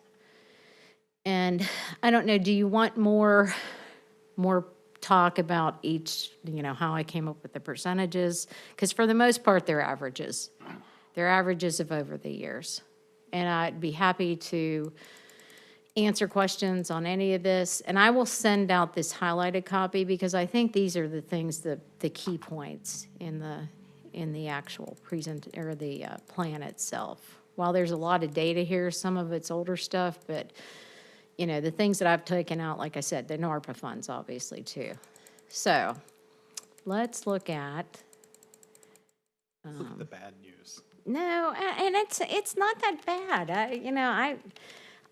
And I don't know, do you want more talk about each, how I came up with the percentages? Because for the most part, they're averages. They're averages of over the years. And I'd be happy to answer questions on any of this. And I will send out this highlighted copy because I think these are the things, the key points in the actual plan itself. While there's a lot of data here, some of it's older stuff, but the things that I've taken out, like I said, the NARPA funds obviously too. So let's look at. Look at the bad news. No, and it's not that bad.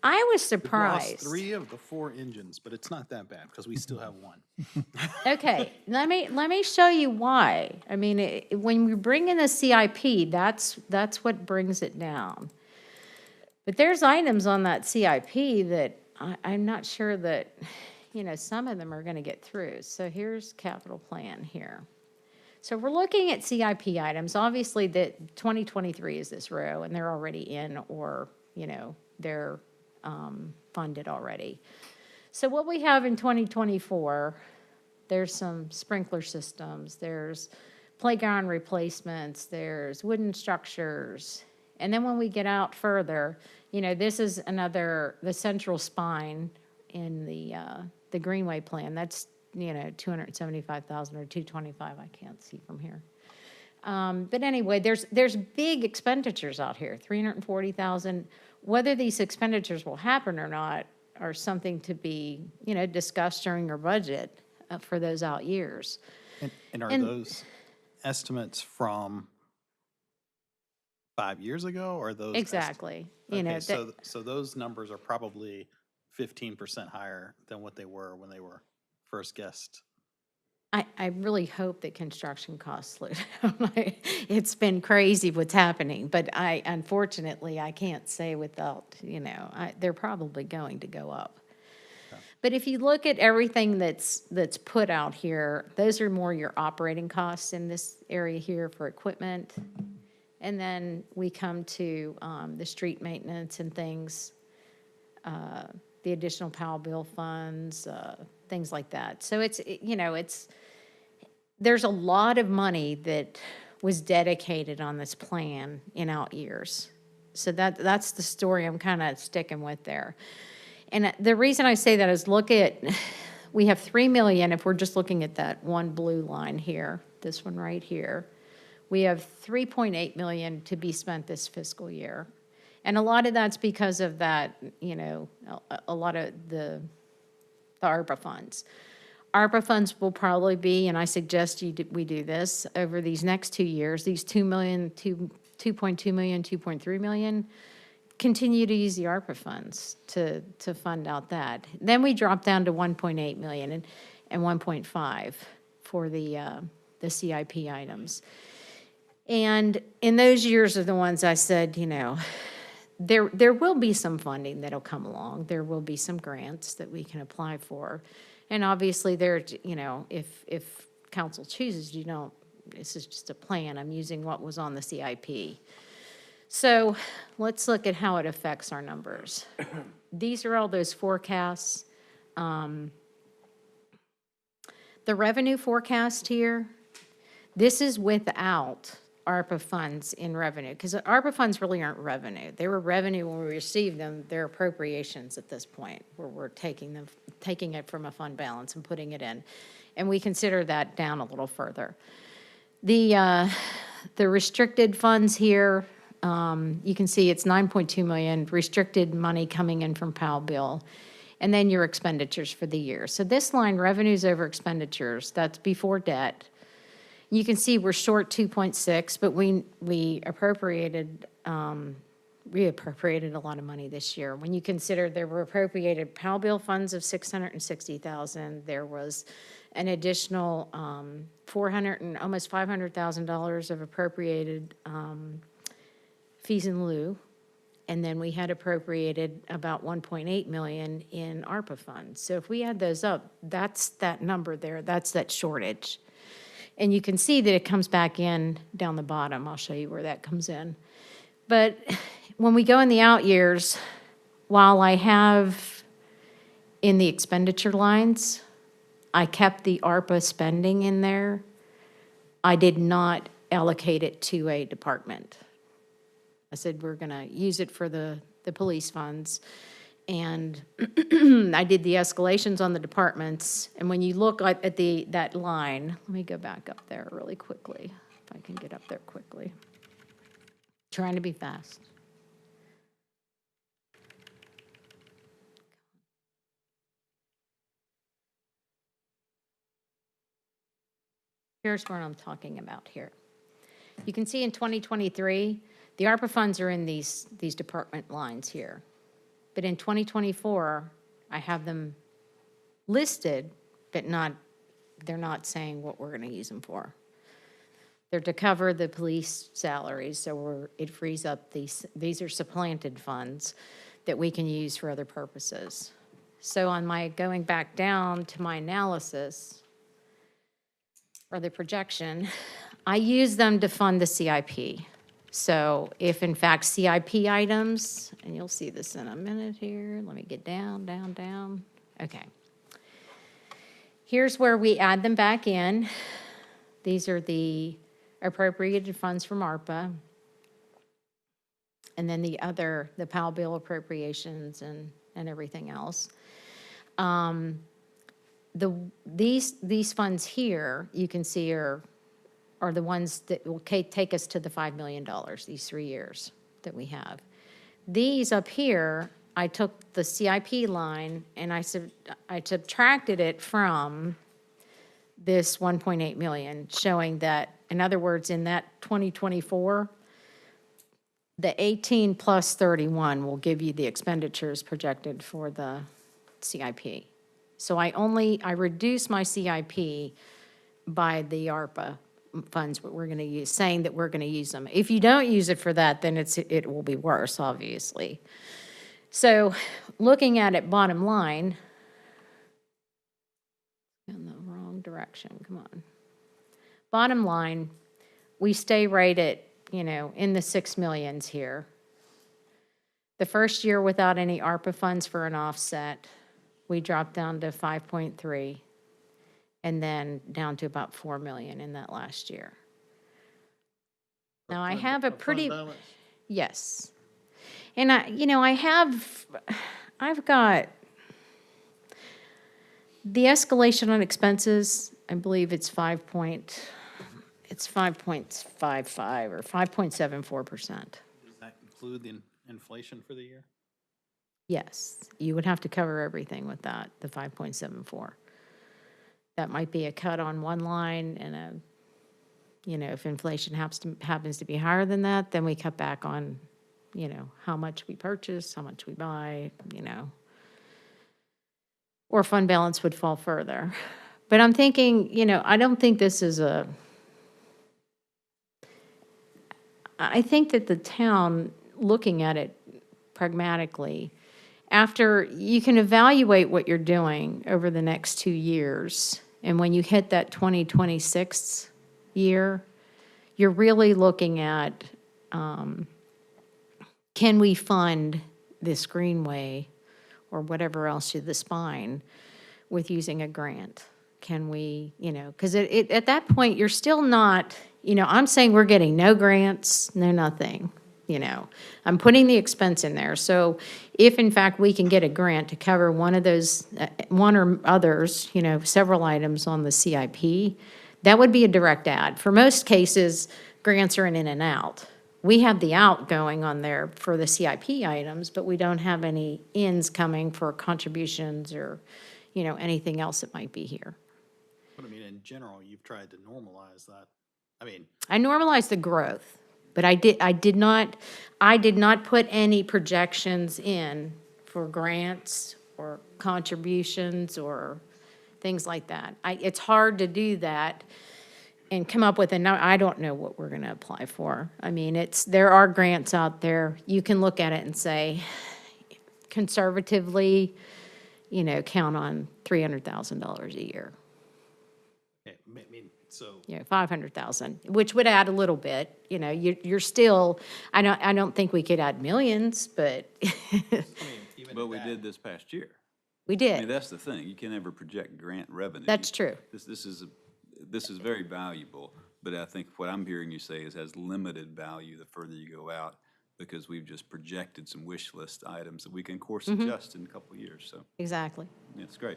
I was We've lost surprised. 3 of the 4 engines, but it's not that bad because we still have 1. Okay, let me show you why. I mean, when we bring in the CIP, that's what brings it down. But there's items on that CIP that I'm not sure that, some of them are gonna get through. So here's capital plan here. So we're looking at CIP items. Obviously, that 2023 is this row, and they're already in, or, they're funded already. So what we have in 2024, there's some sprinkler systems, there's playground replacements, there's wooden structures. And then when we get out further, this is the central spine in the Greenway plan. That's, 275,000 or 225, I can't see from here. But anyway, there's big expenditures out here, 340,000. Whether these expenditures will happen or not are something to be, discussed during your budget for those out years. And are those estimates from 5 years ago, or those? Exactly. Okay, so those numbers are probably 15% higher than what they were when they were first guessed. I really hope that construction costs slow down. It's been crazy what's happening, but unfortunately, I can't say without, they're probably going to go up. But if you look at everything that's put out here, those are more your operating costs in this area here for equipment. And then we come to the street maintenance and things, the additional PAL bill funds, things like that. So there's a lot of money that was dedicated on this plan in out years. So that's the story I'm kind of sticking with there. And the reason I say that is we have 3 million, if we're just looking at that one blue line here, this one right here. We have 3.8 million to be spent this fiscal year. And a lot of that's because of that, a lot of the ARPA funds. ARPA funds will probably be, and I suggest we do this, over these next 2 years, these 2 million, 2.2 million, 2.3 million, continue to use the ARPA funds to fund out that. Then we drop down to 1.8 million and 1.5 for the CIP items. And in those years are the ones I said, there will be some funding that'll come along. There will be some grants that we can apply for. And obviously if council chooses, this is just a plan. I'm using what was on the CIP. So let's look at how it affects our numbers. These are all those forecasts. The revenue forecast here, this is without ARPA funds in revenue, because ARPA funds really aren't revenue. They were revenue when we received them. They're appropriations at this point, where we're taking it from a fund balance and putting it in. And we consider that down a little further. The restricted funds here, you can see it's 9.2 million restricted money coming in from PAL bill, and then your expenditures for the year. So this line, revenues over expenditures, that's before debt. You can see we're short 2.6, but we appropriated a lot of money this year. When you consider there were appropriated PAL bill funds of 660,000, there was an additional almost $500,000 of appropriated fees in lieu, and then we had appropriated about 1.8 million in ARPA funds. So if we add those up, that's that number there. That's that shortage. And you can see that it comes back in down the bottom. I'll show you where that comes in. But when we go in the out years, while I have in the expenditure lines, I kept the ARPA spending in there. I did not allocate it to a department. I said, we're going to use it for the police funds. And I did the escalations on the departments. And when you look at that line, let me go back up there really quickly, if I can get up there quickly. Trying to be fast. Here's what I'm talking about here. You can see in 2023, the ARPA funds are in these department lines here. But in 2024, I have them listed, but they're not saying what we're going to use them for. They're to cover the police salaries, so it frees up these are supplanted funds that we can use for other purposes. So on my, going back down to my analysis, or the projection, I use them to fund the CIP. So if in fact CIP items, and you'll see this in a minute here, let me get down, down, down. Okay. Here's where we add them back in. These are the appropriated funds from ARPA. And then the PAL bill appropriations and everything else. These funds here, you can see are the ones that will take us to the $5 million, these 3 years that we have. These up here, I took the CIP line and I subtracted it from this 1.8 million, showing that, in other words, in that 2024, the 18 plus 31 will give you the expenditures projected for the CIP. So I reduce my CIP by the ARPA funds, what we're going to use, saying that we're going to use them. If you don't use it for that, then it will be worse, obviously. So looking at it bottom line, in the wrong direction, come on. Bottom line, we stay right at, in the 6 millions here. The first year without any ARPA funds for an offset, we dropped down to 5.3 and then down to about 4 million in that last year. Now I have a pretty, yes. And I've got the escalation on expenses, I believe it's 5.55 or 5.74%. Does that include the inflation for the year? Yes, you would have to cover everything with that, the 5.74. That might be a cut on one line and if inflation happens to be higher than that, then we cut back on, how much we purchase, how much we buy, or fund balance would fall further. But I'm thinking, I don't think this is I think that the town, looking at it pragmatically, after you can evaluate what you're doing over the next 2 years, and when you hit that 2026 year, you're really looking at, can we fund this greenway or whatever else to the spine with using a grant? Can we, because at that point, you're still not, I'm saying we're getting no grants, no nothing. I'm putting the expense in there. So if in fact we can get a grant to cover one of those, one or others, several items on the CIP, that would be a direct add. For most cases, grants are an in and out. We have the out going on there for the CIP items, but we don't have any ins coming for contributions or, anything else that might be here. But I mean, in general, you've tried to normalize that. I normalized the growth. But I did not put any projections in for grants or contributions or things like that. It's hard to do that and come up with I don't know what we're going to apply for. There are grants out there. You can look at it and say, conservatively, count on $300,000 a year. Okay, so. 500,000, which would add a little bit. You're still. I don't think we could add millions, but. But we did this past year. We did. That's the thing. You can never project grant revenue. That's true. This is very valuable, but I think what I'm hearing you say is has limited value the further you go out, because we've just projected some wish list items that we can, of course, adjust in a couple of years. So exactly. Yeah, it's great.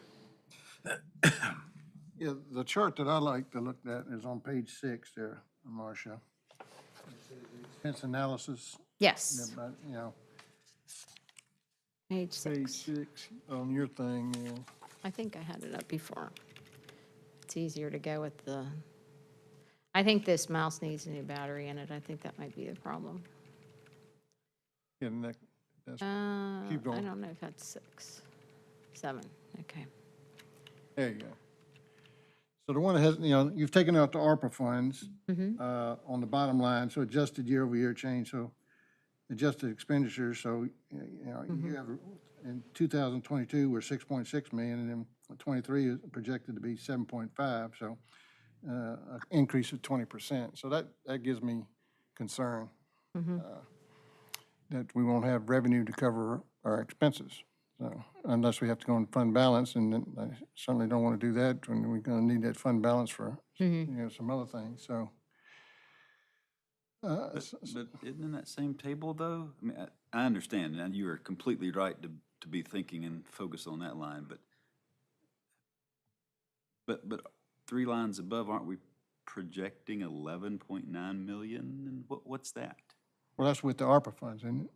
Yeah, the chart that I like to look at is on page 6 there, Marcia. Expense analysis. Yes. Yeah, but, Page 6. Page 6 on your thing, yeah. I think I had it up before. It's easier to go with the. I think this mouse needs a new battery in it. I think that might be the problem. And That's- I Keep going. don't know if that's 6, 7, okay. There you go. So the one that has, you've taken out the ARPA funds on the bottom line, so adjusted year-over-year change, so adjusted expenditures, so, you have, in 2022, we're 6.6 million, and then 23 is projected to be 7.5, so an increase of 20%. So that gives me concern that we won't have revenue to cover our expenses. So unless we have to go in fund balance, and then I certainly don't want to do that when we're going to need that fund balance for, some other things, so. But isn't in that same table, though? I mean, I understand, and you are completely right to be thinking and focus on that line, but 3 lines above, aren't we projecting 11.9 million? And what's that? Well, that's with the ARPA funds, isn't it?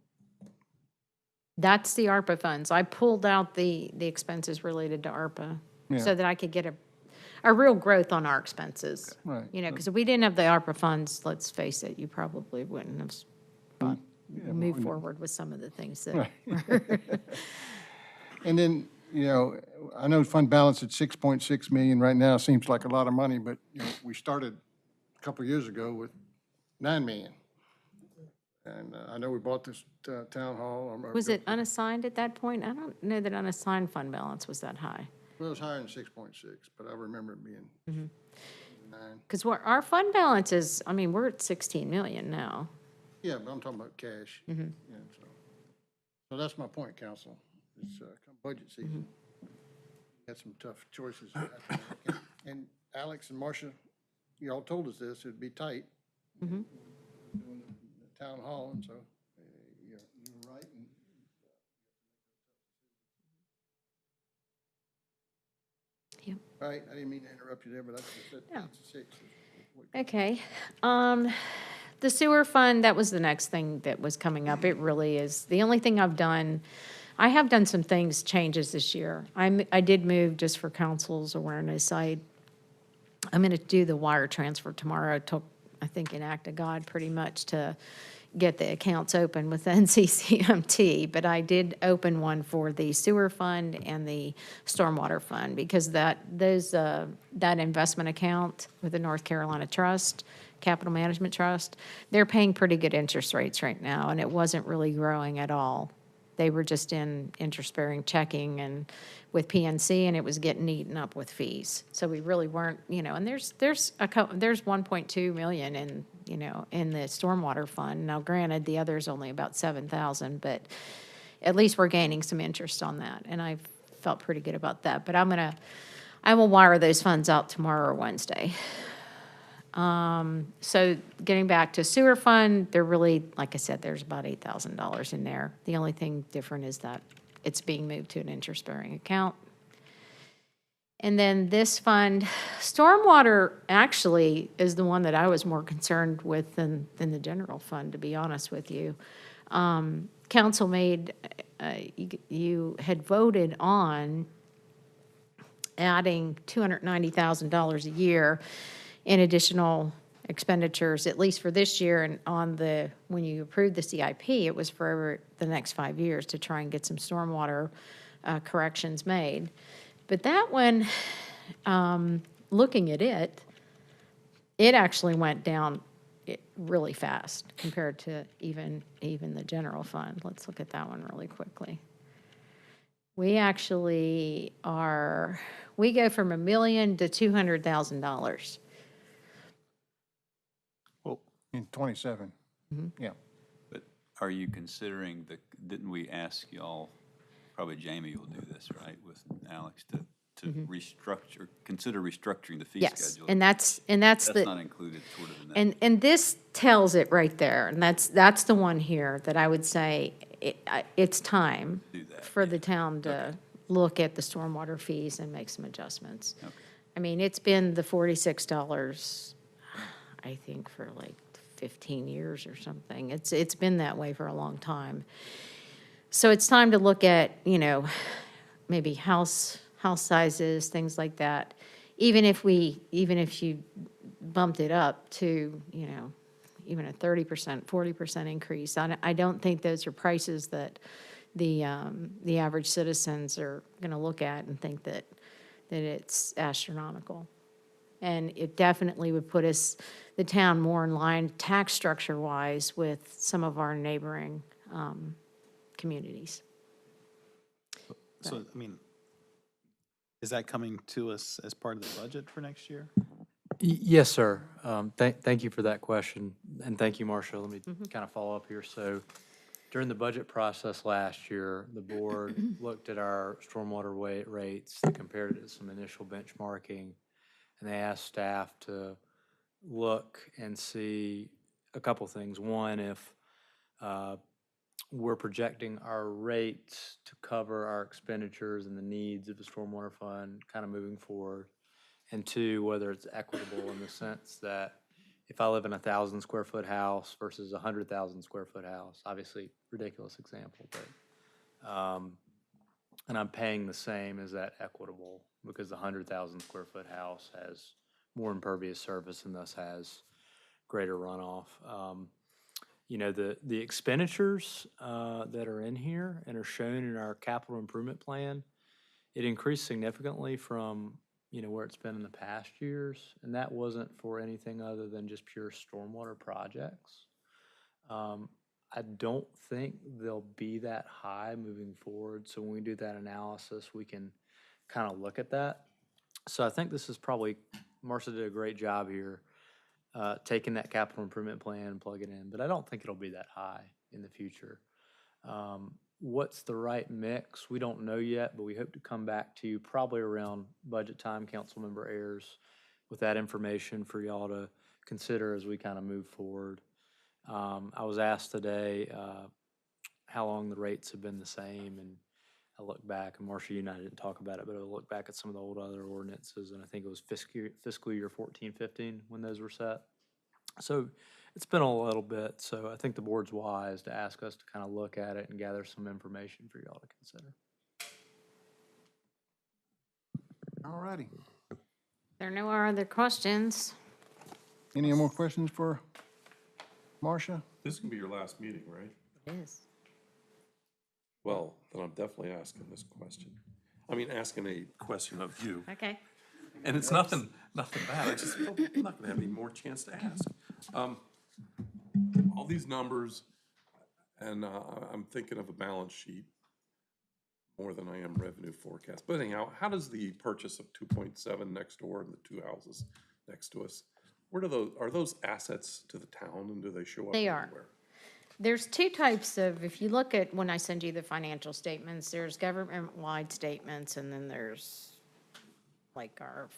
That's the ARPA funds. I pulled out the expenses related to ARPA Yeah. so that I could get a real growth on our expenses. Right. Because if we didn't have the ARPA funds, let's face it, you probably wouldn't have moved forward with some of the things that. And then, I know fund balance at 6.6 million right now seems like a lot of money, but, we started a couple of years ago with 9 million. And I know we bought this town hall. Was it unassigned at that point? I don't know that unassigned fund balance was that high. Well, it was higher than 6.6, but I remember it being 9. Because our fund balance is, we're at 16 million now. Yeah, but I'm talking about cash. Yeah, so that's my point, council. It's come budget season. Got some tough choices. And Alex and Marcia, you all told us this, it'd be tight. Doing the town hall, and so you're right. Yep. All right, I didn't mean to interrupt you there, but that's 6. Okay. The sewer fund, that was the next thing that was coming up. It really is. The only thing I have done some changes this year. I did move, just for council's awareness, I'm going to do the wire transfer tomorrow. It took, I think, an act of God pretty much to get the accounts open with NCCMT, but I did open one for the sewer fund and the stormwater fund, because that investment account with the North Carolina Trust, Capital Management Trust, they're paying pretty good interest rates right now, and it wasn't really growing at all. They were just in interest-bearing checking and with PNC, and it was getting eaten up with fees. So we really weren't, and there's 1.2 million in, in the stormwater fund. Now, granted, the other's only about 7,000, but at least we're gaining some interest on that, and I felt pretty good about that. But I will wire those funds out tomorrow or Wednesday. So getting back to sewer fund, they're really, like I said, there's about $8,000 in there. The only thing different is that it's being moved to an interest-bearing account. And then this fund, stormwater actually is the one that I was more concerned with than the general fund, to be honest with you. Council made, you had voted on adding $290,000 a year in additional expenditures, at least for this year, and when you approved the CIP, it was for the next 5 years to try and get some stormwater corrections made. But that one, looking at it actually went down really fast compared to even the general fund. Let's look at that one really quickly. We actually we go from $1 million to $200,000. In 27. Yeah. But are you considering didn't we ask y'all, probably Jamie will do this, right, with Alex, to restructure, consider restructuring the fee schedule? Yes, and that's not included sort of in that. And this tells it right there, and that's the one here that I would say it's time for the town to look at the stormwater fees and make some adjustments. Okay. It's been the $46, I think, for like 15 years or something. It's been that way for a long time. So it's time to look at, maybe house sizes, things like that. Even if you bumped it up to, even a 30%, 40% increase. I don't think those are prices that the average citizens are gonna look at and think that it's astronomical. And it definitely would put us, the town, more in line tax structure-wise with some of our neighboring communities. So, I mean, is that coming to us as part of the budget for next year? Yes, sir. Thank you for that question, and thank you, Marcia. Let me kind of follow up here. So during the budget process last year, the board looked at our stormwater rates, they compared it to some initial benchmarking, and they asked staff to look and see a couple things. One, if we're projecting our rates to cover our expenditures and the needs of the stormwater fund kind of moving forward. And two, whether it's equitable in the sense that if I live in 1,000 square foot house versus a 100,000 square foot house, obviously ridiculous example, but, and I'm paying the same, is that equitable? Because the 100,000 square foot house has more impervious surface and thus has greater runoff. You know, the expenditures that are in here and are shown in our capital improvement plan, it increased significantly from, you know, where it's been in the past years, and that wasn't for anything other than just pure stormwater projects. I don't think they'll be that high moving forward, so when we do that analysis, we can kind of look at that. So I think this is probably, Marcia did a great job here, taking that capital improvement plan and plug it in, but I don't think it'll be that high in the future. What's the right mix? We don't know yet, but we hope to come back to you probably around budget time, Councilmember Ayers, with that information for y'all to consider as we kind of move forward. I was asked today how long the rates have been the same, and I look back, and Marcia, you and I didn't talk about it, but I look back at some of the old other ordinances, and I think it was fiscal year 14-15 when those were set. So it's been a little bit, so I think the board's wise to ask us to kind of look at it and gather some information for y'all to consider. All righty. There are no other questions. Any more questions for Marcia? This can be your last meeting, right? It is. Well, then I'm definitely asking this question. I mean, asking a question of you. Okay. And it's nothing bad. I just feel I'm not gonna have any more chance to ask. All these numbers, and I'm thinking of a balance sheet more than I am revenue forecast. But anyhow, how does the purchase of 2.7 next door and the two houses next to us, where do those, are those assets to the town, and do they show up They are. anywhere? There's two types of, if you look at, when I send you the financial statements, there's government-wide statements, and then there's like our,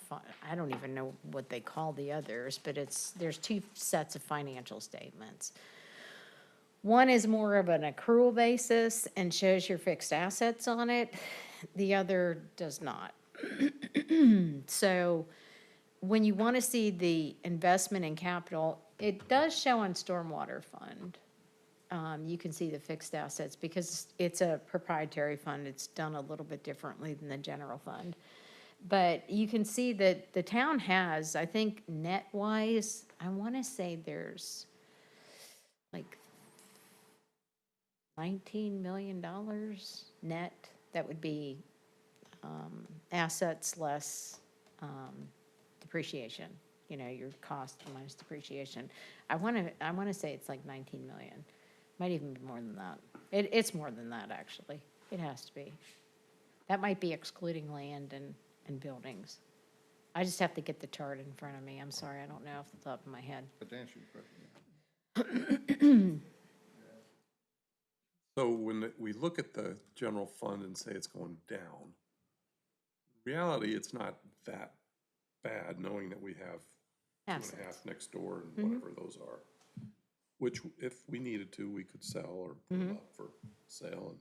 I don't even know what they call the others, but there's two sets of financial statements. One is more of an accrual basis and shows your fixed assets on it. The other does not. So when you want to see the investment in capital, it does show on Stormwater Fund. You can see the fixed assets because it's a proprietary fund. It's done a little bit differently than the general fund. But you can see that the town has, I think net-wise, I want to say there's like $19 million net. That would be assets less depreciation. You know, your cost minus depreciation. I want to say it's like 19 million. Might even be more than that. It's more than that, actually. It has to be. That might be excluding land and buildings. I just have to get the chart in front of me. I'm sorry, I don't know off the top of my head. But to answer your question, So when we look at the general fund and say it's going down, reality, it's not that bad, knowing that we have 2.5 next door and whatever those are. Which, if we needed to, we could sell or put them up for sale and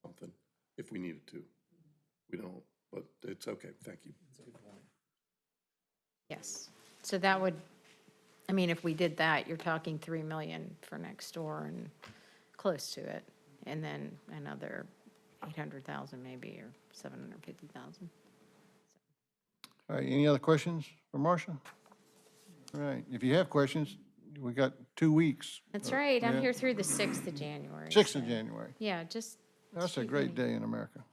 something, if we needed to. We don't, but it's okay, thank you. Yes. So that would, I mean, if we did that, you're talking 3 million for next door and close to it. And then another 800,000 maybe, or 750,000. all right, any other questions for Marcia? All right, if you have questions, we got 2 weeks. That's right, I'm yeah. here through the 6th of January. 6th of so, January. Yeah, just. That's a shoot me great an- day in America.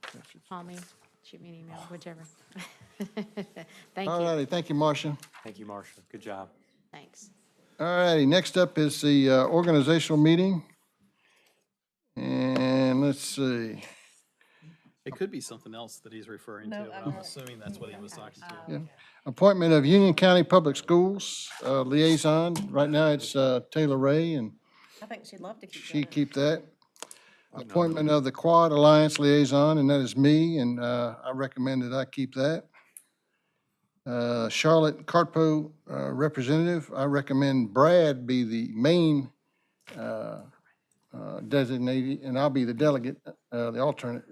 Call me, shoot me an email, whichever. Thank All you, righty, thank you, Marcia. Thank you, Marcia. Good job. thanks. All righty, next up is the organizational meeting. And let's see. It could be something else that he's referring to, but I'm assuming that's what he was talking to. Yeah. Appointment of Union County Public Schools liaison. Right now, it's Taylor Ray, and I think she'd love to keep she that. keep that. Appointment of the Quad Alliance liaison, and that is me, and I recommend that I keep that. Charlotte Cartpo representative, I recommend Brad be the main designated, and I'll be the delegate, the alternate,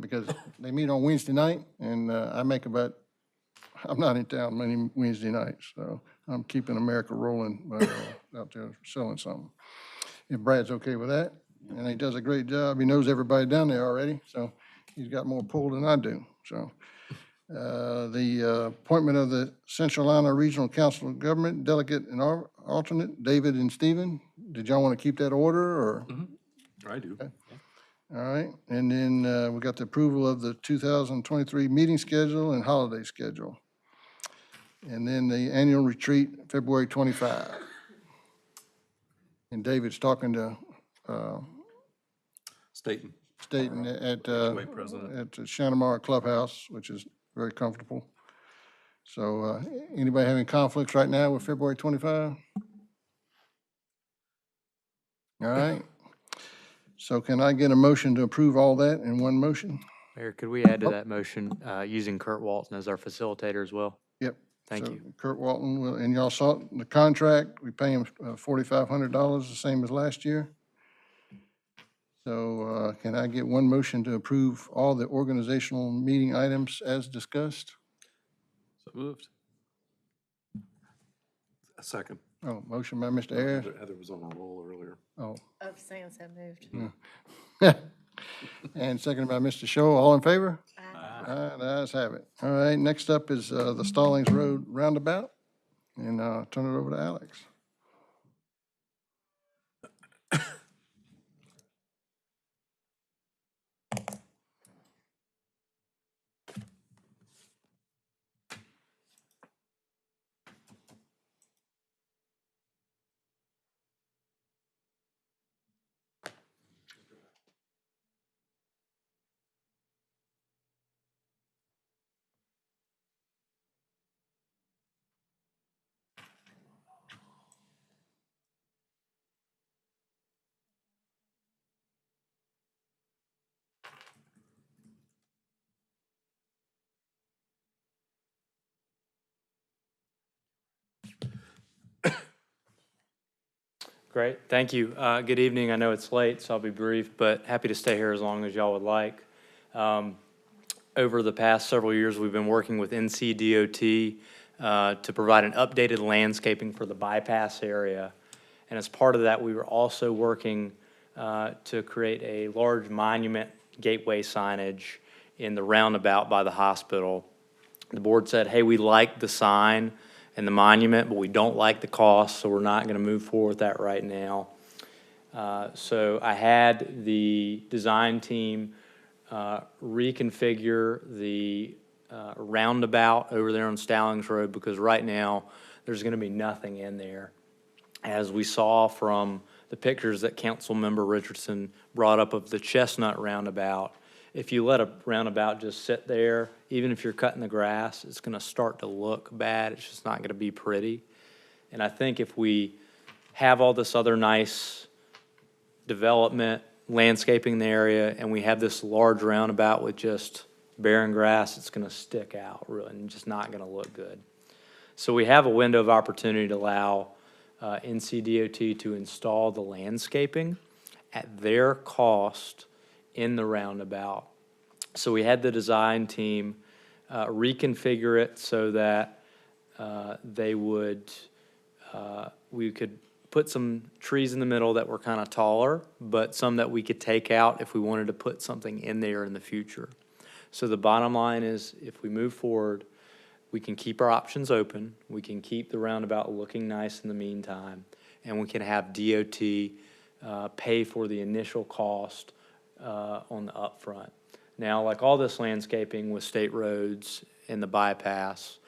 because they meet on Wednesday night, and I make about, I'm not in town many Wednesday nights, so I'm keeping America rolling out there selling something. If Brad's okay with that, and he does a great job, he knows everybody down there already, so he's got more pull than I do, so. The appointment of the Central Carolina Regional Council of Government delegate and alternate, David and Stephen. Did y'all want to keep that order, or? I do. Okay. All right, and then we got the approval of the 2023 meeting schedule and holiday schedule. And then the annual retreat, February 25. And David's talking to Staten. Staten at HOA president. the Shantamara Clubhouse, which is very comfortable. So anybody having conflicts right now with February 25? All right. So can I get a motion to approve all that in one motion? Mayor, could we add to Oh. that motion, using Kurt Walton as our facilitator as well? Yep. Thank So you. Kurt Walton, and y'all saw the contract, we pay him $4,500, the same as last year. So can I get one motion to approve all the organizational meeting items as discussed? So moved. A second. Oh, motion by Mr. Ayers. Heather was on a roll earlier. Oh. Oh, Sans have moved. And seconded by Mr. Show. All in favor? Aye. The ayes have it. All right, next up is the Stallings Road roundabout, and turn it over to Alex. Great, thank you. Good evening. I know it's late, so I'll be brief, but happy to stay here as long as y'all would like. Over the past several years, we've been working with NCDOT to provide an updated landscaping for the bypass area. And as part of that, we were also working to create a large monument gateway signage in the roundabout by the hospital. The board said, hey, we like the sign and the monument, but we don't like the cost, so we're not going to move forward with that right now. So I had the design team reconfigure the roundabout over there on Stallings Road, because right now there's going to be nothing in there. As we saw from the pictures that Councilmember Richardson brought up of the Chestnut roundabout, if you let a roundabout just sit there, even if you're cutting the grass, it's going to start to look bad. It's just not going to be pretty. And I think if we have all this other nice development, landscaping in the area, and we have this large roundabout with just barren grass, it's going to stick out really and just not going to look good. So we have a window of opportunity to allow NCDOT to install the landscaping at their cost in the roundabout. So we had the design team reconfigure it so that they would, we could put some trees in the middle that were kind of taller, but some that we could take out if we wanted to put something in there in the future. So the bottom line is, if we move forward, we can keep our options open, we can keep the roundabout looking nice in the meantime, and we can have DOT pay for the initial cost on the upfront. Now, like all this landscaping with state roads and the bypass,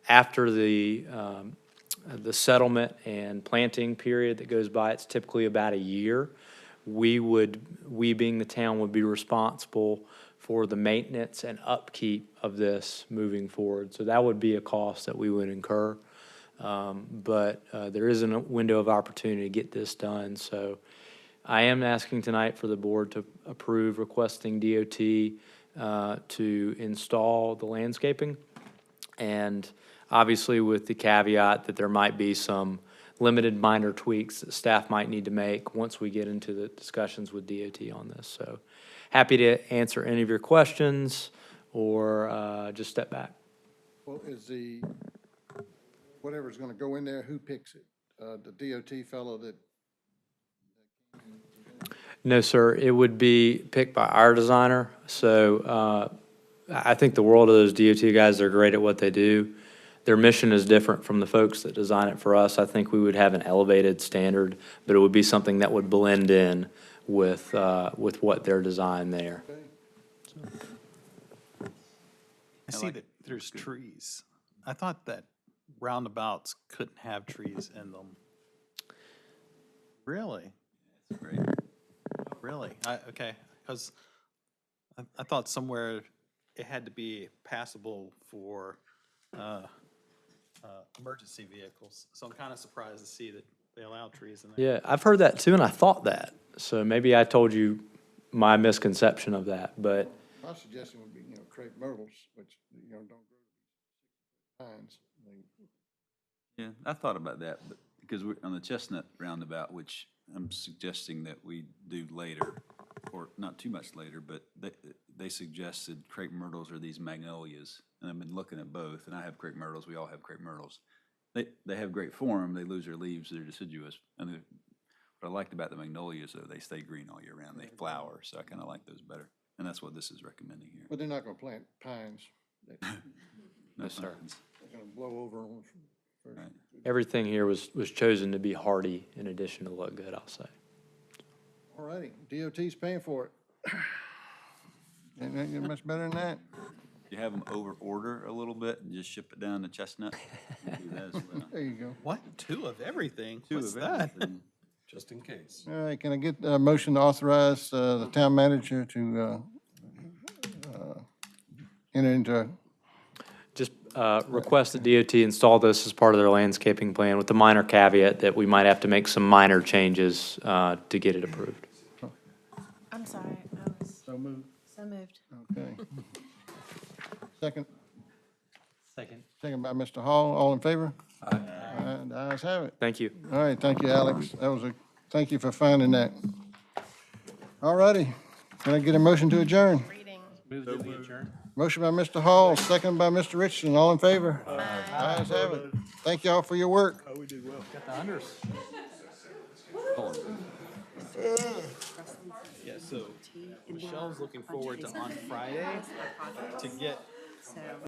after the settlement and planting period that goes by, it's typically about a year. We being the town, would be responsible for the maintenance and upkeep of this moving forward. So that would be a cost that we would incur. But there is a window of opportunity to get this done. So I am asking tonight for the board to approve requesting DOT to install the landscaping. And obviously with the caveat that there might be some limited minor tweaks that staff might need to make once we get into the discussions with DOT on this. So happy to answer any of your questions or just step back. Well, is whatever's gonna go in there, who picks it? The DOT fellow that, No, sir, it would be picked by our designer. So I think the world of those DOT guys, they're great at what they do. Their mission is different from the folks that design it for us. I think we would have an elevated standard, but it would be something that would blend in with what they're designed there. I see that there's trees. I thought that roundabouts couldn't have trees in them. Really? That's great. Really? Okay, because I thought somewhere it had to be passable for emergency vehicles. So I'm kind of surprised to see that they allow trees in there. Yeah, I've heard that too, and I thought that. So maybe I told you my misconception of that, but my suggestion would be, crepe myrtles, which, don't grow pines. Yeah, I thought about that, but because we're on the Chestnut roundabout, which I'm suggesting that we do later, or not too much later, but they suggested crepe myrtles are these magnolias, and I've been looking at both, and I have crepe myrtles, we all have crepe myrtles. They have great form, they lose their leaves, they're deciduous, and what I liked about the magnolias, though, they stay green all year round, they flower, so I kind of like those better, and that's what this is recommending here. But they're not gonna plant pines. No sir. pines. They're gonna blow over on. Right. everything here was chosen to be hardy in addition to look good, I'll say. All righty, DOT's paying for it. Ain't that get much better than that? You have them over order a little bit and just ship it down to Chestnut. We do that as well. There you go. What? 2 of everything? Two What's of that? everything. Just in case. All right, can I get a motion to authorize the town manager to enter into, Just request that DOT install this as part of their landscaping plan with the minor caveat that we might have to make some minor changes to get it approved. I'm sorry, I was so moved? so moved. Okay. Second, Second. second by Mr. Hall, all in favor? Aye. The ayes have it. Thank you. All right, thank you, Alex. Thank you for finding that. All righty, can I get a motion to adjourn? Move that we adjourn. Motion by Mr. Hall, second by Mr. Richardson, all in favor? Aye. Ayes have it. Thank y'all for your work. Got the unders. Yeah, so Michelle's looking forward to on Friday to get